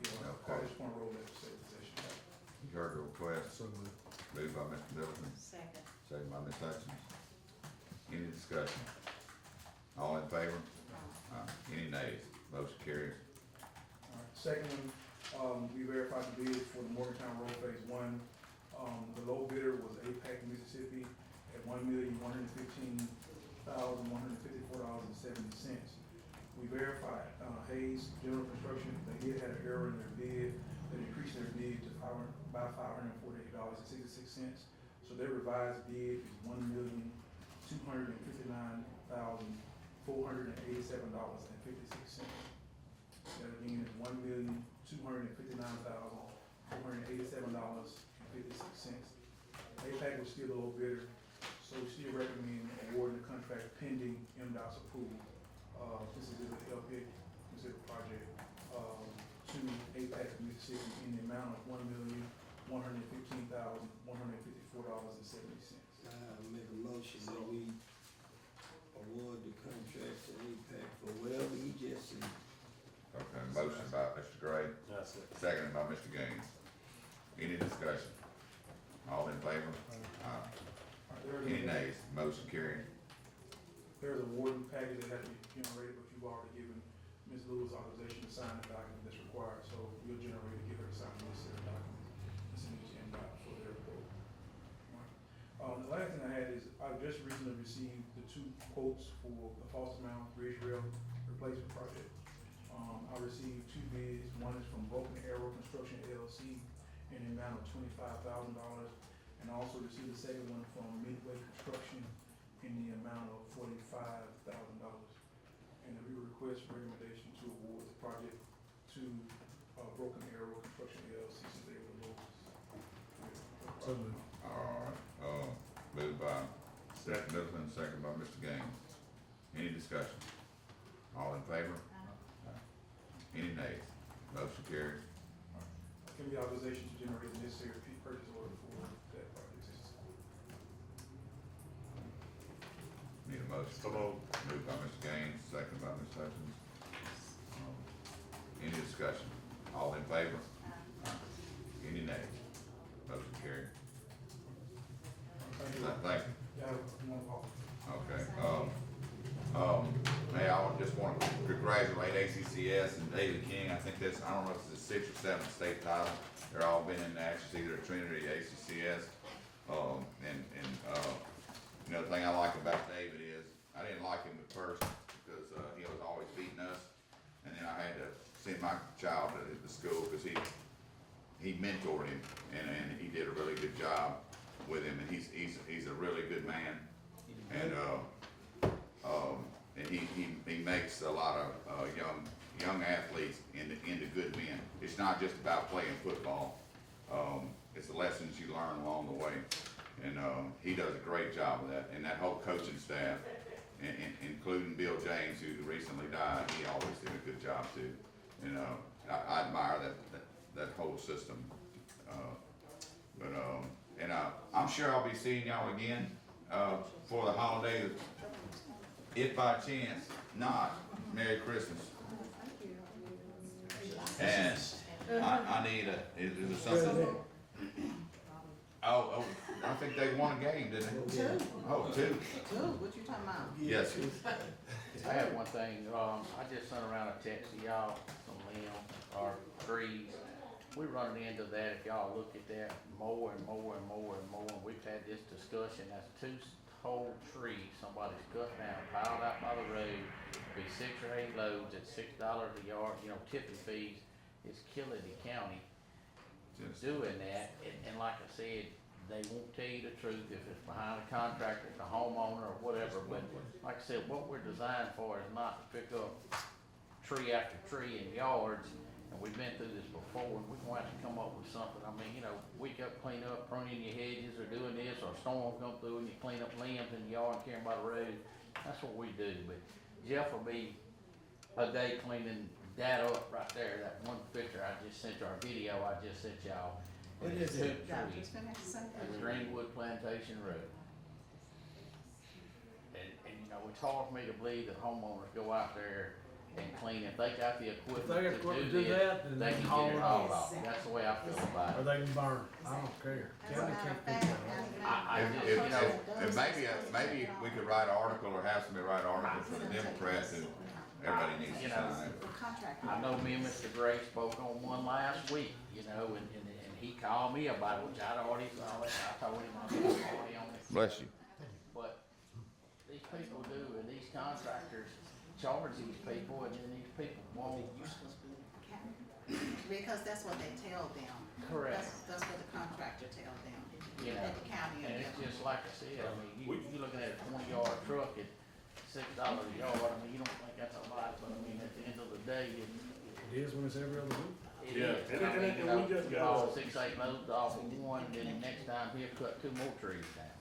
for the Carthage Point Road levy stabilization. You heard the request, So moved. moved by Mr. Middleton, Second. second by Ms. Hutchins. Any discussion? All in favor? Any nays? Motion carries. Alright, second one, we verified the bid for the Morgantown Road Phase One. The low bidder was APAC Mississippi at $1,115,154.70. We verified, Hayes General Construction, they did have an error in their bid, that increased their bid to $548.66. So their revised bid is $1,259,487.56. That again is $1,259,487.56. APAC was still a low bidder, so we still recommend awarding the contract pending MDOT's approval. This is a LPIC considered project. to APAC of Mississippi in the amount of $1,115,154.70. Make a motion that we award the contract to APAC for whatever he just said. Okay, motion by Mr. Gray, That's it. seconded by Mr. Gaines. Any discussion? All in favor? Aye. Any nays? Motion carried. There's a warden package that has to be generated, but you've already given Ms. Lewis authorization to sign the document that's required, so we'll generate and give her to sign the necessary document as soon as you can for their report. The last thing I had is, I've just recently received the 2 quotes for the Foster Mound Bridge Rail Replacement Project. I received 2 bids. One is from Broken Arrow Construction LLC in the amount of $25,000, and I also received the second one from Midway Construction in the amount of $45,000. And we request recommendation to award the project to Broken Arrow Construction LLC since they were the lowest. So moved. All right, moved by Mr. Middleton, second by Mr. Gaines. Any discussion? All in favor? Aye. Any nays? Motion carried. Give me authorization to generate the necessary purchase order for that project. Need a motion? So moved. Moved by Mr. Gaines, second by Ms. Hutchins. Any discussion? All in favor? Aye. Any nays? Motion carried. Thank you. Yeah, one call. Okay, hey, I just want to congratulate ACCS and David King. I think that's, I don't know if it's the 6th or 7th state title. They're all been in the actions, either Trinity or ACCS. You know, the thing I like about David is, I didn't like him at first because, he was always beating us. And then I had to send my child to the school because he mentored him and he did a really good job with him, and he's a really good man. And he makes a lot of young athletes into good men. It's not just about playing football. It's the lessons you learn along the way. And he does a great job of that. And that whole coaching staff, including Bill James, who recently died, he always did a good job too. And I admire that whole system. I'm sure I'll be seeing y'all again for the holiday. If by chance not, Merry Christmas. And I need is there something? Oh, I think they won a game, didn't they? 2. Oh, 2. 2, what you talking about? Yes. I have one thing, I just sent around a text to y'all, some limbs or trees. We're running into that, if y'all look at that, more and more and more and more, and we've had this discussion, that's 2 whole trees somebody's cut down, piled out by the road, be 6 or 8 loads at $6 a yard, tipping fees, it's killing the county doing that, and like I said, they won't tell you the truth if it's behind a contractor, the homeowner, or whatever, but like I said, what we're designed for is not to pick up tree after tree in yards, and we've been through this before, and we're gonna have to come up with something. I mean, week up, clean up, pruning your hedges, or doing this, or a storm come through and you clean up limbs in the yard and carry them by the road, that's what we do, but Jeff will be a day cleaning that up right there, that one picture I just sent you, our video I just sent y'all. What is Two it? trees at Greenwood Plantation Road. And it's hard for me to believe that homeowners go out there and clean. If they got the equipment If they got to equipment do to do this, that, then they can haul get it it hauled off. That's the way I feel about Or it. they can burn. I don't care. County can't do that. I just, If maybe we could write an article or have somebody write an article for the Democrats and everybody needs to sign it. I know me and Mr. Gray spoke on one last week, and he called me about it, which I'd already, I told him I was already on it. Bless you. But these people do, and these contractors charge these people, and then these people won't. Because that's what they tell them. Correct. That's what the contractor tell them. You know, At the county. and it's just like I said, I mean, you're looking at a 20-yard truck at $6 a yard, I mean, you don't think that's a lot, but I mean, at the end of the day, It is when it's every other week. it Yeah, is. and I mean, we just got- 6, 8 loads off of one, then the next time he'll cut 2 more trees down.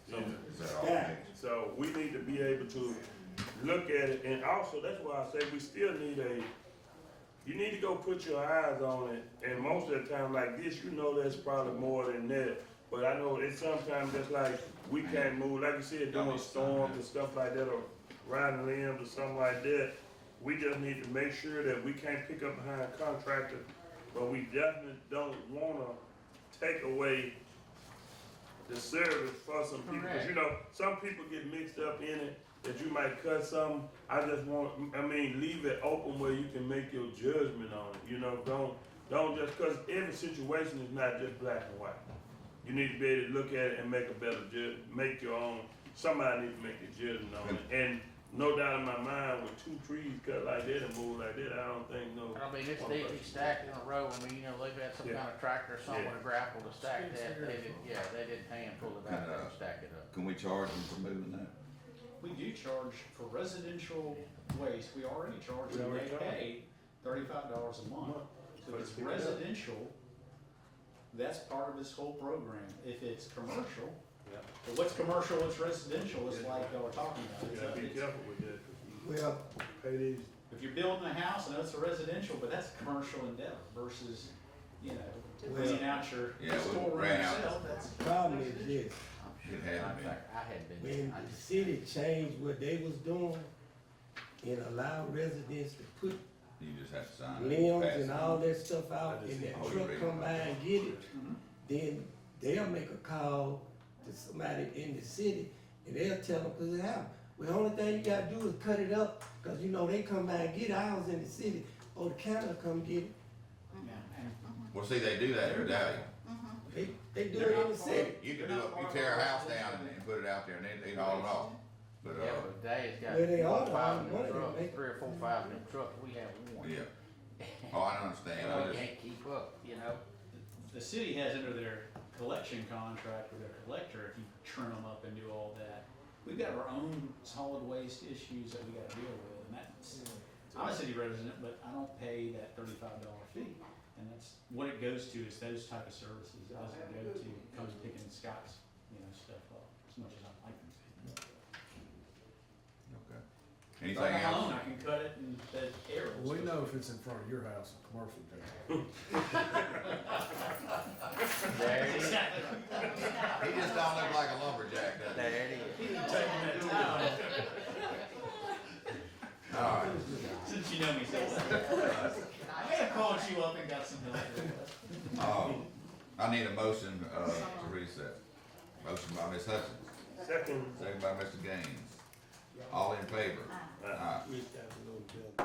So we need to be able to look at it, and also, that's why I say we still need you need to go put your eyes on it, and most of the time like this, you know that's probably more than that. But I know it's sometimes just like, we can't move, like you said, during storms and stuff like that, or riding limbs or something like that. We just need to make sure that we can't pick up behind a contractor, but we definitely don't wanna take away the service for some people. Cause you know, some people get mixed up in it, that you might cut some. I just want, leave it open where you can make your judgment on it, you know, don't just, cause every situation is not just black and white. You need to be able to look at it and make a better make your own, somebody needs to make a judgment on it. And no doubt in my mind, with 2 trees cut like that and move like that, I don't think no. I mean, it's neatly stacked in a row. I mean, you know, they've had some kind of tractor or something with a grapple to stack that. They didn't hand pull it out, they stack it up. Can we charge them for moving that? We do charge for residential waste, we already charge, We them. already They charge. pay $35 a month. So if it's But it's residential, that's part of this whole program. If it's commercial, Yeah. but what's commercial, what's residential is like y'all were talking about. You gotta be careful with that. Well, Pay these. If you're building a house, I know it's a residential, but that's a commercial endeavor versus, you know, cleaning out your Yeah, we storeroom ran out. yourself, that's. problem is this, It had been. I hadn't been. when I the just- city changed what they was doing and allowed residents to put You just have to sign it. limbs pass and it. all that stuff out, I just and that Oh, you truck read come it. by and get it, Mhm. then they'll make a call to somebody in the city, and they'll tell them, cause it happened. Well, the only thing you gotta do is cut it up, cause you know, they come by and get ours in the city, or the county will come get it. Yeah, and Well, see, they do that in Medallion. They do They're it in not the part city. You can do it, you tear a house down and put it out there and they haul it off. But, Yeah, but Dad's got Well, they all 4 or 5 want new money to trucks, make- 3 or 4 or 5 new trucks, we have one. yeah. Oh, I understand. And I we just, can't keep up, you know? the city has under their collection contract with their collector, if you trim them up and do all that. We've got our own solid waste issues that we gotta deal with, and that's, I'm a city resident, but I don't pay that $35 fee. And that's, what it goes to is those type of services, it doesn't go to come picking Scott's, stuff up, as much as I like them to. okay. If Anything I have my own, else? I can cut it and the air will. We know if it's in front of your house, a commercial tax. There it is. Exactly. He just don't look like a lumberjack, does he? There it is. He didn't take that time. All right. Since you know me so well. I may have called you up and got some help. I need a motion, to reset. Motion by Ms. Hutchins, Second. second by Mr. Gaines. All in favor? Aye. We got to go to